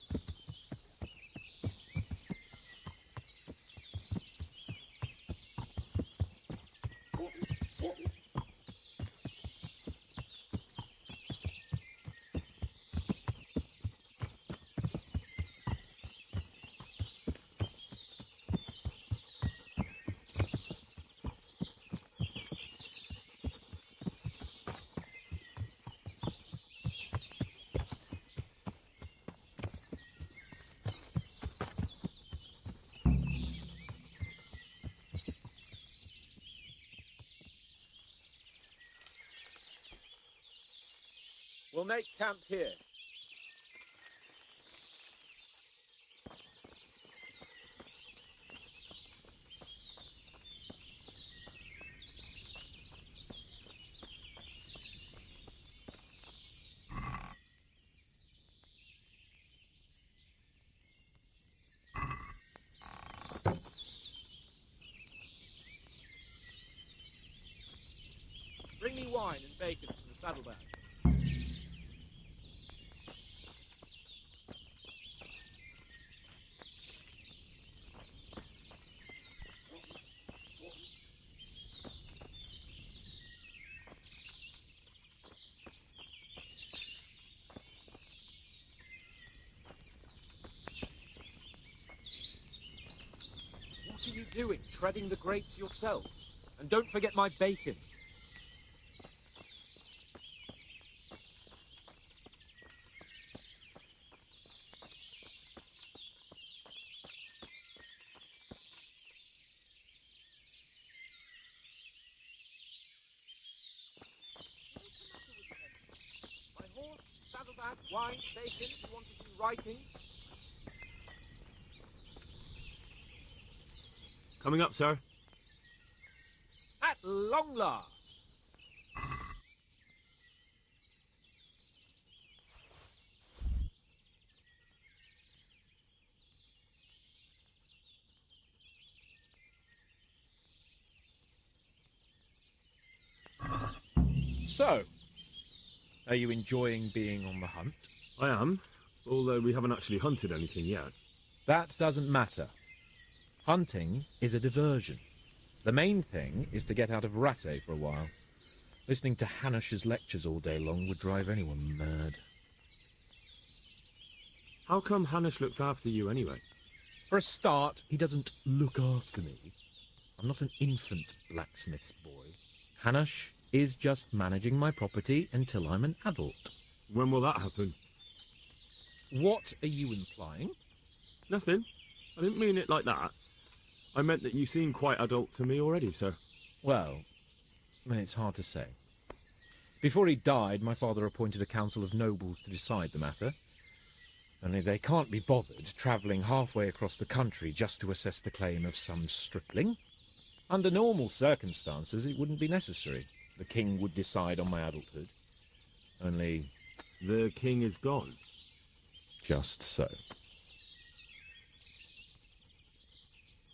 We'll make camp here. Bring me wine and bacon from the saddlebag. What are you doing, treading the grapes yourself? And don't forget my bacon. My horse, saddlebag, wine, bacon, you want to do writing? Coming up, sir. At long last. So, are you enjoying being on the hunt? I am, although we haven't actually hunted anything yet. That doesn't matter. Hunting is a diversion. The main thing is to get out of Rattay for a while. Listening to Hanish's lectures all day long would drive anyone mad. How come Hanish looks after you anyway? For a start, he doesn't look after me. I'm not an infant blacksmith's boy. Hanish is just managing my property until I'm an adult. When will that happen? What are you implying? Nothing. I didn't mean it like that. I meant that you seem quite adult to me already, sir. Well, it's hard to say. Before he died, my father appointed a council of nobles to decide the matter. Only they can't be bothered travelling halfway across the country just to assess the claim of some stripling. Under normal circumstances, it wouldn't be necessary. the king would decide on my adulthood. Only... The king is gone. Just so.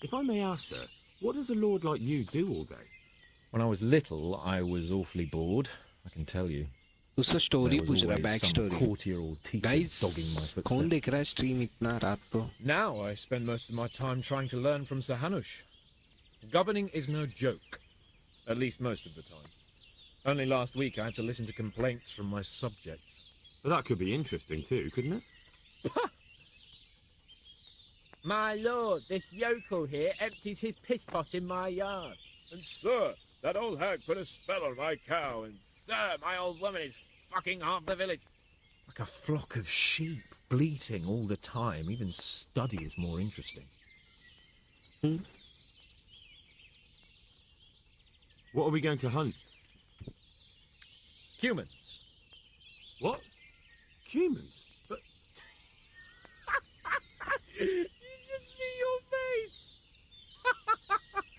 If I may ask, sir, what does a lord like you do all day? When I was little, I was awfully bored, I can tell you. उसका story There was पूछ रहा है, always back some story. courtier or teacher Guys, dogging my footsteps. कौन देख रहा है stream इतना रात को? Now I spend most of my time trying to learn from Sir Hanush. Governing is no joke. At least most of the time. Only last week I had to listen to complaints from my subjects. But that could be interesting too, couldn't it? My lord, this yokel here empties his piss pot in my yard. And sir, that old hag put a spell on my cow, and Sir, my old woman is fucking half the village. Like a flock of sheep, bleating all the time. Even study is more interesting. What are we going to hunt? Humans. What? Humans? But You should see your face.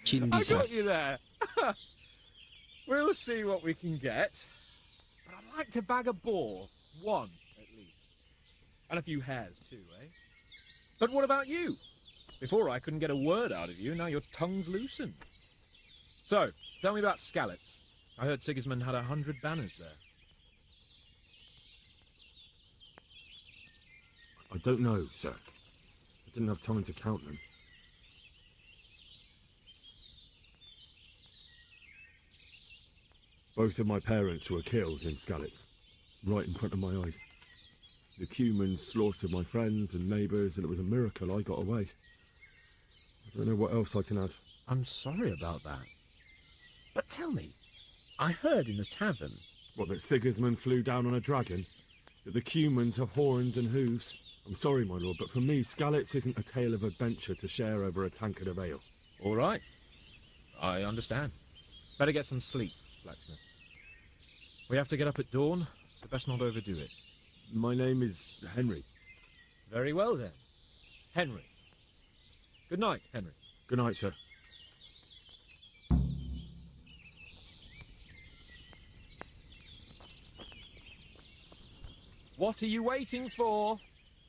Chindi I sir. got you there. We'll see what we can get. But I'd like to bag a boar. One, at least. And a few hares, too, eh? But what about you? Before I couldn't get a word out of you, now your tongue's loosened. So, tell me about Skalitz. I heard Sigismund had 100 banners there. I don't know, sir. I didn't have time to count them. Both of my parents were killed in Skalitz, right in front of my eyes. The Cumans slaughtered my friends and neighbours, and it was a miracle I got away. I don't know what else I can add. I'm sorry about that. But tell me, I heard in the tavern... What, that Sigismund flew down on a dragon? That the Cumans have horns and hooves? I'm sorry, my lord, but for me, Skalitz isn't a tale of adventure to share over a tankard of ale. All right. I understand. Better get some sleep, blacksmith. We have to get up at dawn, so best not overdo it. My name is Henry. Very well, then. Henry. Good night, Henry. Good night, sir. What are you waiting for?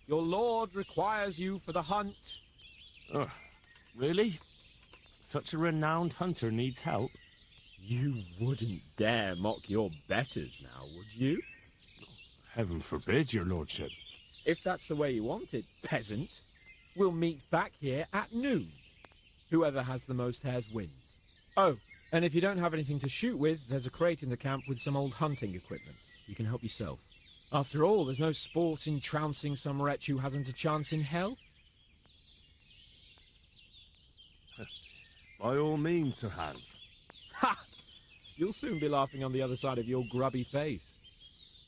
Your lord requires you for the hunt. Oh, really? Such a renowned hunter needs help? You wouldn't dare mock your betters now, would you? Heaven forbid, your lordship. If that's the way you want it, peasant, we'll meet back here at noon. Whoever has the most hares wins. Oh, and if you don't have anything to shoot with, there's a crate in the camp with some old hunting equipment. You can help yourself. After all, there's no sport in trouncing some wretch who hasn't a chance in hell. By all means, Sir Hans. Ha! You'll soon be laughing on the other side of your grubby face.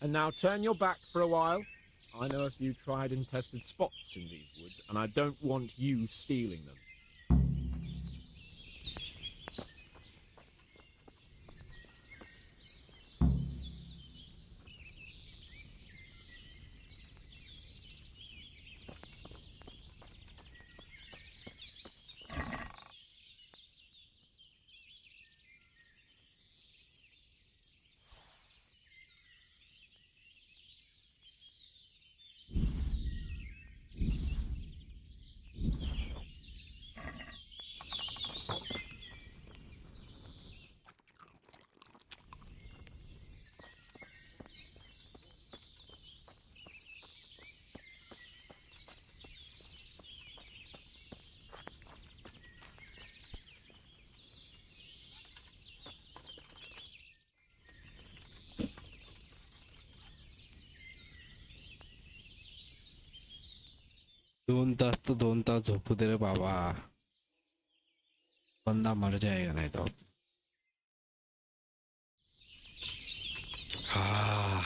And now turn your back for a while. I know a few tried and tested spots in these woods, and I don't want you stealing them. दोन तास तो 2 तास झोपू दे रे बाबा. बंदा मर जाएगा नहीं तो. हाँ.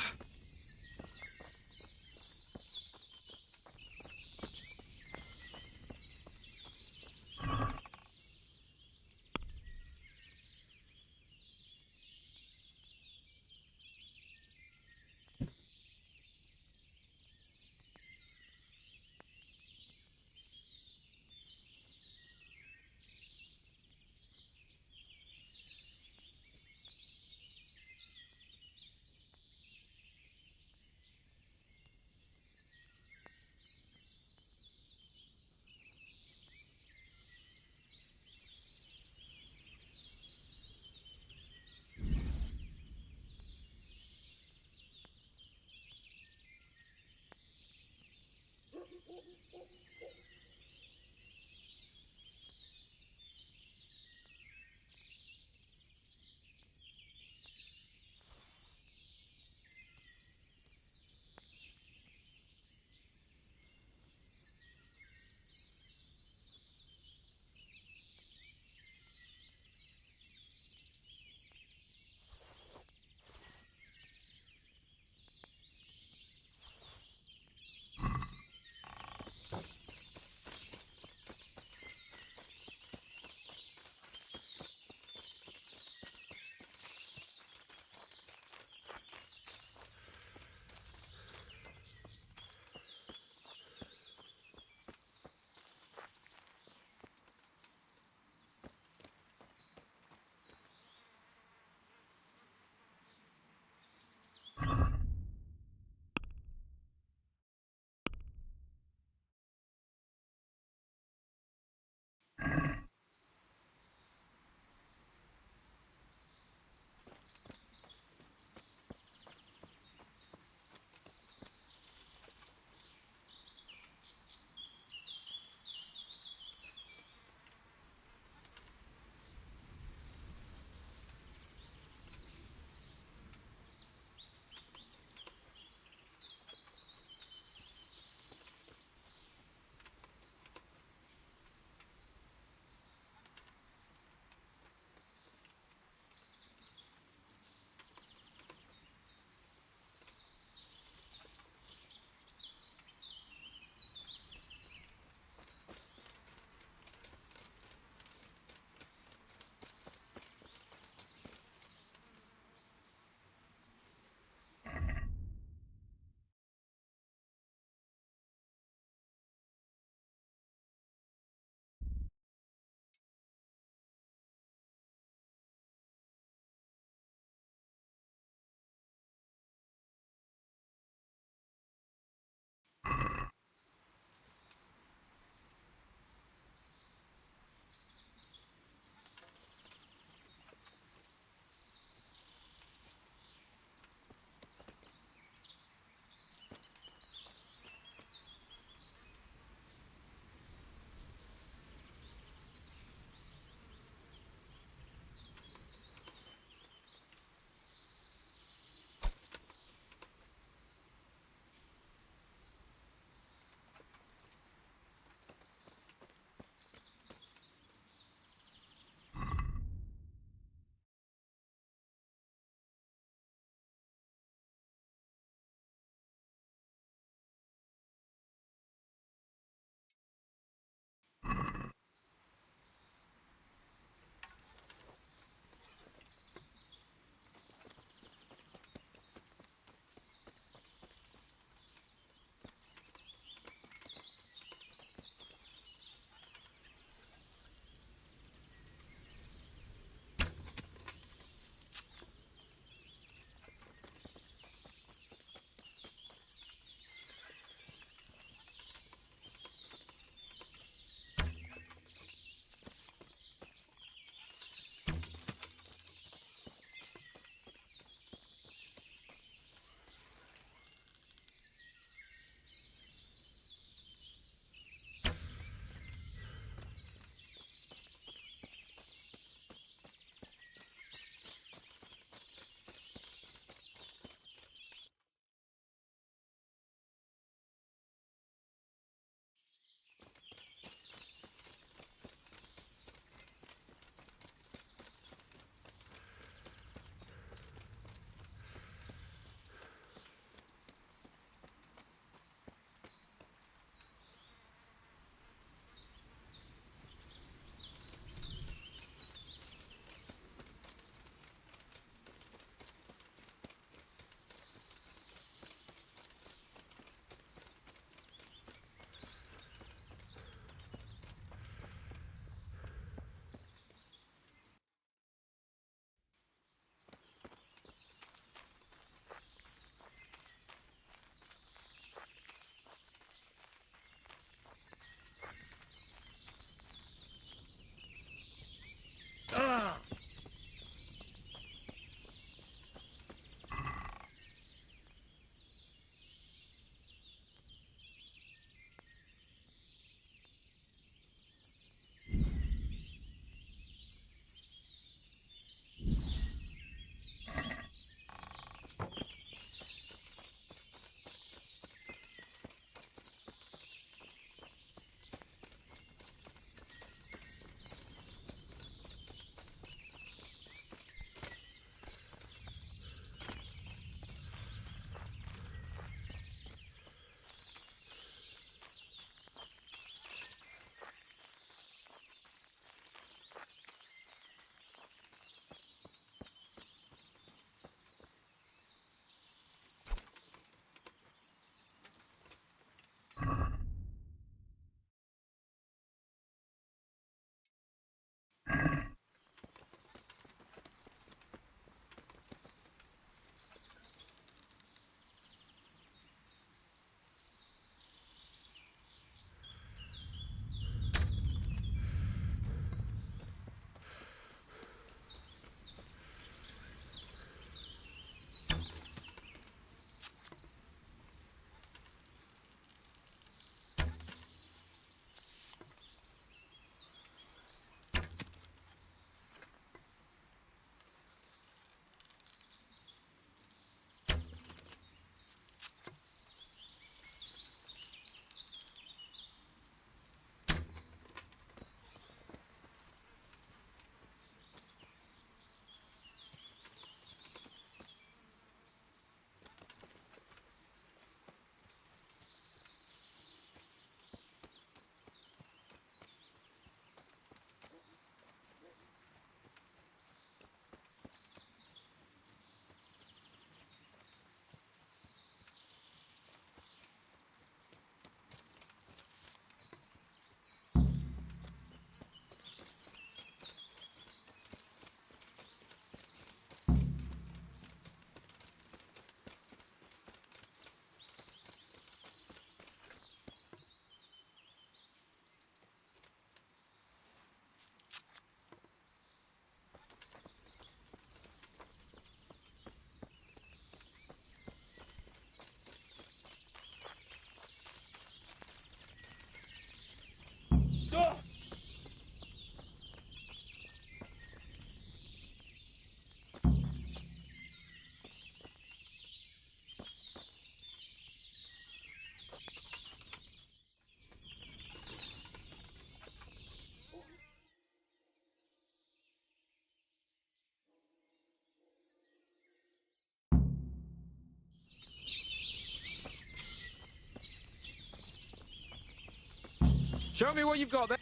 Show me what you've got there.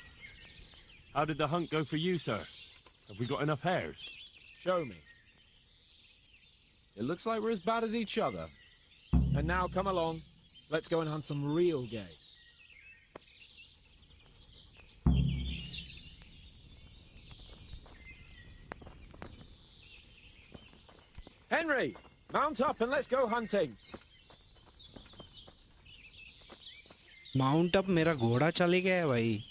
How did the hunt go for you, sir? Have we got enough hares? Show me. It looks like we're as bad as each other. And now come along. Let's go and hunt some real game. Henry, mount up and let's go hunting. Mount up मेरा घोड़ा चले गया है भाई.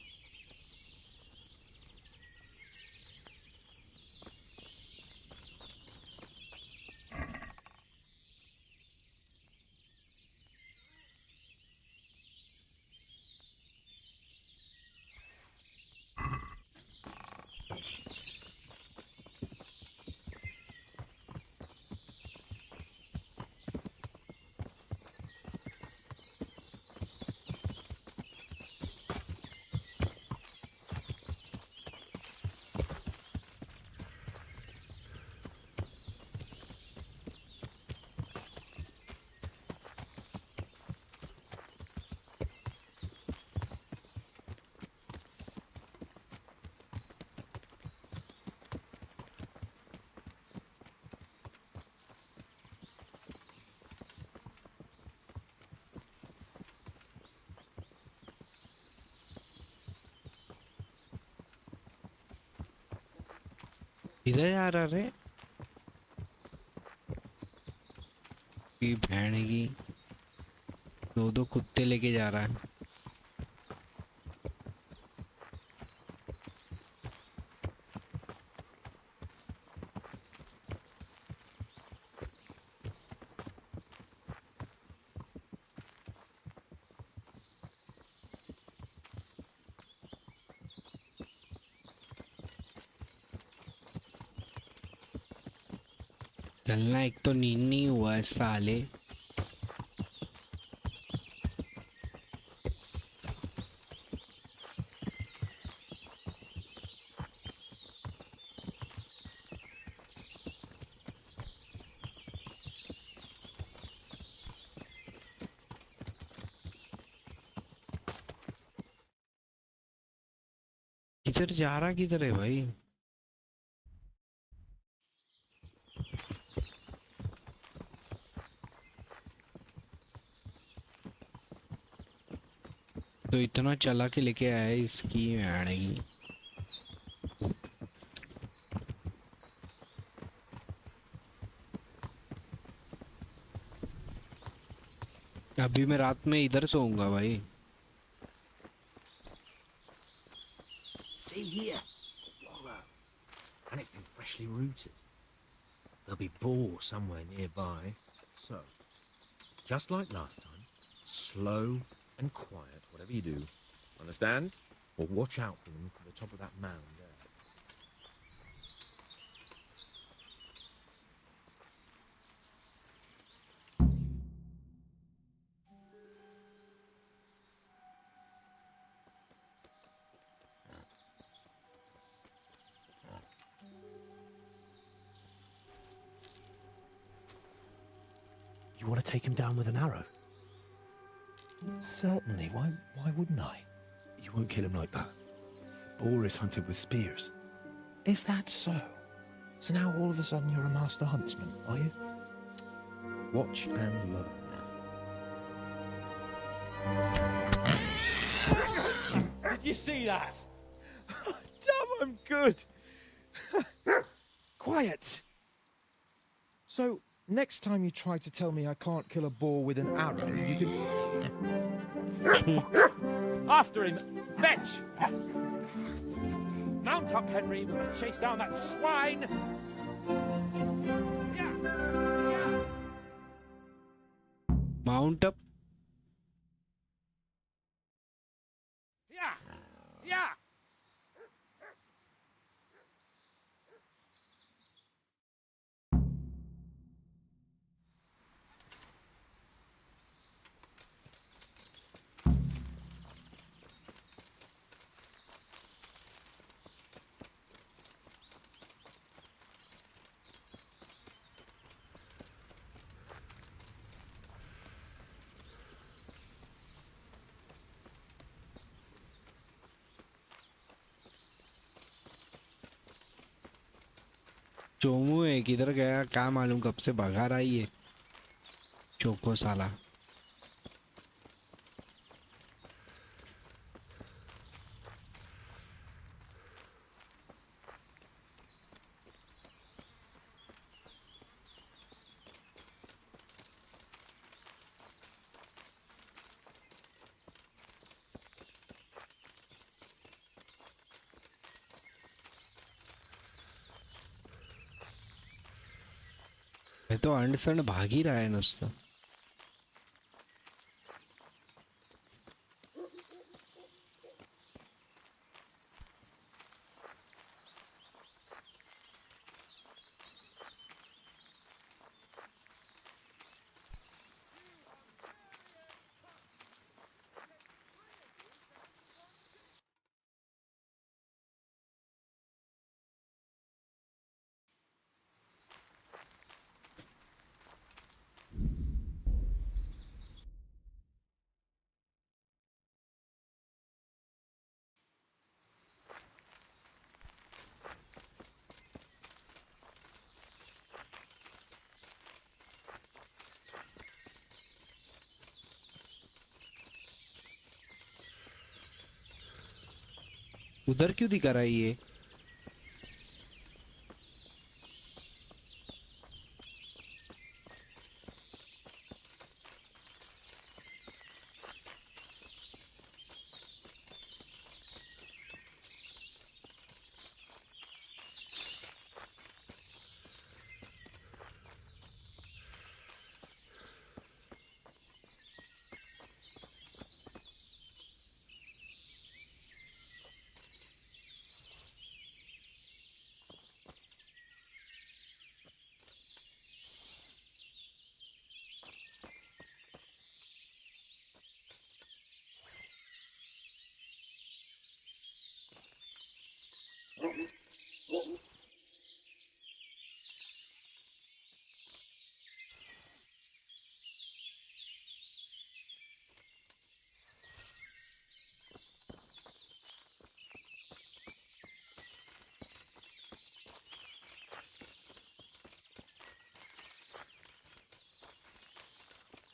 इधर जा रहा रे भैन की दो कुत्ते लेके जा रहा है. चलना एक तो नींद नहीं हुआ है साले. किधर जा रहा किधर है भाई. तो इतना चला के लेके आया है इसकी आड़ेगी. अभी मैं रात में इधर सोऊंगा भाई. See here, wallow, and it's been freshly rooted. There'll be boar somewhere nearby. So, just like last time, slow and quiet, whatever you do. Understand? Or watch out for them from the top of that mound there. You want to take him down with an arrow? Certainly. Why wouldn't I? You won't kill him like that. Boar is hunted with spears. Is that so? So now all of a sudden you're a master huntsman, are you? Watch and learn. Did you see that? Damn, I'm good. Quiet. So, next time you try to tell me I can't kill a boar with an arrow, you can... After him! Fetch! Mount up, Henry. We're going to chase down that swine! Mount up. Yeah! Yeah! Chomu है, किधर गया क्या मालूम, कब से भगा रहा ही है चोको साला। मैं तो अंडसंड भाग ही रहा है नुसतं। उधर क्यों दिखा रहा है ये?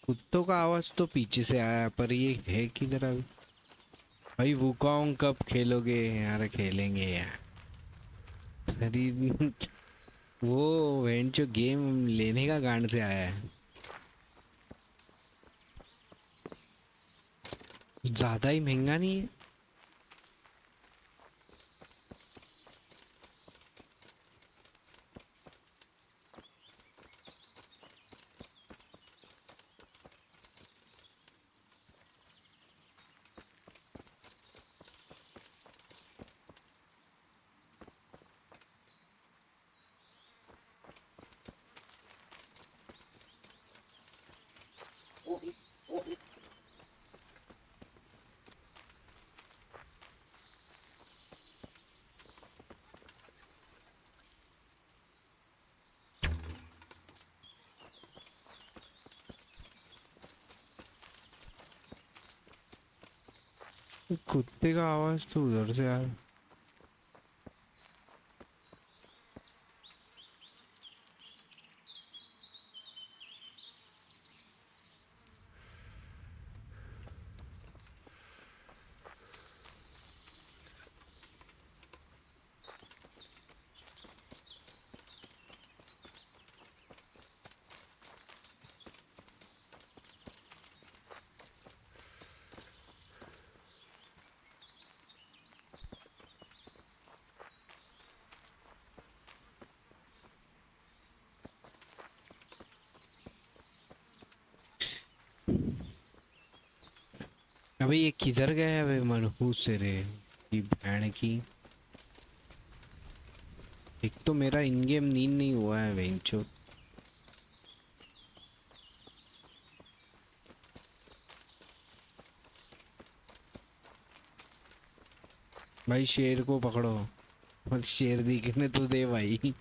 कुत्तों का आवाज तो पीछे से आया, पर ये है किधर अभी? भाई वुकोंग कब खेलोगे यार? खेलेंगे यार। अरे वो वेंट जो गेम लेने का गांड से आया है। ज्यादा ही महंगा नहीं है? कुत्ते का आवाज तो उधर से आया। अबे ये किधर गया है? वे मनहूस से रे की भैन की। एक तो मेरा इन गेम नींद नहीं हुआ है वेंचो। भाई शेर को पकड़ो, और शेर दिखने तो दे भाई।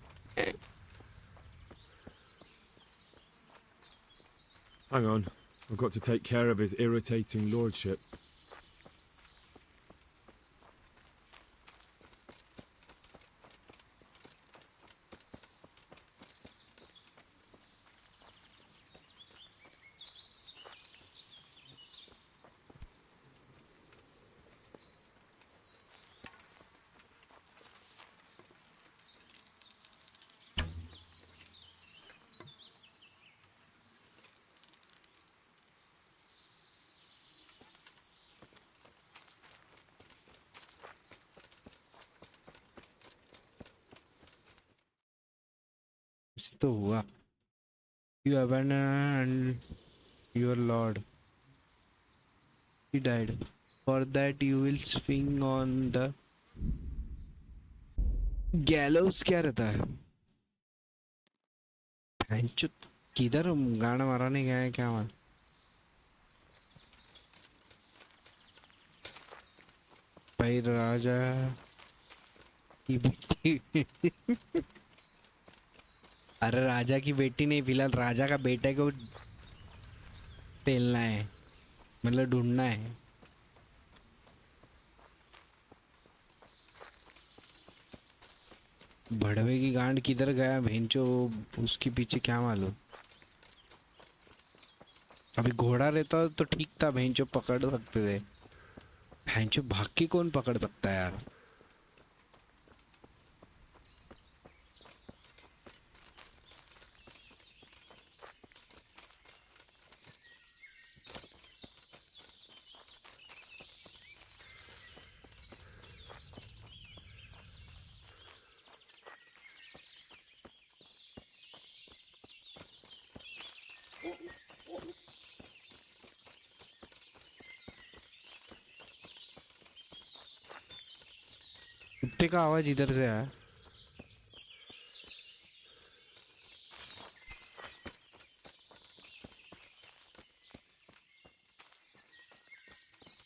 Hang on, I've got to take care of his irritating lordship. तो हुआ। You abandoned your lord. He died. For that you will swing on the gallows। क्या रहता है? भैंचोद, किधर गाना माराने गया है क्या? भाई राजा की बेटी अरे राजा की बेटी नहीं, फिलहाल राजा का बेटे को पेलना है, मतलब ढूंढना है। भड़वे की गांड किधर गया भेंचो, उसके पीछे क्या मालूम। अभी घोड़ा रहता तो ठीक था, भेंचो पकड़ सकते थे। भेंचो भाग के कौन पकड़ सकता है यार। कुत्ते का आवाज इधर से आया।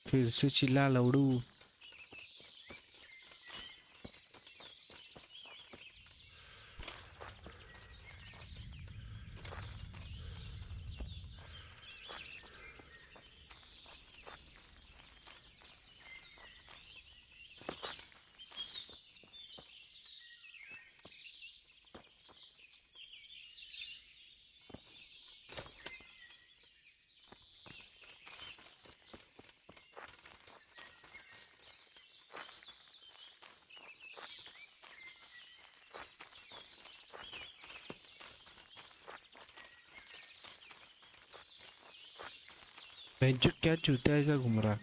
फिर से चिल्ला लौड़ू। बेंचो क्या चूतिया ऐसा घूम रहा।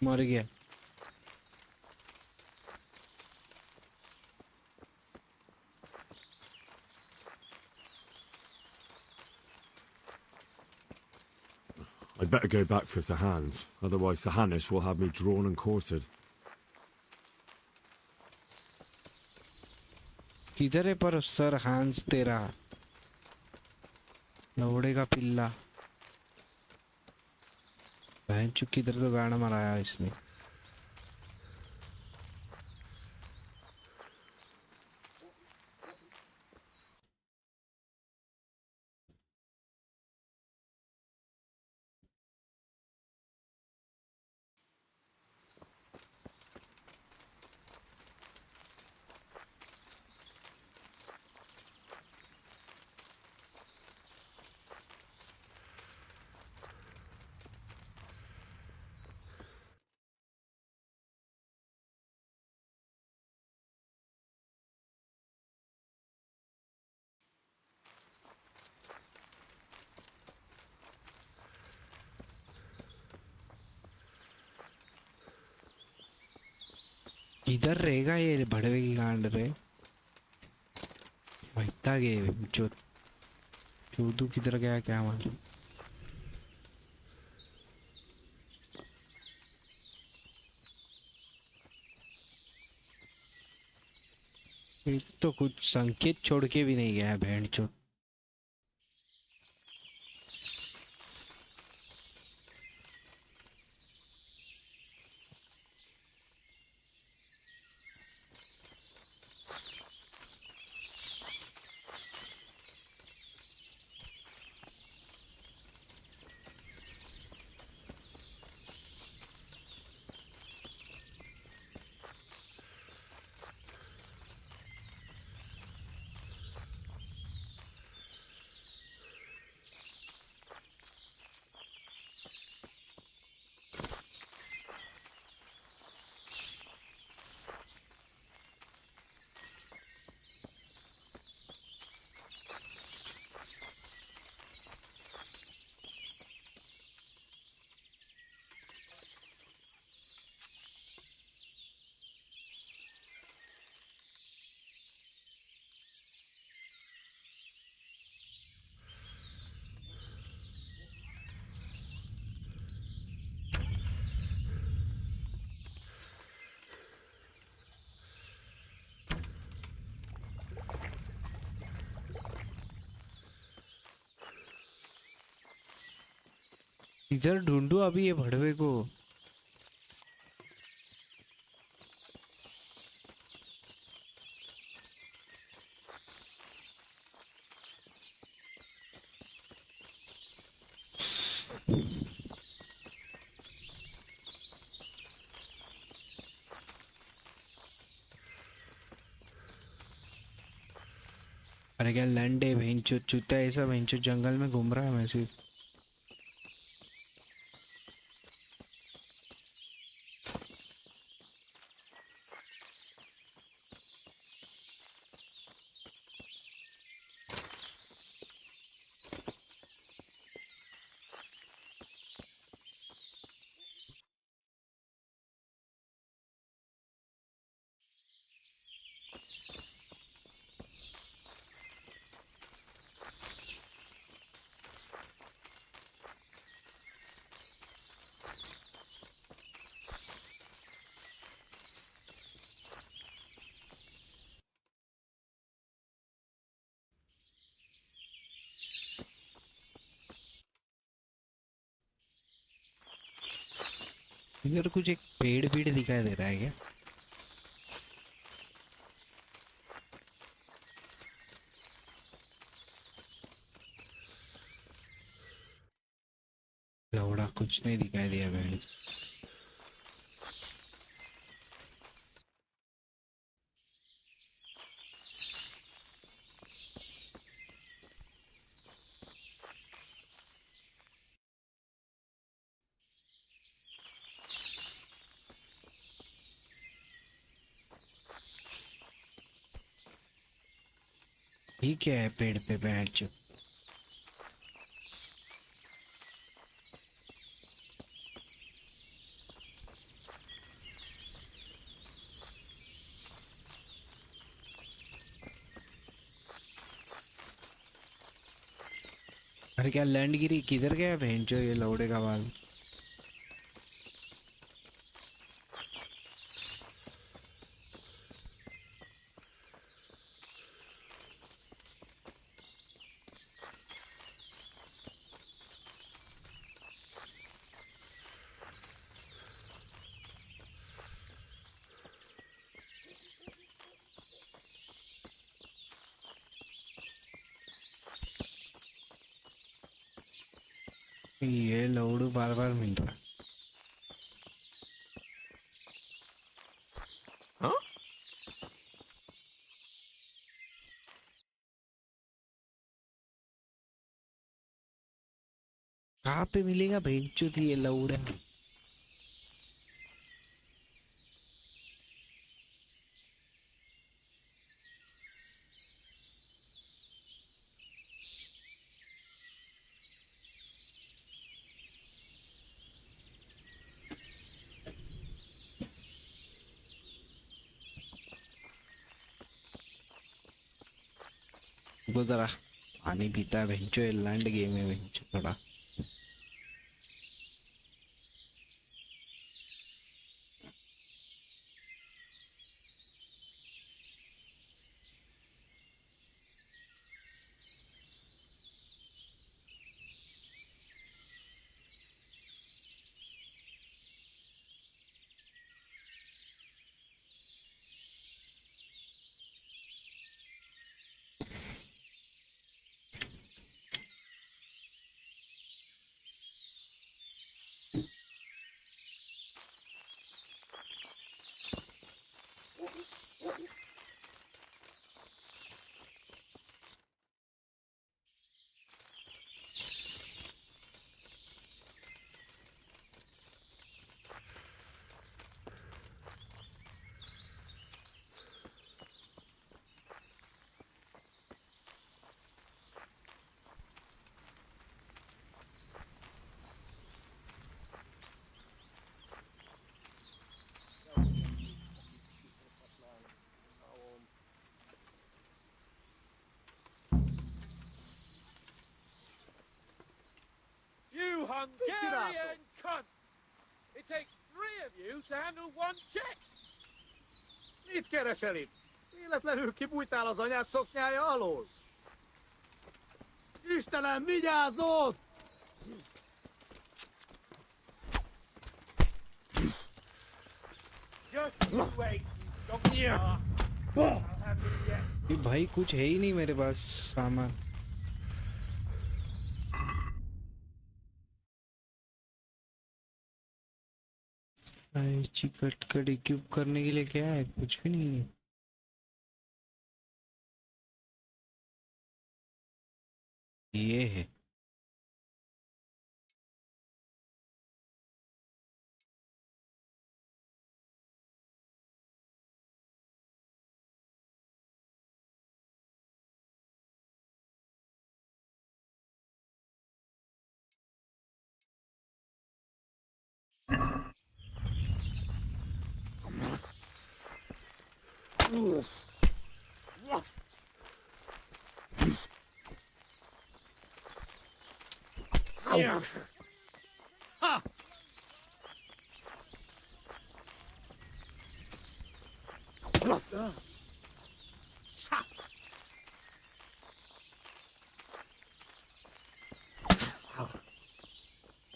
मर गया। I'd better go back for Sahans, otherwise Sahanish will have me drawn and quartered. किधर है पर सर हांस तेरा लौड़े का पिल्ला। बहन चुप, किधर तो गाना मराया इसने। किधर रहेगा ये भड़वे की गांड रे। वैता गए जो चूदू किधर गया क्या मालूम। एक तो कुछ संकेत छोड़ के भी नहीं गया भेड़ चो। इधर ढूंढू अभी ये भड़वे को। अरे क्या लैंड है भेंचो चूता ऐसा भेंचो जंगल में घूम रहा है मैं सिर्फ। इधर कुछ एक पेड़ दिखाई दे रहा है क्या? लौड़ा कुछ नहीं दिखाई दिया भेड़। ठीक है पेड़ पे बैठ चुप। अरे क्या लैंड गिरी किधर गया भेंचो ये लौड़े का बाल। ये लौड़ू बार बार मिल रहा है। हाँ? कहाँ पे मिलेगा भेंचो थी ये लौड़ा। जरा पानी पीता है भेंचो ये लैंड गेम है भेंचो थोड़ा। You Hungarian cunts! It takes 3 of you to handle one check! Mit keresel itt? Véletlenül kibújtál az anyád szoknyája alól? Istenem, vigyázzon! Just you wait, you donkey. I'll have you yet. ये भाई कुछ है ही नहीं मेरे पास सामान। चिकट cut equip करने के लिए क्या है? कुछ भी नहीं है। ये है। Yeah. Ha!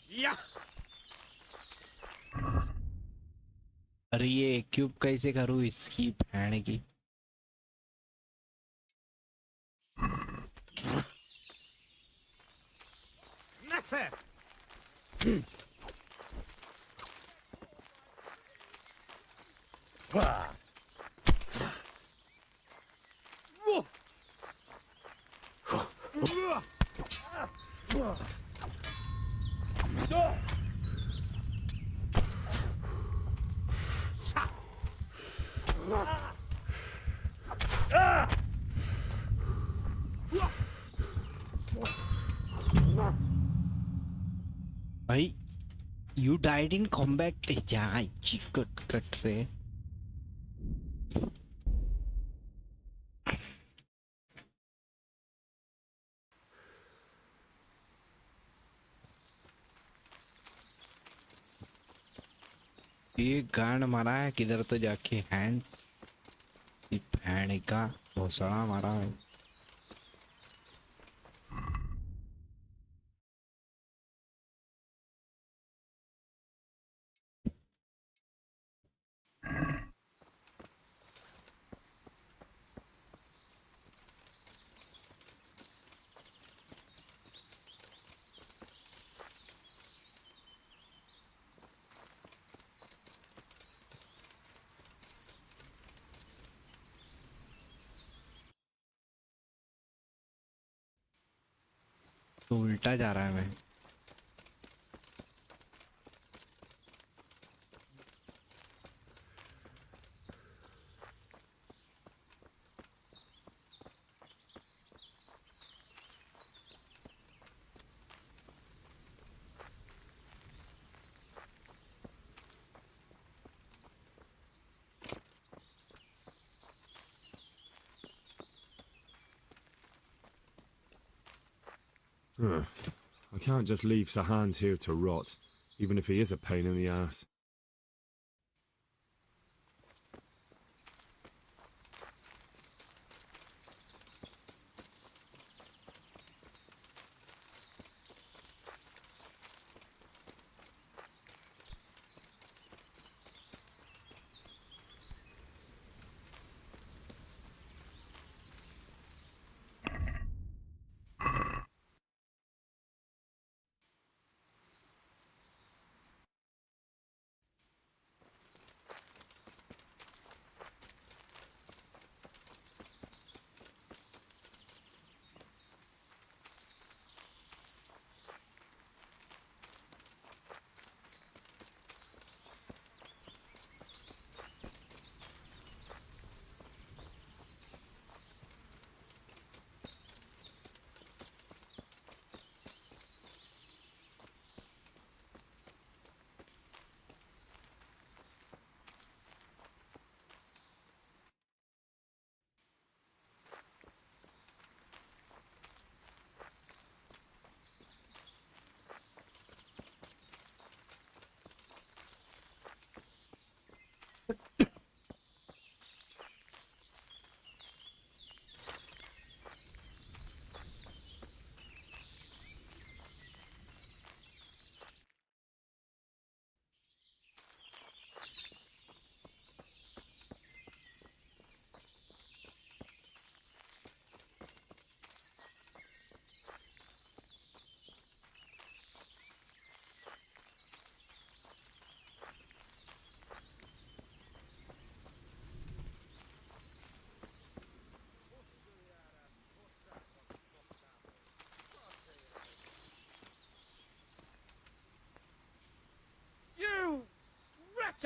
Yeah. अरे ये क्यूब कैसे करूँ इसकी भैन की? That's it. भाई you died in combat. Yeah, चिकट कट रहे। ये गांड मारा है किधर तो जाके हैंड भैन का भोसड़ा मारा है। तो उल्टा जा रहा है मैं। I can't just leave Sir Hans here to rot, even if he is a pain in the ass.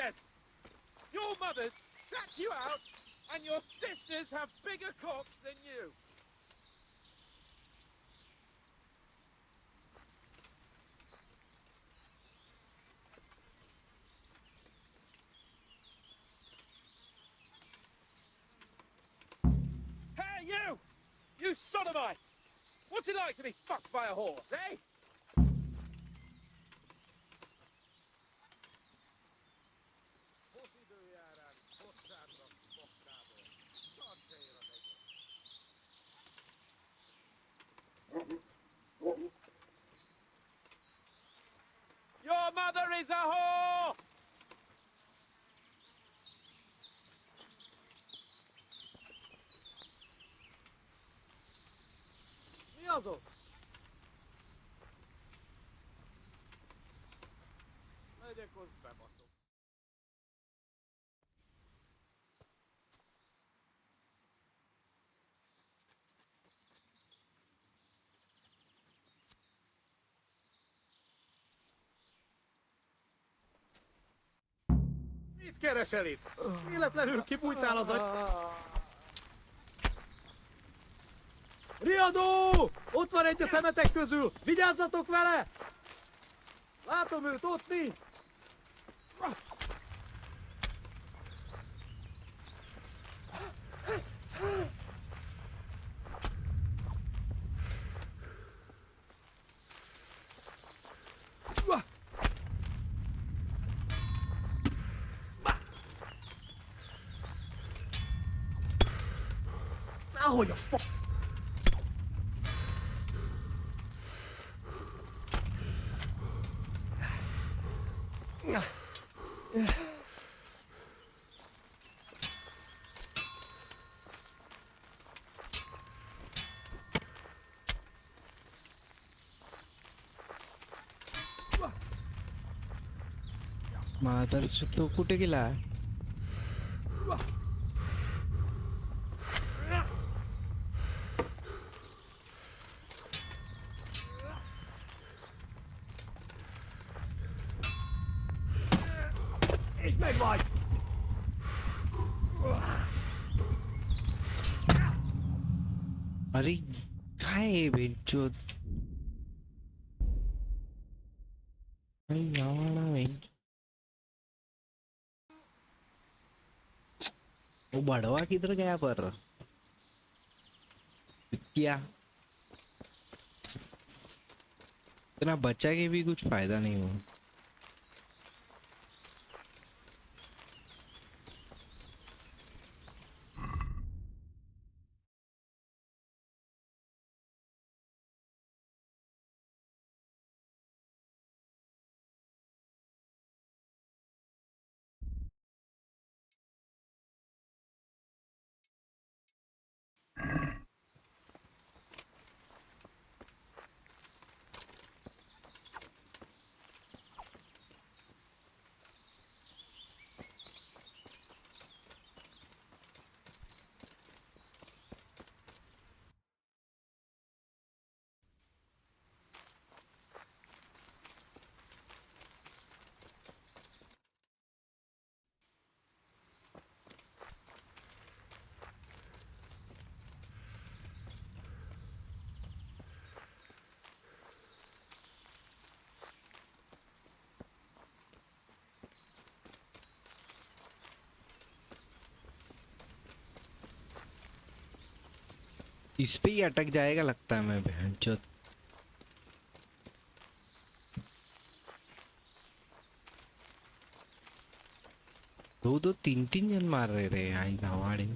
wretched! Your mothers shut you out, and your sisters have bigger cocks than you. Hey, you! You sodomite! What's it like to be fucked by a horse, eh? Your mother is a whore! Mi az ott? Megyek, az bebaszom. Mit keresel itt? Véletlenül kibújtál az agy... Riadó! Ott van egy a szemetek közül! Vigyázzatok vele! Látom őt ott mi! Ahogy a f... मादरचोद तो कुठे गेला? Ich bin weit! अरे काय आहे बेंचोद? भाई नावाला वेंच. वो बड़वा किधर गया पर? क्या? इतना बच्चा के भी कुछ फायदा नहीं हुआ. इस पे ही अटक जाएगा लगता है. मैं बेंचोद दो दो तीन तीन जन मार रहे रे आई हवाड़े.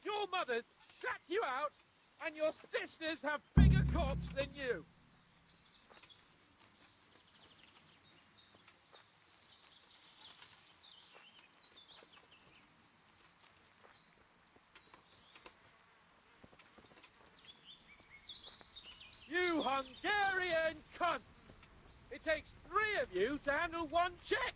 Your mothers shut you out, and your sisters have bigger cocks than you. Hungarian cunts! It takes 3 of you to handle 1 Czech!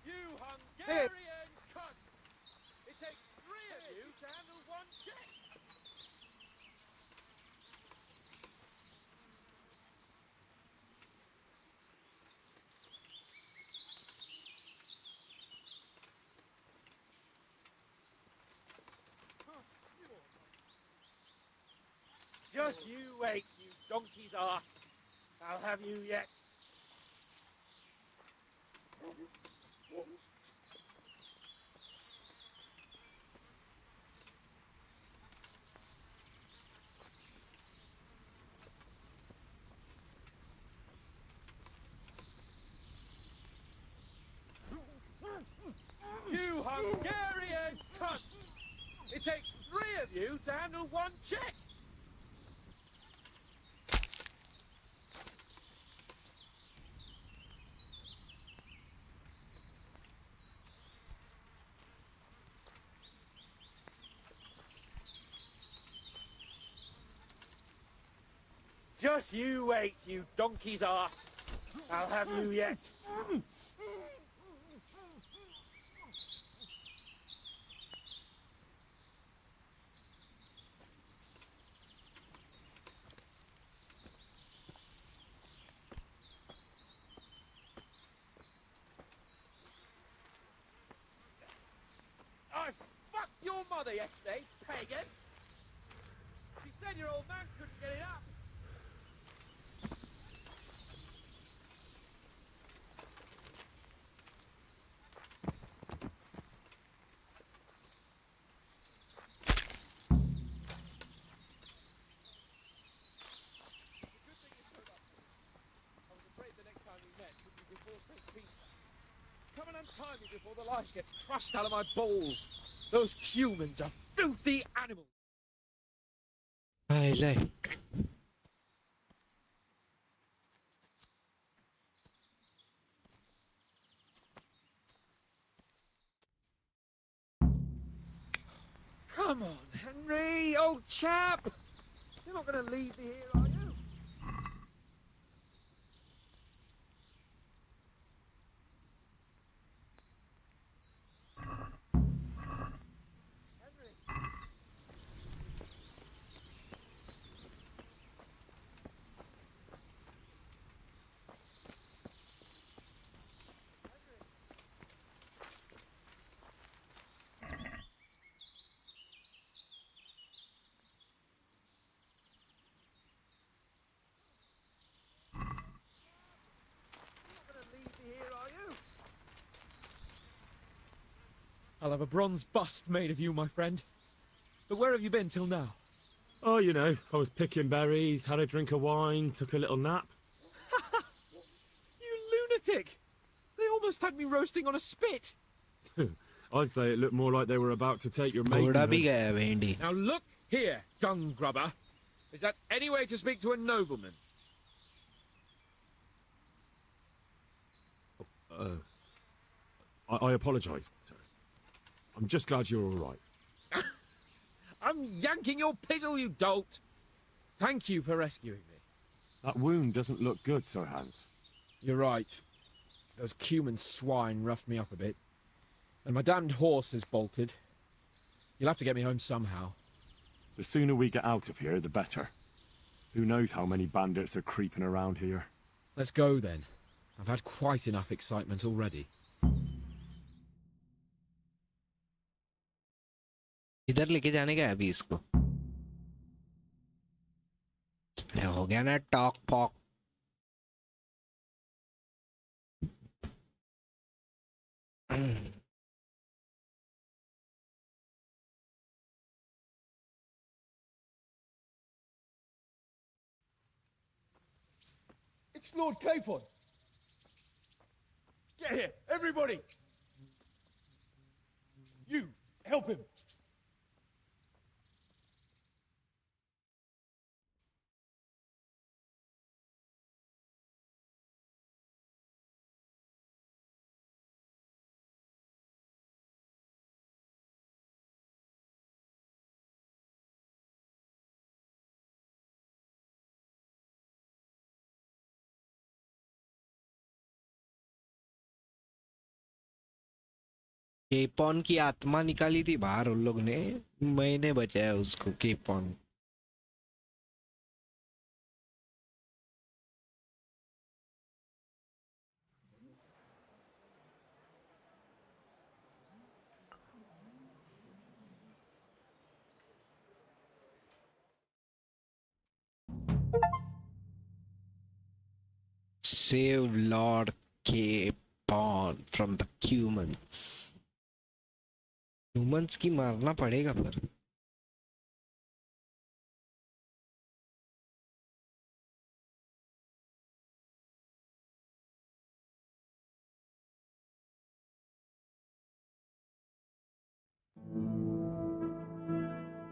You Hungarian cunts! It takes 3 of you to handle 1 Czech! Just you wait, you donkey's ass. I'll have you yet. You Hungarian cunt! It takes 3 of you to handle 1 Czech! Just you wait, you donkey's ass. I'll have you yet. I fucked your mother yesterday, pagan. She said your old man couldn't get it up. Come and untie me before the life gets crushed out of my balls. Those humans are filthy animals. Ai lei. Come on, Henry, old chap. You're not going to leave me here, are you? I'll have a bronze bust made of you, my friend. But where have you been till now? Oh, you know, I was picking berries, had a drink of wine, took a little nap. You lunatic! They almost had me roasting on a spit. I'd say it looked more like they were about to take your घोड़ा भी maidenhood. गया भेंडी. Now look here, dung grubber. Is that any way to speak to a nobleman? I apologise, sir. I'm just glad you're all right. I'm yanking your pizzle, you dolt! Thank you for rescuing me. That wound doesn't look good, Sir Hans. You're right. Those cumin swine roughed me up a bit. And my damned horse is bolted. You'll have to get me home somehow. The sooner we get out of here, the better. Who knows how many bandits are creeping around here. Let's go then. I've had quite enough excitement already. इधर लेके जाने का है अभी इसको. अरे हो गया ना talk pock. It's Lord Capon. Get here, everybody. You, help him. केपॉन की आत्मा निकाली थी बाहर उन लोग ने, मैंने बचाया उसको केपॉन। Save Lord Capon from the humans. Humans की मारना पड़ेगा पर।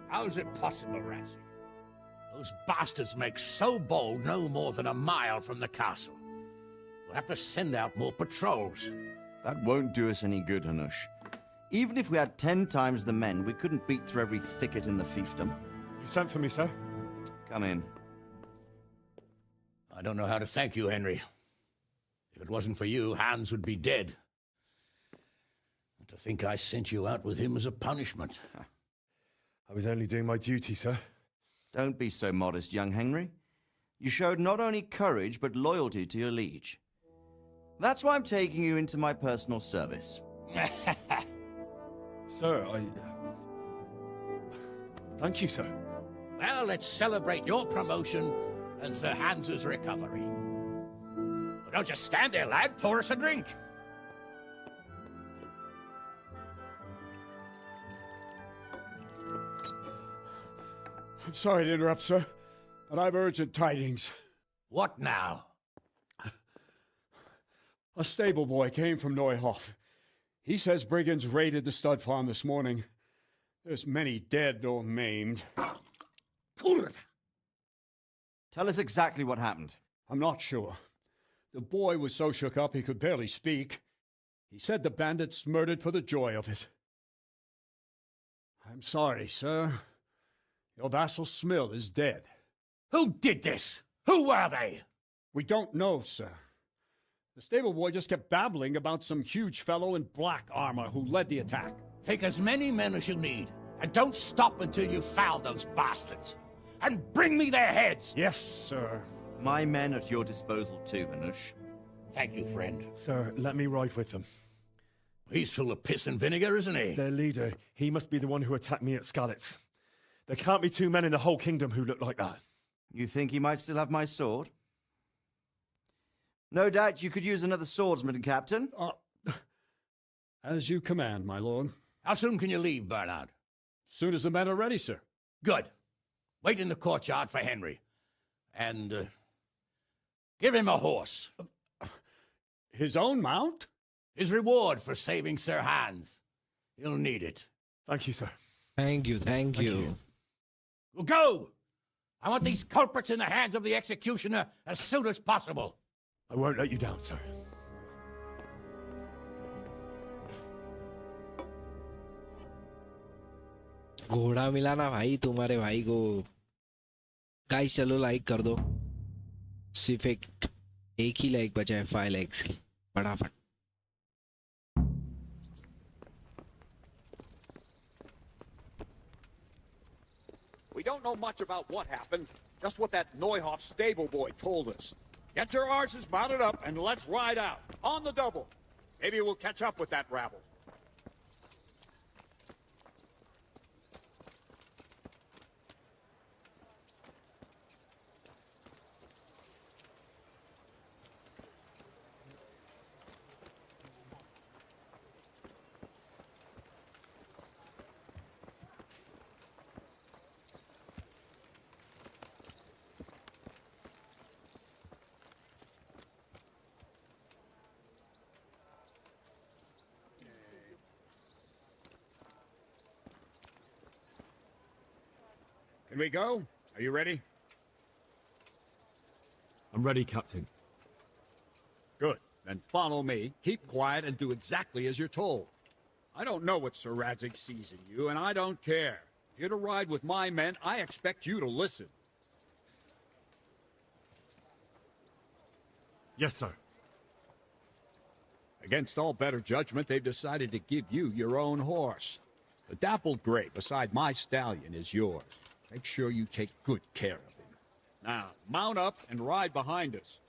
How's it possible, Razzie? Those bastards make so bold no more than a mile from the castle. We'll have to send out more patrols. That won't do us any good, Hanush. Even if we had 10 times the men, we couldn't beat through every thicket in the fiefdom. You sent for me, sir? Come in. I don't know how to thank you, Henry. If it wasn't for you, Hans would be dead. And to think I sent you out with him as a punishment. I was only doing my duty, sir. Don't be so modest, young Henry. You showed not only courage, but loyalty to your liege. That's why I'm taking you into my personal service. Sir, thank you, sir. Well, let's celebrate your promotion and Sir Hans's recovery. Well, don't just stand there, lad. Pour us a drink. I'm sorry to interrupt, sir, but I've urgent tidings. What now? A stable boy came from Neuhof. He says brigands raided the stud farm this morning. There's many dead or maimed. Tell us exactly what happened. I'm not sure. The boy was so shook up he could barely speak. He said the bandits murdered for the joy of it. I'm sorry, sir. Your vassal Smill is dead. Who did this? Who were they? We don't know, sir. The stable boy just kept babbling about some huge fellow in black armor who led the attack. Take as many men as you need, and don't stop until you've found those bastards. And bring me their heads! Yes, sir. My men at your disposal too, Hanush. Thank you, friend. Sir, let me ride with them. He's full of piss and vinegar, isn't he? Their leader, he must be the one who attacked me at Skalitz. There can't be two men in the whole kingdom who look like that. You think he might still have my sword? No doubt you could use another swordsman, Captain. As you command, my lord. How soon can you leave, Bernard? Soon as the men are ready, sir. Good. Wait in the courtyard for Henry. And, give him a horse. His own mount? His reward for saving Sir Hans. He'll need it. Thank you, sir. Thank you. Well, go! I want these culprits in the hands of the executioner as soon as possible. I won't let you down, sir. घोड़ा मिला ना भाई तुम्हारे भाई को। Guys चलो like कर दो। सिर्फ एक ही लाइक बचा है 5 लाइक्स की। फटाफट। We don't know much about what happened, just what that Neuhoff stable boy told us. Get your horses mounted up and let's ride out, on the double. Maybe we'll catch up with that rabble. Can we go? Are you ready? I'm ready, Captain. Good. Then follow me, keep quiet, and do exactly as you're told. I don't know what Sir Radzig sees in you, and I don't care. If you're to ride with my men, I expect you to listen. Yes, sir. Against all better judgment, they've decided to give you your own horse. The dappled gray beside my stallion is yours. Make sure you take good care of him. Now, mount up and ride behind us.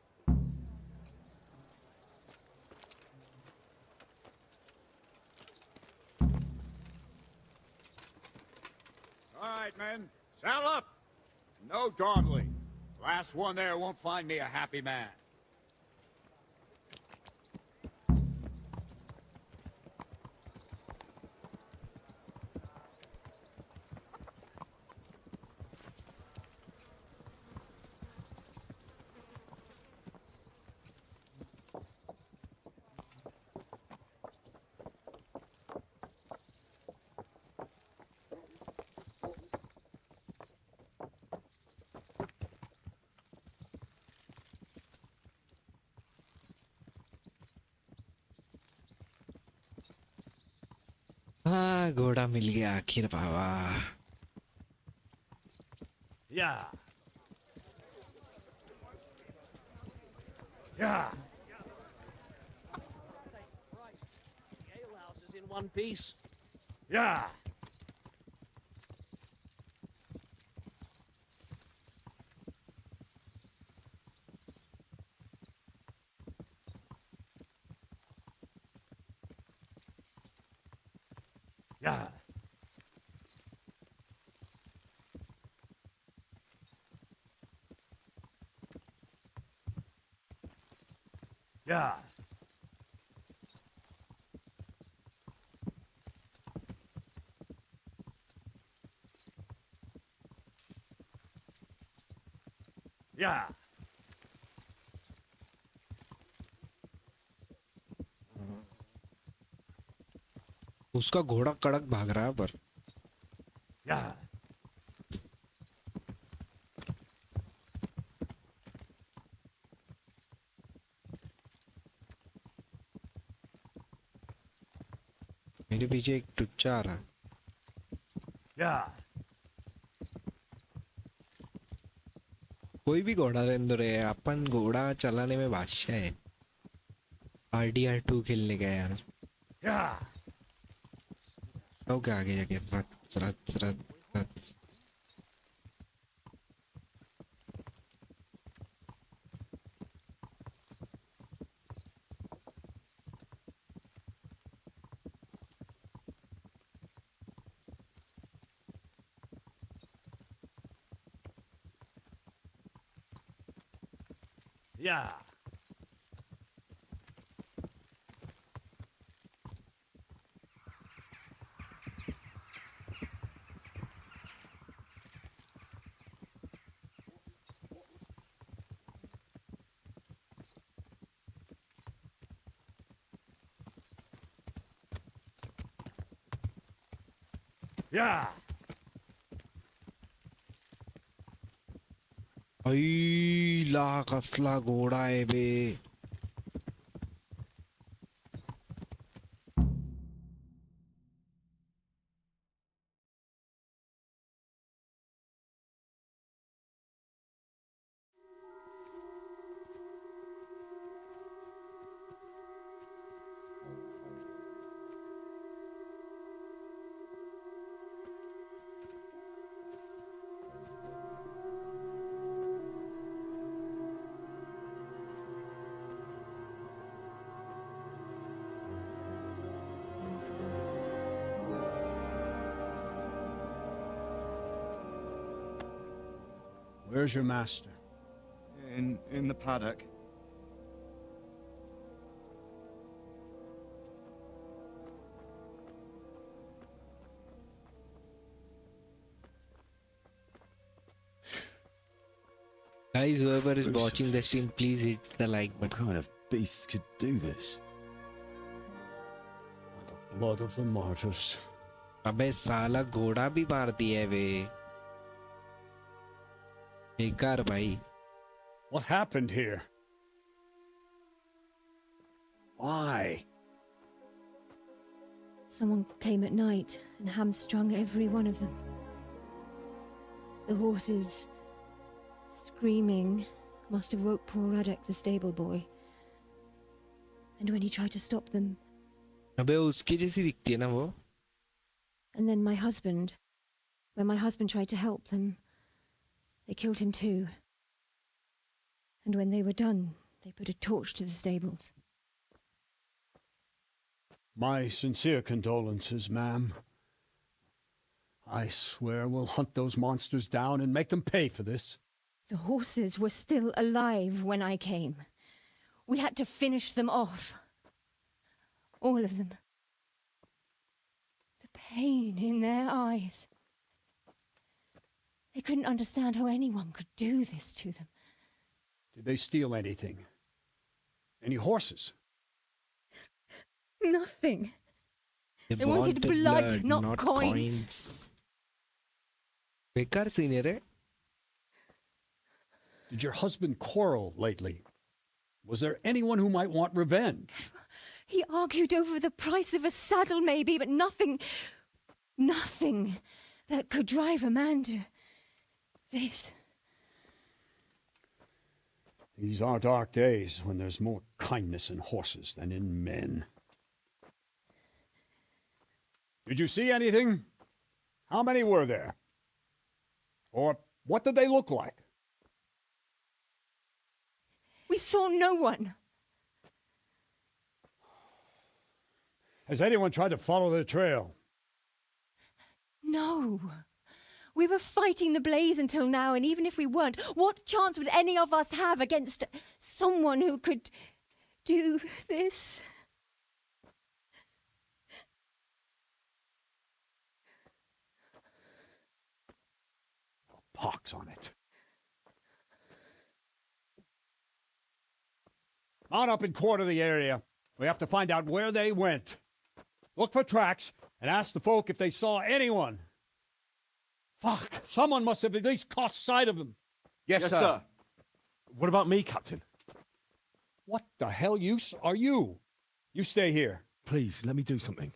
All right, men, saddle up. No dawdling. Last one there won't find me a happy man. हाँ घोड़ा मिल गया आखिर बाबा. Yeah. Yeah. Ale house is in one piece. Yeah. Yeah. Yeah. Yeah. उसका घोड़ा कड़क भाग रहा है पर. Yeah. मेरे पीछे एक टुच्चा आ रहा है. Yeah. कोई भी घोड़ा रहने दो, अपन घोड़ा चलाने में बादशाह है. RDR2 खेलने गया यार. Yeah. तो क्या आगे जाके रत रत रत रत. Yeah. Yeah. आई ला कसला घोड़ा आहे बे. Where's your master? In the paddock. Guys, whoever is watching the stream, please hit the like button. What kind of beasts could do this? The blood of the martyrs. अबे साला घोड़ा भी मार दिया है बे. बेकार भाई. What happened here? Why? Someone came at night and hamstrung every one of them. The horses, screaming, must have woke poor Radek, the stable boy. And when he tried to stop them, अबे उसकी जैसी दिखती है ना वो. and then when my husband tried to help them, they killed him too. And when they were done, they put a torch to the stables. My sincere condolences, ma'am. I swear we'll hunt those monsters down and make them pay for this. The horses were still alive when I came. We had to finish them off. All of them. The pain in their eyes. They couldn't understand how anyone could do this to them. Did they steal anything? Any horses? Nothing. They wanted blood, not coins. बेकार scene है रे. Did your husband quarrel lately? Was there anyone who might want revenge? He argued over the price of a saddle, maybe, but nothing that could drive a man to this. These are dark days when there's more kindness in horses than in men. Did you see anything? How many were there? Or what did they look like? We saw no one. Has anyone tried to follow their trail? No. We were fighting the blaze until now, and even if we weren't, what chance would any of us have against someone who could do this? Pox on it. Mount up and quarter the area. We have to find out where they went. Look for tracks and ask the folk if they saw anyone. Fuck! Someone must have at least caught sight of them. Yes, sir. What about me, Captain? What the hell use are you? You stay here. Please, let me do something.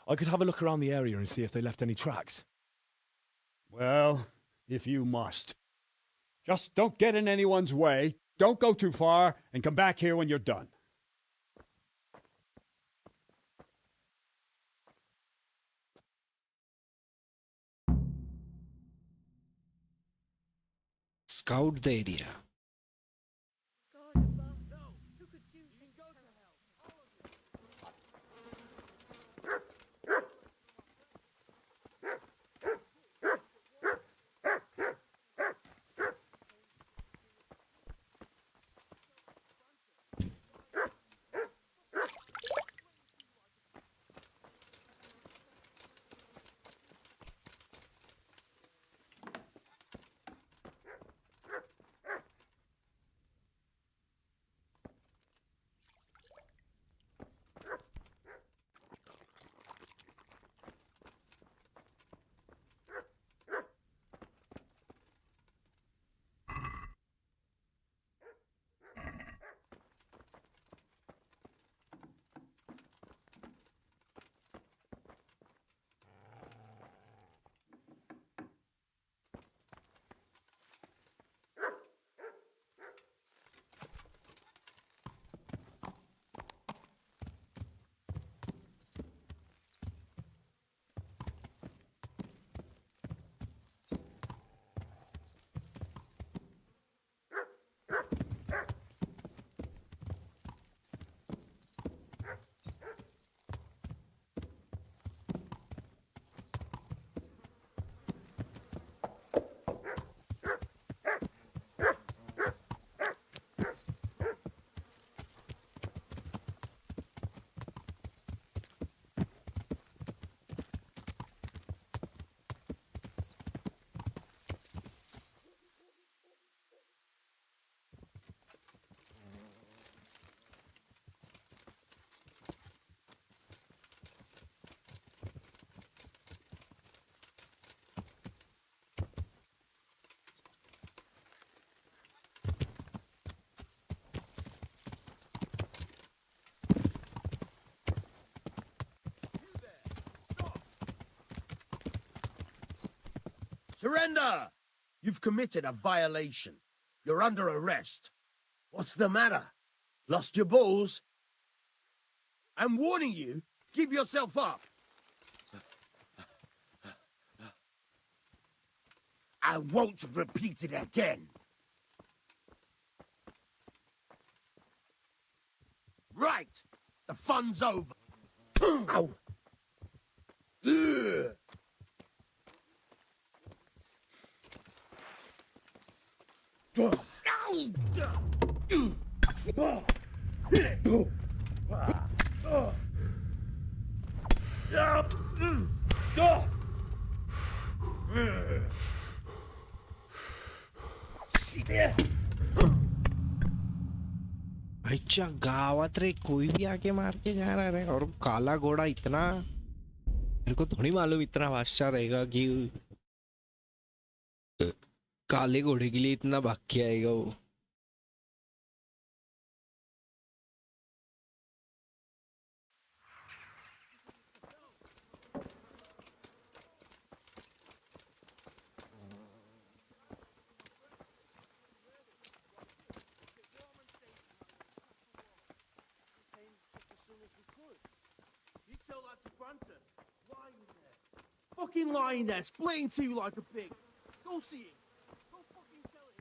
I could have a look around the area and see if they left any tracks. Well, if you must. Just don't get in anyone's way, don't go too far, and come back here when you're done. Scout the area. Surrender! You've committed a violation. You're under arrest. What's the matter? Lost your balls? I'm warning you, give yourself up. I won't repeat it again. Right, the fun's over. Ow. Ugh. अच्छा गावात रे कोई भी आके मार के जा रहा है और काला घोड़ा इतना मेरे को थोड़ी मालूम इतना बादशाह रहेगा कि काले घोड़े के लिए इतना भाग के आएगा वो। You tell that to Grunter. Lying there. Fucking lying there, splitting two like a pig. Go see him. Go fucking tell him.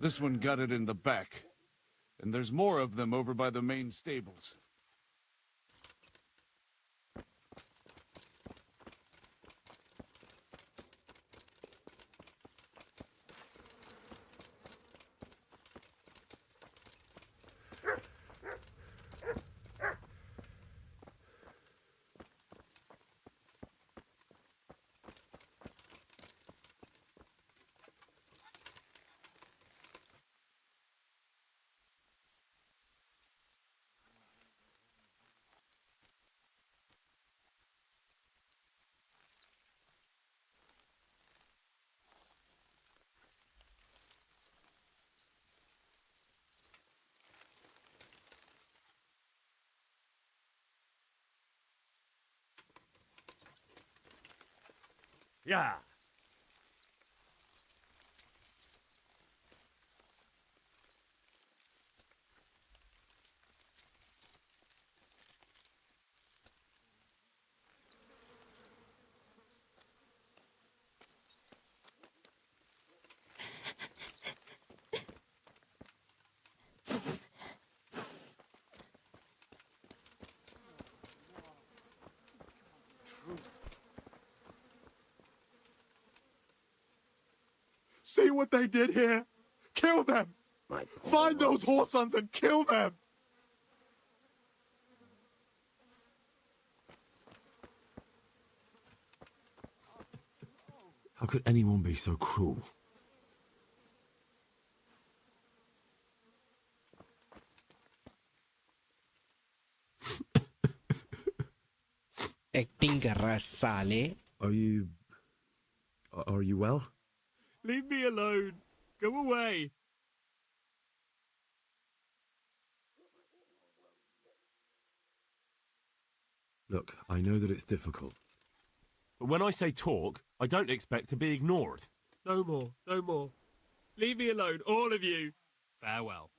This one got it in the back. And there's more of them over by the main stables. Yeah. See what they did here? Kill them! Find those whoresons and kill them! How could anyone be so cruel? Acting कर रहा है साले। Are you well? Leave me alone. Go away. Look, I know that it's difficult. But when I say talk, I don't expect to be ignored. No more, no more. Leave me alone, all of you. Farewell.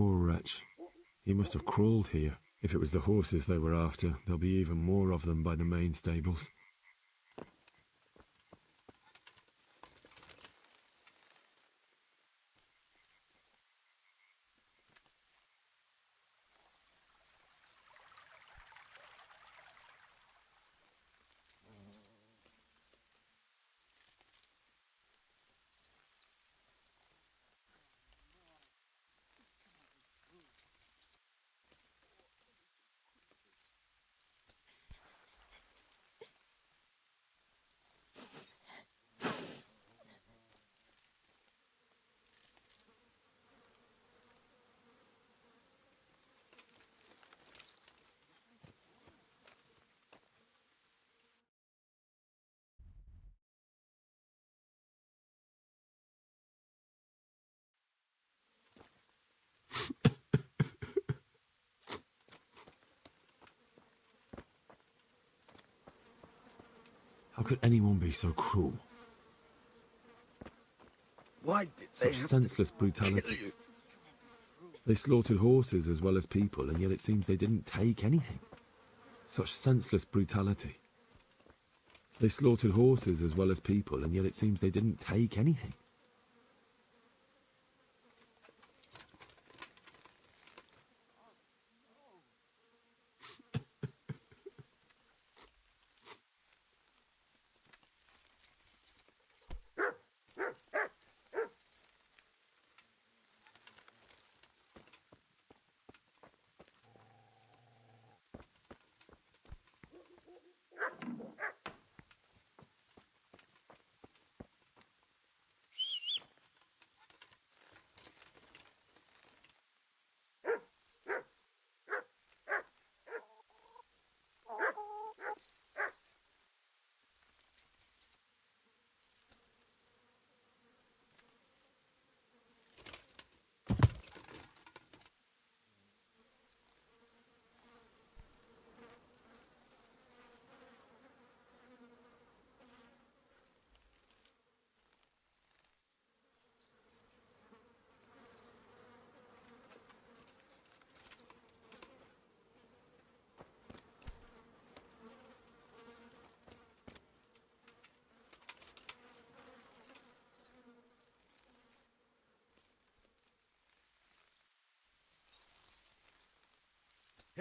Poor wretch. He must have crawled here. If it was the horses they were after, there'll be even more of them by the main stables. How could anyone be so cruel? Why did Such senseless brutality. They slaughtered horses as well as people, and yet it seems they didn't take anything. Such senseless brutality. They slaughtered horses as well as people, and yet it seems they didn't take anything.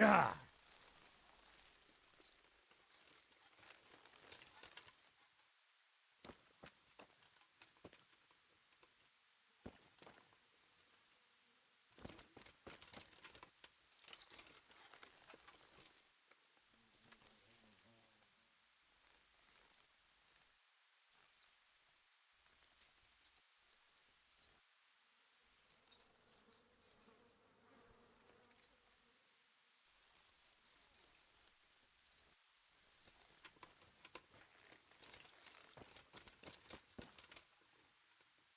Yeah.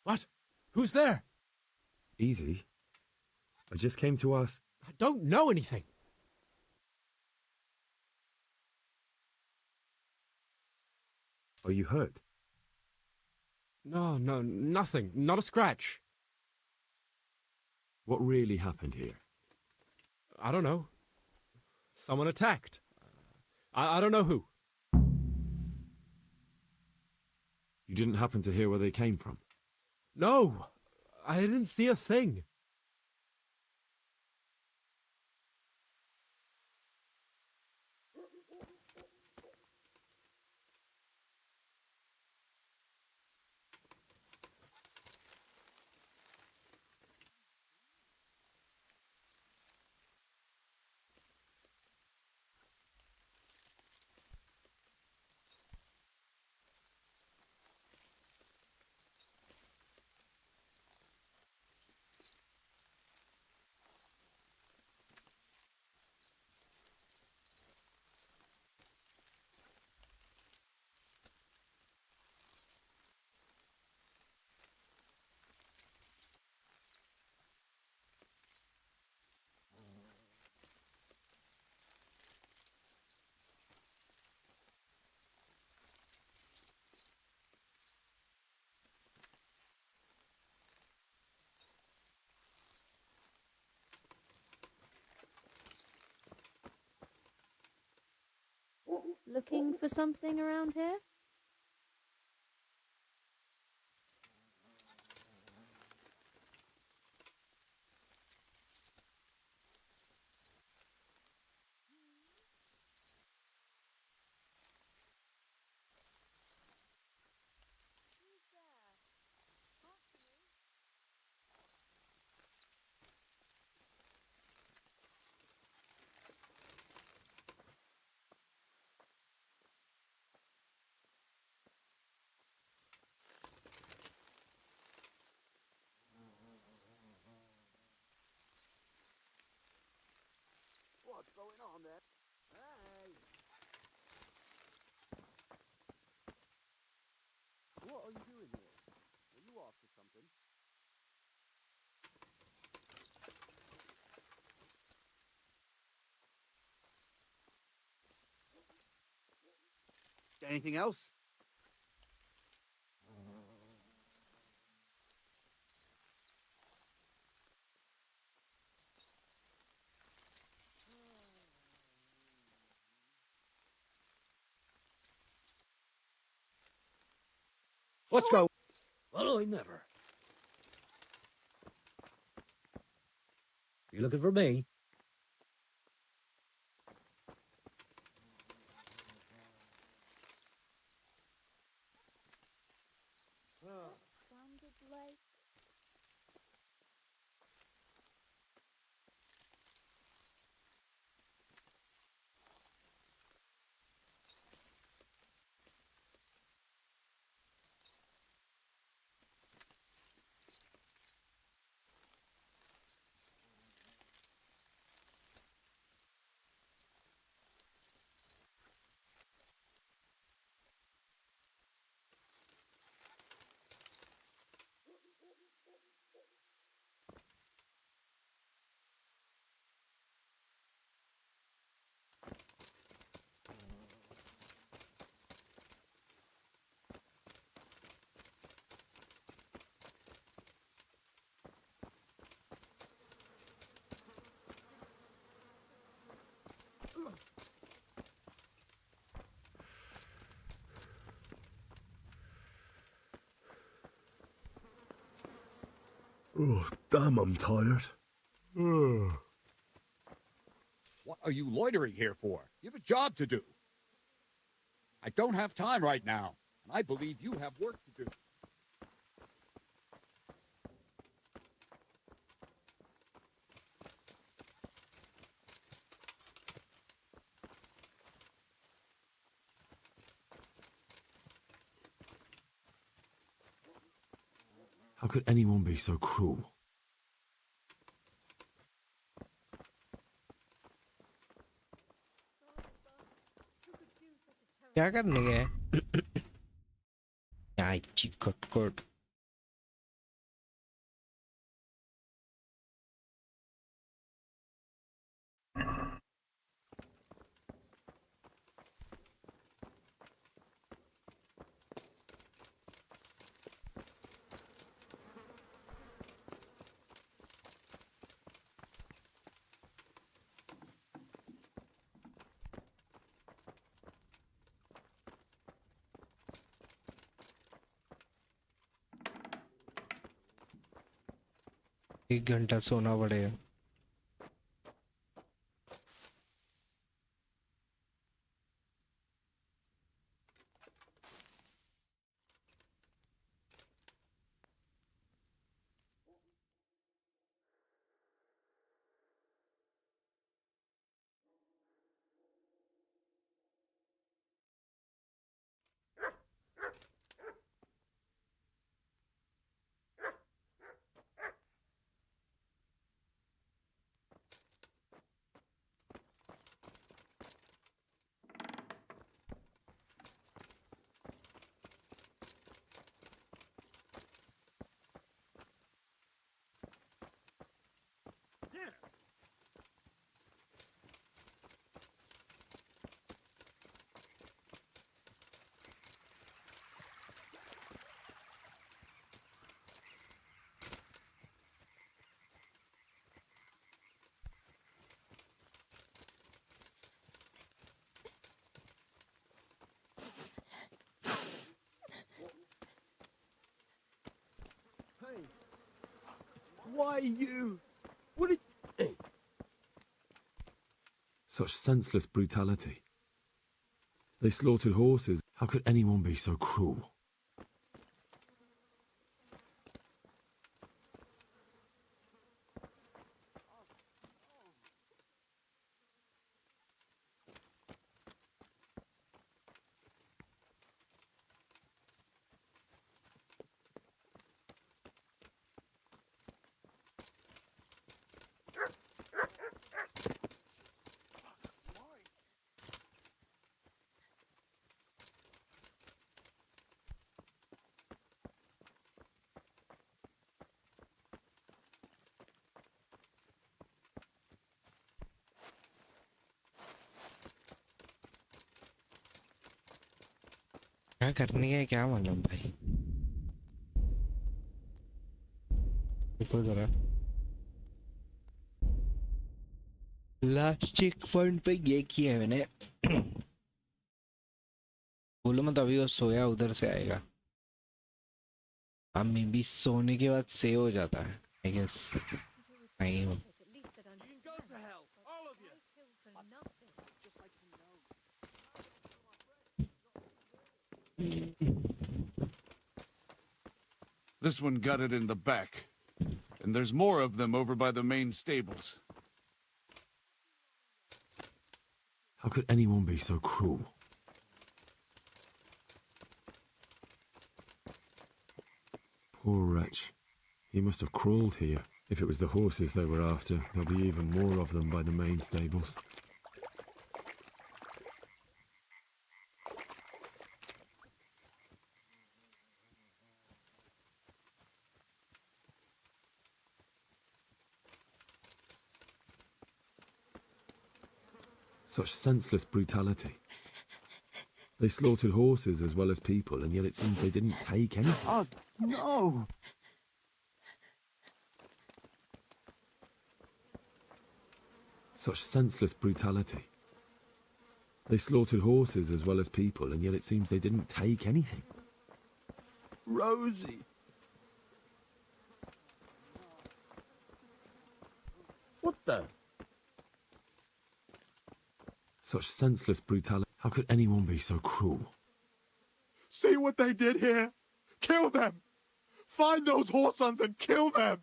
What? Who's there? Easy. I just came to ask. I don't know anything. Are you hurt? No, nothing. Not a scratch. What really happened here? I don't know. Someone attacked. I don't know who. You didn't happen to hear where they came from? No, I didn't see a thing. looking for something around here? What's going on there? Hey! What are you doing here? Are you after something? Anything else? Let's go. Well, I never. You looking for me? Sounded like... Oh, damn, I'm tired. Oh. What are you loitering here for? You have a job to do. I don't have time right now, and I believe you have work to do. How could anyone be so cruel? क्या करने गए? आई चिकट एक घंटा सोना पड़ेगा। Why you? What did... Such senseless brutality. They slaughtered horses. How could anyone be so cruel? क्या करनी है क्या मालूम भाई देखो जरा लास्ट चेक पॉइंट पे ये किया है मैंने बोलो मत अभी वो सोया उधर से आएगा अब मे बी सोने के बाद सेव हो जाता है आई गेस नहीं हो This one got it in the back. And there's more of them over by the main stables. How could anyone be so cruel? Poor wretch. He must have crawled here. If it was the horses they were after, there'll be even more of them by the main stables. Such senseless brutality. They slaughtered horses as well as people, and yet it seems they didn't take anything. Oh, no! Such senseless brutality. They slaughtered horses as well as people, and yet it seems they didn't take anything. Rosie! What the? Such senseless brutality. How could anyone be so cruel? See what they did here? Kill them! Find those whoresons and kill them!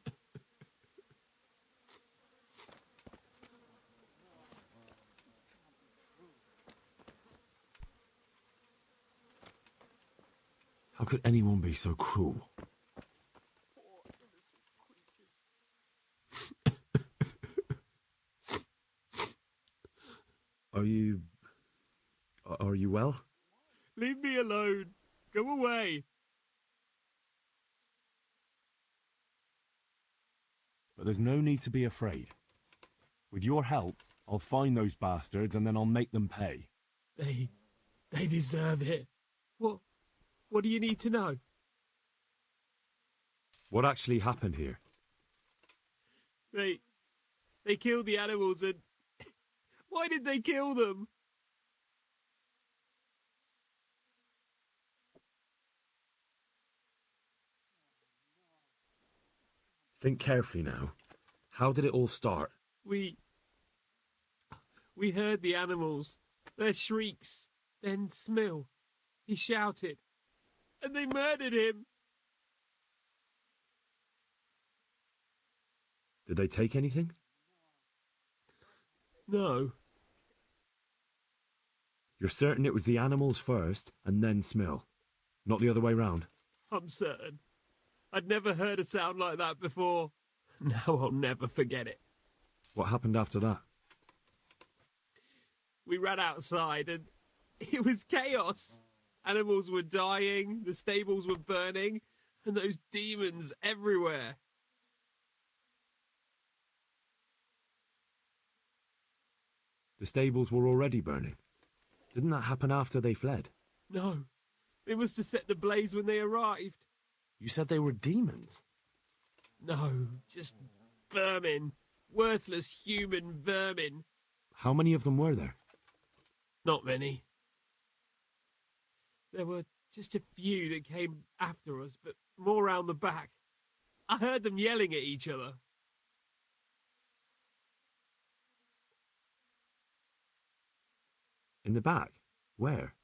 How could anyone be so cruel? Are you well? Leave me alone. Go away. But there's no need to be afraid. With your help, I'll find those bastards and then I'll make them pay. They deserve it. What do you need to know? What actually happened here? They killed the animals and... Why did they kill them? Think carefully now. How did it all start? We heard the animals, their shrieks, then Smill. He shouted, and they murdered him. Did they take anything? No. You're certain it was the animals first and then Smill, not the other way round? I'm certain. I'd never heard a sound like that before. Now I'll never forget it. What happened after that? We ran outside and it was chaos. Animals were dying, the stables were burning, and those demons everywhere. The stables were already burning. Didn't that happen after they fled? No, they must have set the blaze when they arrived. You said they were demons? No, just vermin. Worthless human vermin. How many of them were there? Not many. There were just a few that came after us, but more round the back. I heard them yelling at each other. In the back? Where?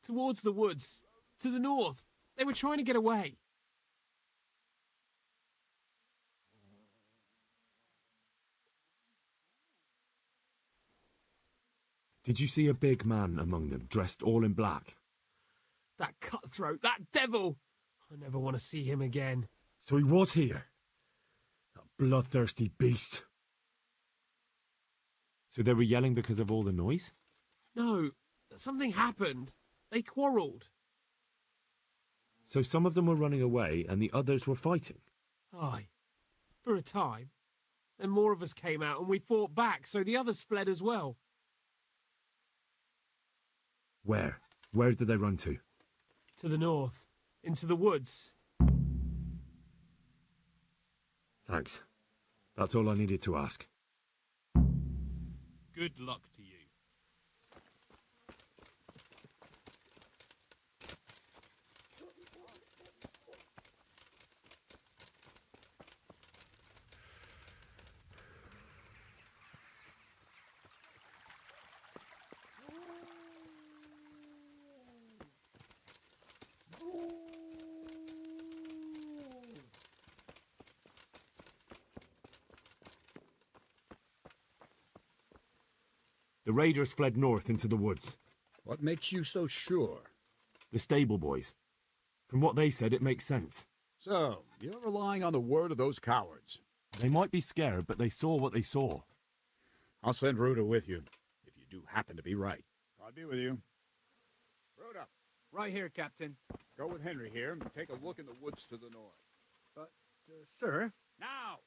Towards the woods. To the north. They were trying to get away. Did you see a big man among them, dressed all in black? That cutthroat, that devil! I never want to see him again. So he was here. That bloodthirsty beast. So they were yelling because of all the noise? No, something happened. They quarrelled. So some of them were running away and the others were fighting? Aye. For a time. Then more of us came out and we fought back, so the others fled as well. Where? Where did they run to? To the north. Into the woods. Thanks. That's all I needed to ask. Good luck to you. The raiders fled north into the woods. What makes you so sure? The stable boys. From what they said, it makes sense. So, you're relying on the word of those cowards. They might be scared, but they saw what they saw. I'll send Rhoda with you, if you do happen to be right. I'll be with you. Rhoda. Right here, Captain. Go with Henry here and take a look in the woods to the north. But, sir... Now!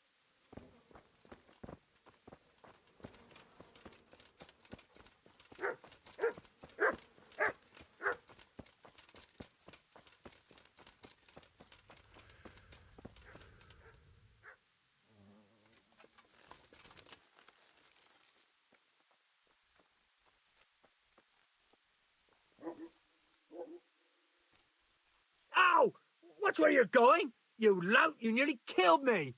Ow! Watch where you're going! You lout, you nearly killed me!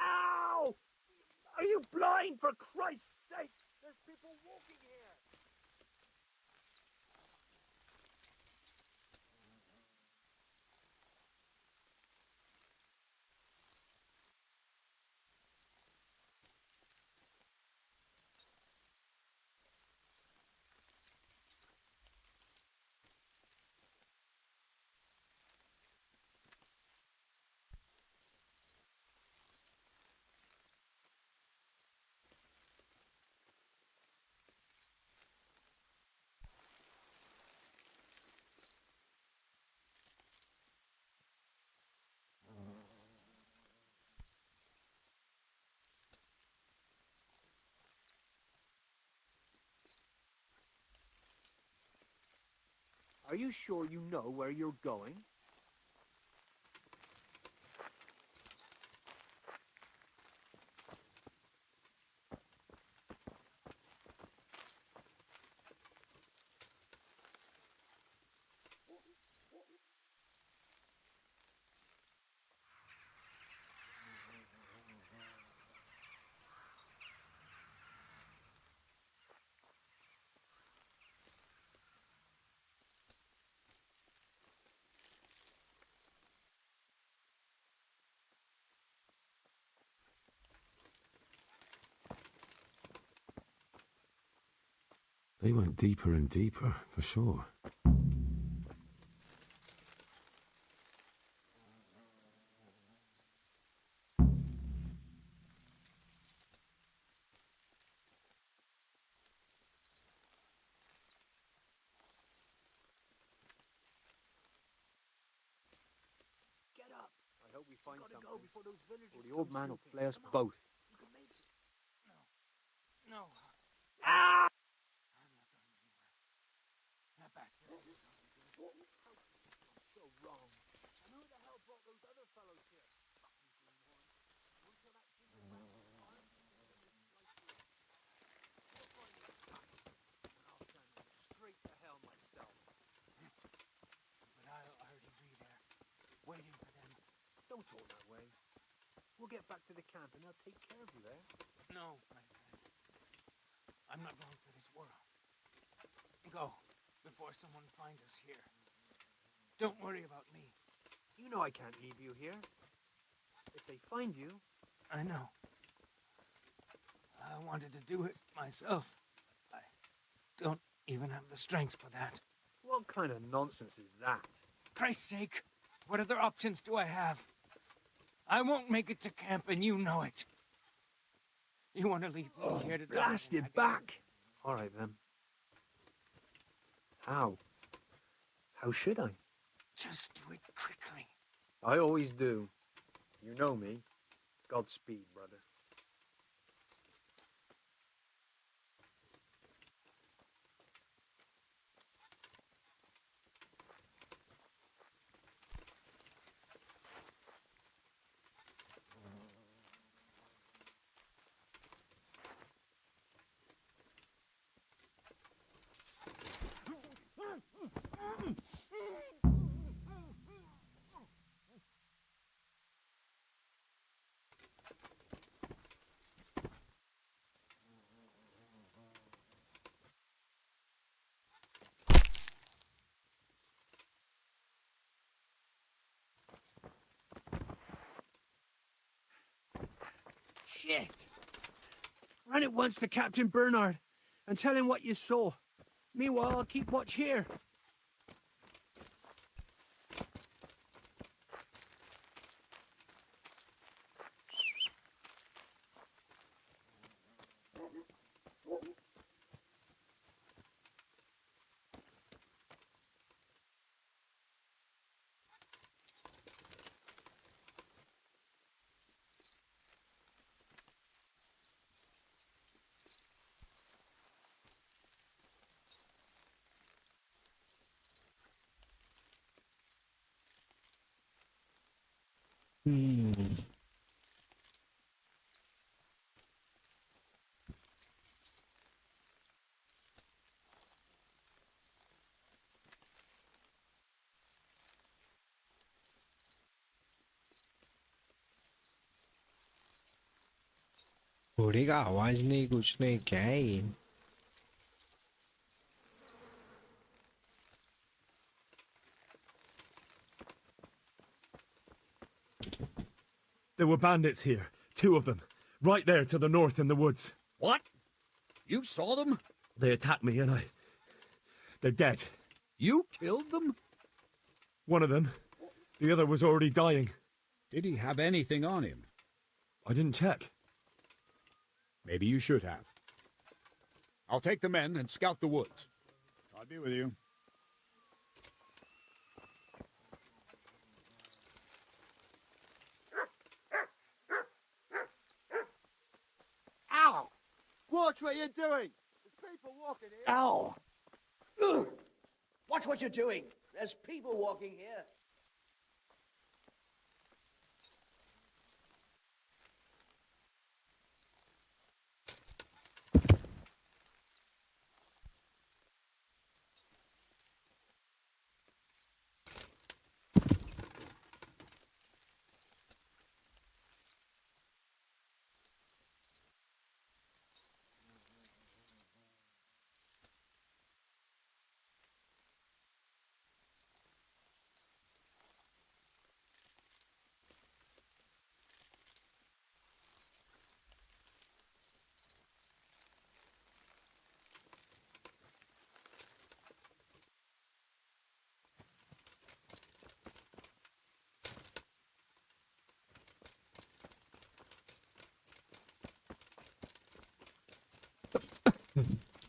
Ow! Are you blind, for Christ's sake? There's people walking here! Are you sure you know where you're going? They went deeper and deeper, for sure. hope we find something, or the old man will flay us both. No. Ah! That bastard. So wrong. And who the hell brought those other fellows here? Straight to hell myself. But I'll already be there, waiting for them. Don't talk that way. We'll get back to the camp and they'll take care of you there. No, my friend. I'm not going for this world. Go, before someone finds us here. Don't worry about me. You know I can't leave you here. If they find you... I know. I wanted to do it myself. I don't even have the strength for that. What kind of nonsense is that? Christ's sake, what other options do I have? I won't make it to camp and you know it. You want to leave me here to die? Blasted back! All right, then. How? How should I? Just do it quickly. I always do. You know me. Godspeed, brother. Shit! Run at once to Captain Bernard and tell him what you saw. Meanwhile, I'll keep watch here. घोड़े का आवाज नहीं, कुछ नहीं, क्या है ये? There were bandits here, 2 of them, right there to the north in the woods. What? You saw them? They attacked me and they're dead. You killed them? One of them. The other was already dying. Did he have anything on him? I didn't check. Maybe you should have. I'll take the men and scout the woods. I'll be with you. Ow! Watch what you're doing! There's people walking here. Ow! Ugh. Watch what you're doing. There's people walking here.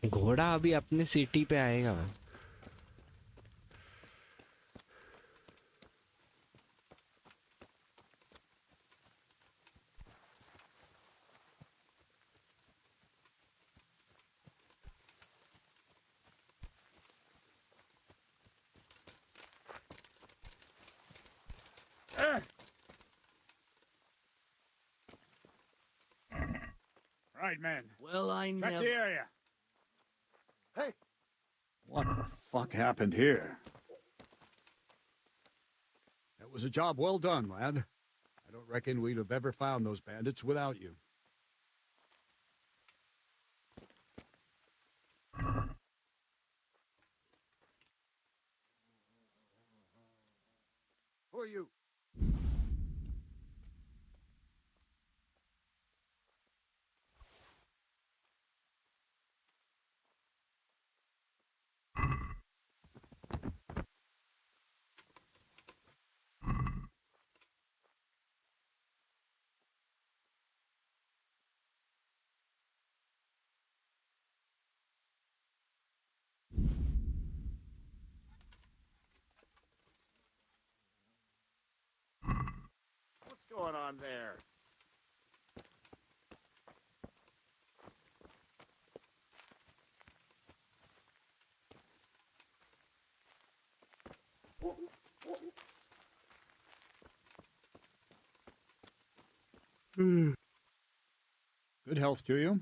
घोड़ा अभी अपने city पे आएगा। Right, men. Well, I Check never... the area. Hey! What the fuck happened here? That was a job well done, lad. I don't reckon we'd have ever found those bandits without you. Who are you? What's going on there? Good health to you.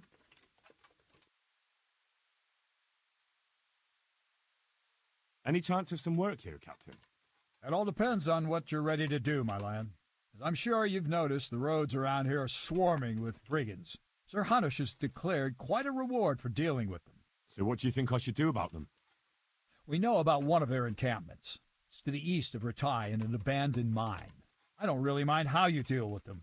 Any chance of some work here, Captain? It all depends on what you're ready to do, my lad. As I'm sure you've noticed, the roads around here are swarming with brigands. Sir Hanush has declared quite a reward for dealing with them. So what do you think I should do about them? We know about one of their encampments. It's to the east of Ratai in an abandoned mine. I don't really mind how you deal with them.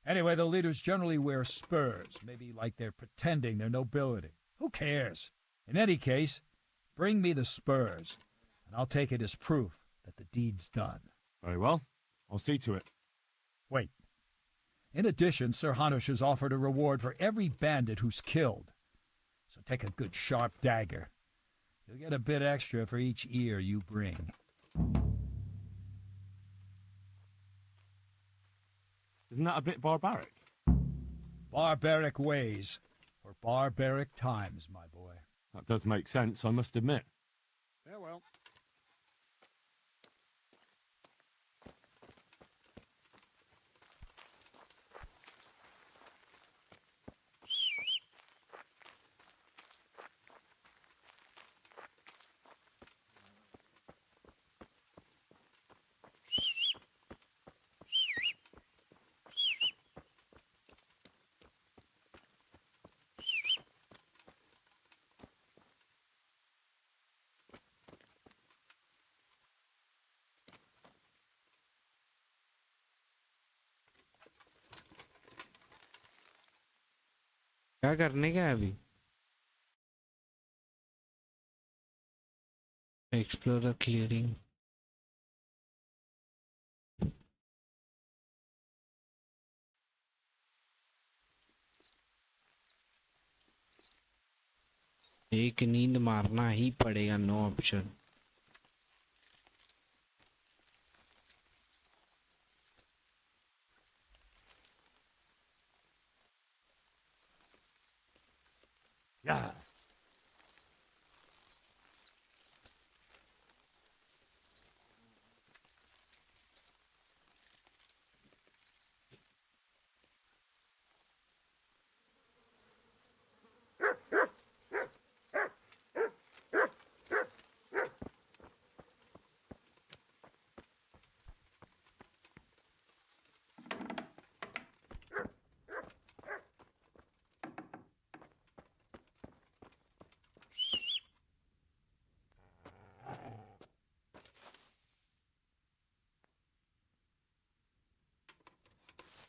Anyway, the leaders generally wear spurs, maybe like they're pretending they're nobility. Who cares? In any case, bring me the spurs, and I'll take it as proof that the deed's done. Very well. I'll see to it. Wait. In addition, Sir Hanush has offered a reward for every bandit who's killed. So take a good sharp dagger. You'll get a bit extra for each ear you bring. Isn't that a bit barbaric? Barbaric ways for barbaric times, my boy. That does make sense, I must admit. Farewell. क्या करने का है अभी explorer clearing एक नींद मारना ही पड़ेगा no option Yeah.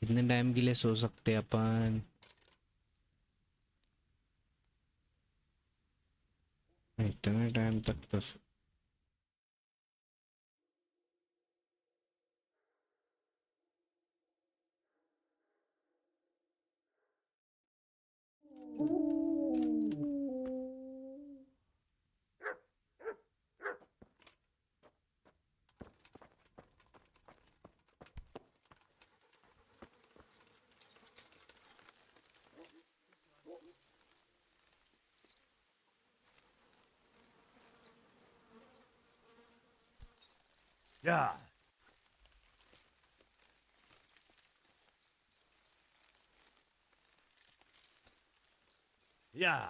कितने टाइम के लिए सो सकते हैं अपन इतने टाइम तक तो Yeah. Yeah.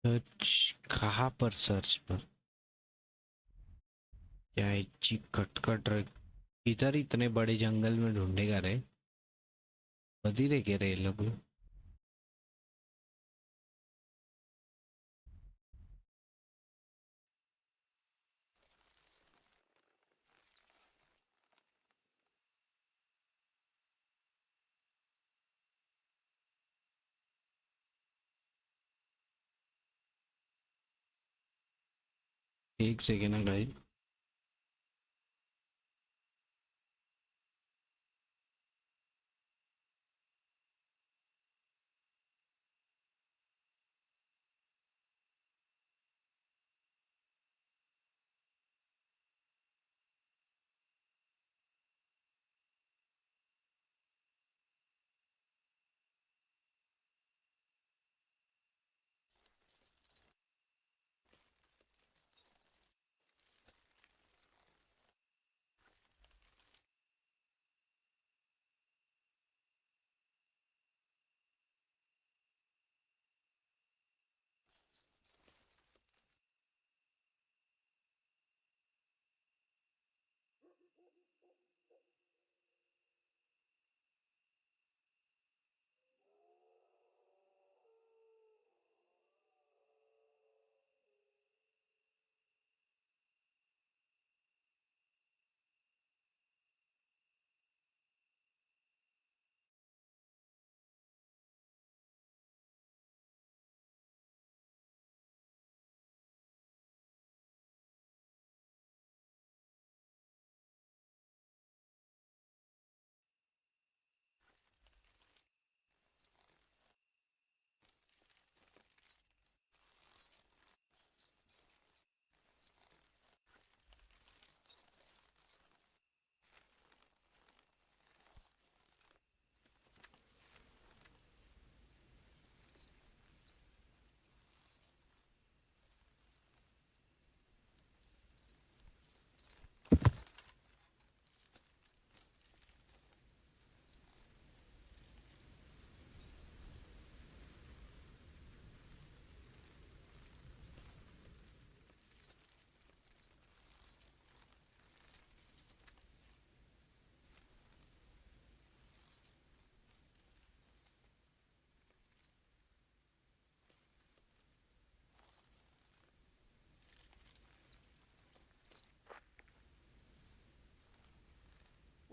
सर्च कहाँ पर? सर्च पर क्या इच्छी कटकट रहे इधर इतने बड़े जंगल में ढूंढेगा रे बदी रे के रे लोग एक सेकेंड ना guys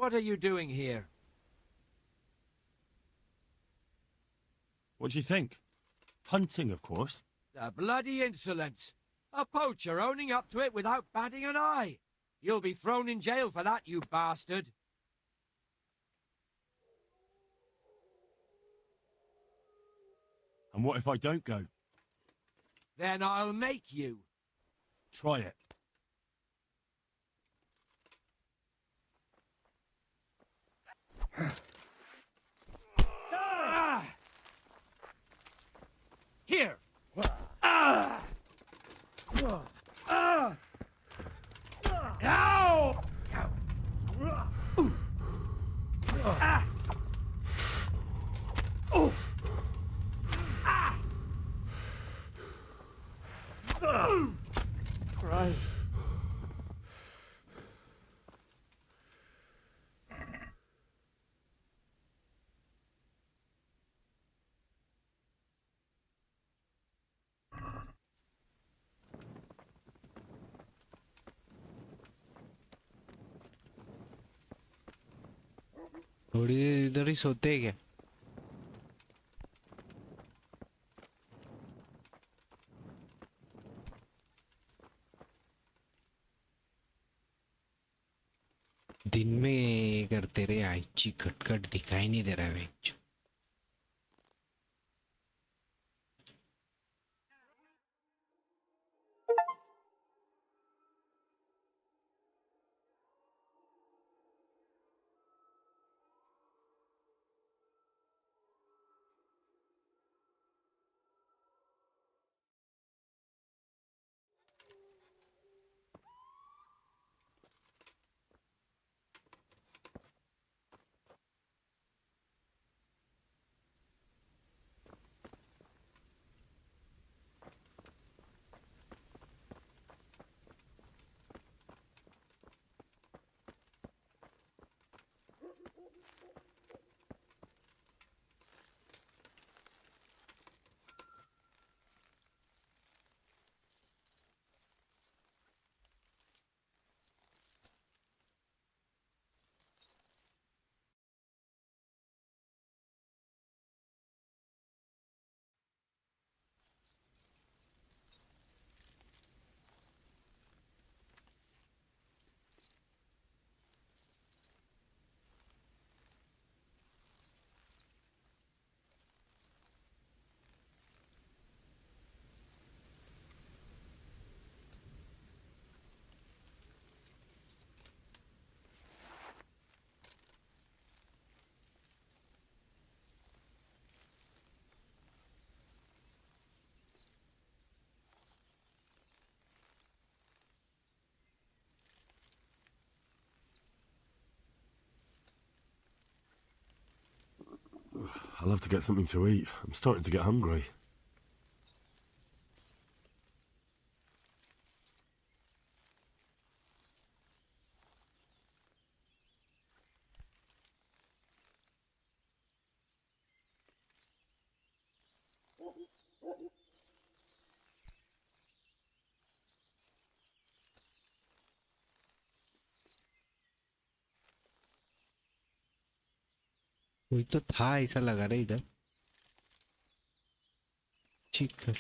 What are you doing here? What do you think? Hunting, of course. The bloody insolence! A poacher owning up to it without batting an eye! You'll be thrown in jail for that, you bastard! And what if I don't go? Then I'll make you. Try it. Here! Ow! Christ. थोड़ी देर इधर ही सोते हैं क्या? दिन में करते रहे आईची खटखट दिखाई नहीं दे रहा है। I'll have to get something to eat. I'm starting to get hungry. कोई तो था ऐसा लगा रहा इधर। चिकन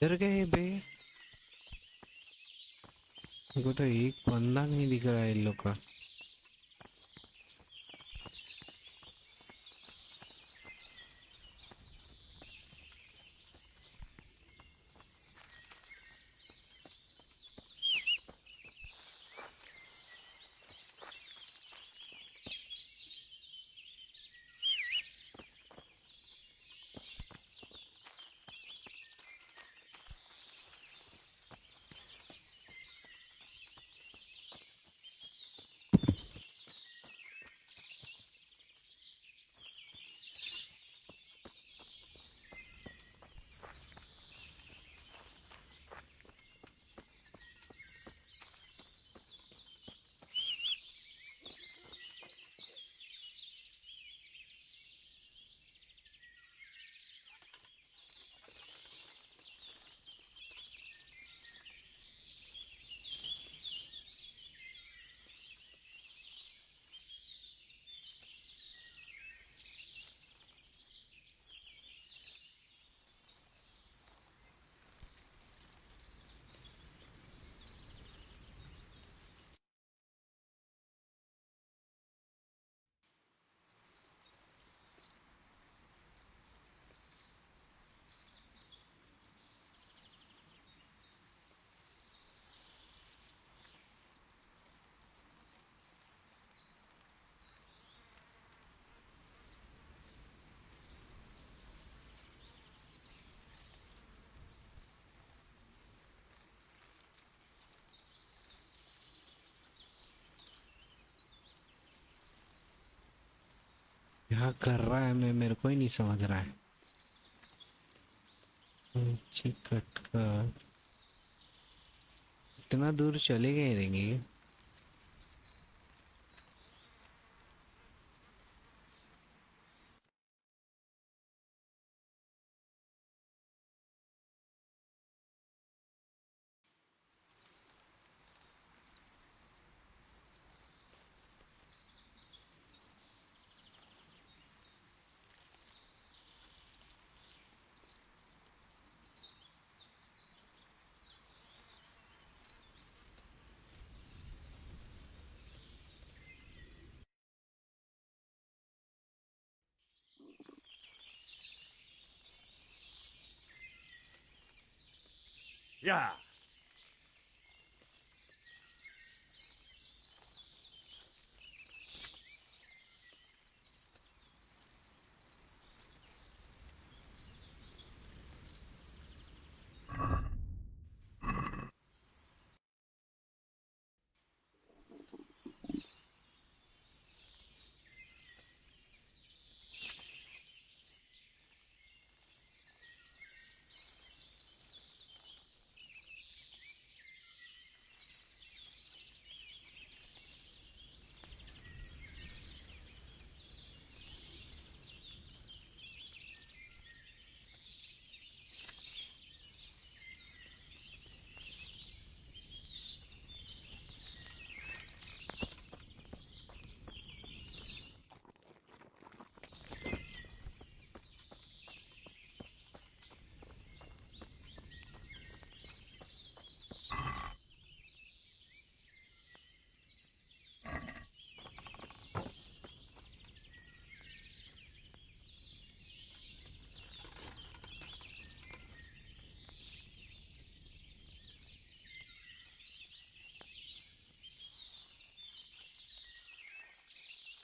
डर गए बे। मेरे को तो एक बंदा नहीं दिख रहा है इन लोग का। क्या कर रहा है मैं, मेरे को ही नहीं समझ रहा है। चिकट का इतना दूर चले गए रहेंगे। Yeah.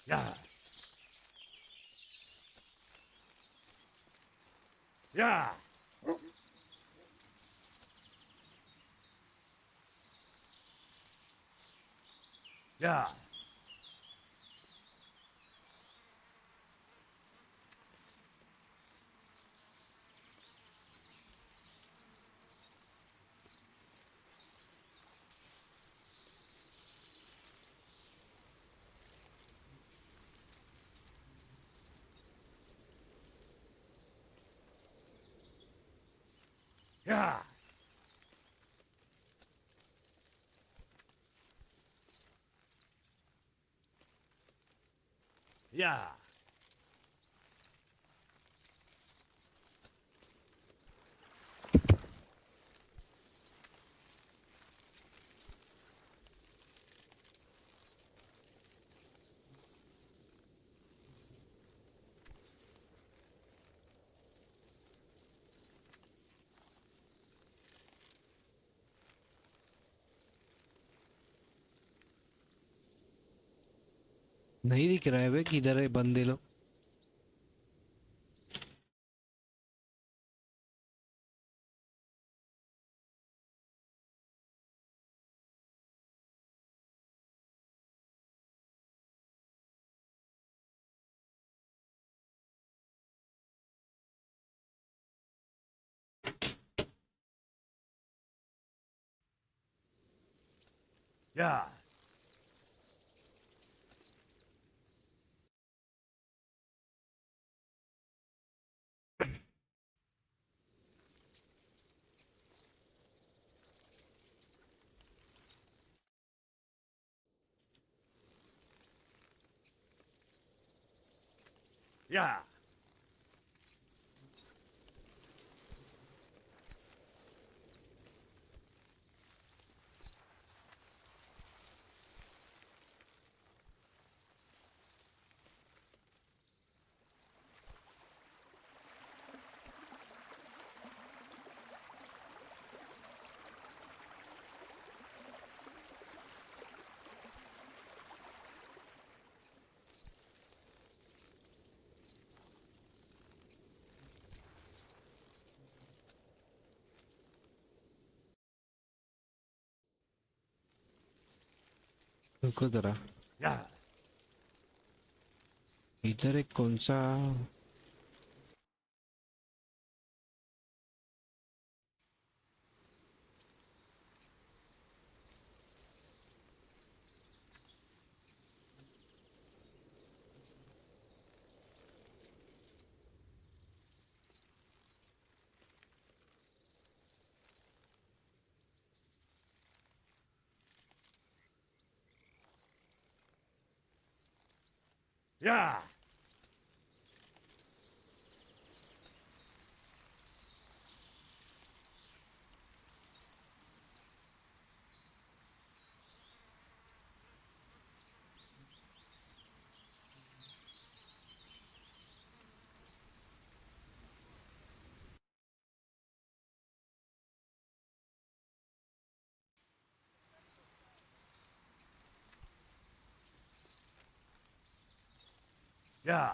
Yeah. Yeah. Yeah. Yeah. Yeah. नहीं दिख रहा है बे, किधर है बंदे लोग? Yeah. Yeah. रुको जरा, Yeah. इधर एक कौन सा? Yeah. Yeah.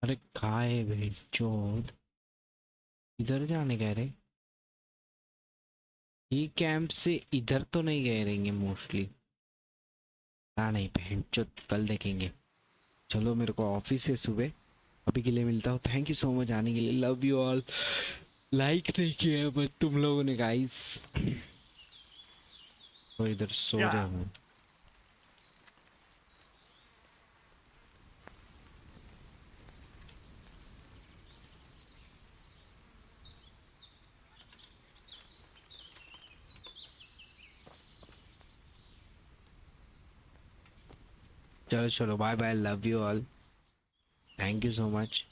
अरे कहाँ है बे चोद? इधर जाने कह रहे? ये कैंप से इधर तो नहीं गए रहेंगे मोस्टली। हाँ नहीं, बहन चोद कल देखेंगे। चलो मेरे को ऑफिस है सुबह, अभी के लिए मिलता हूँ। थैंक यू सो मच आने के लिए, लव यू ऑल। लाइक नहीं किया बस तुम लोगों ने गाइस। तो इधर सो रहे हूँ। चलो चलो, bye bye, love you all, thank you so much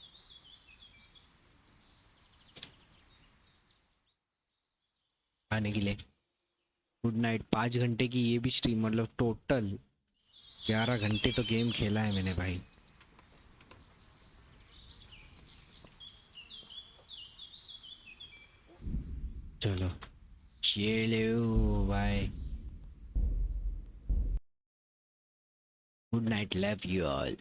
आने के लिए। Good night. 5 घंटे की ये भी स्ट्रीम, मतलब टोटल 11 घंटे तो गेम खेला है मैंने भाई। चलो चलो bye, good night, love you all.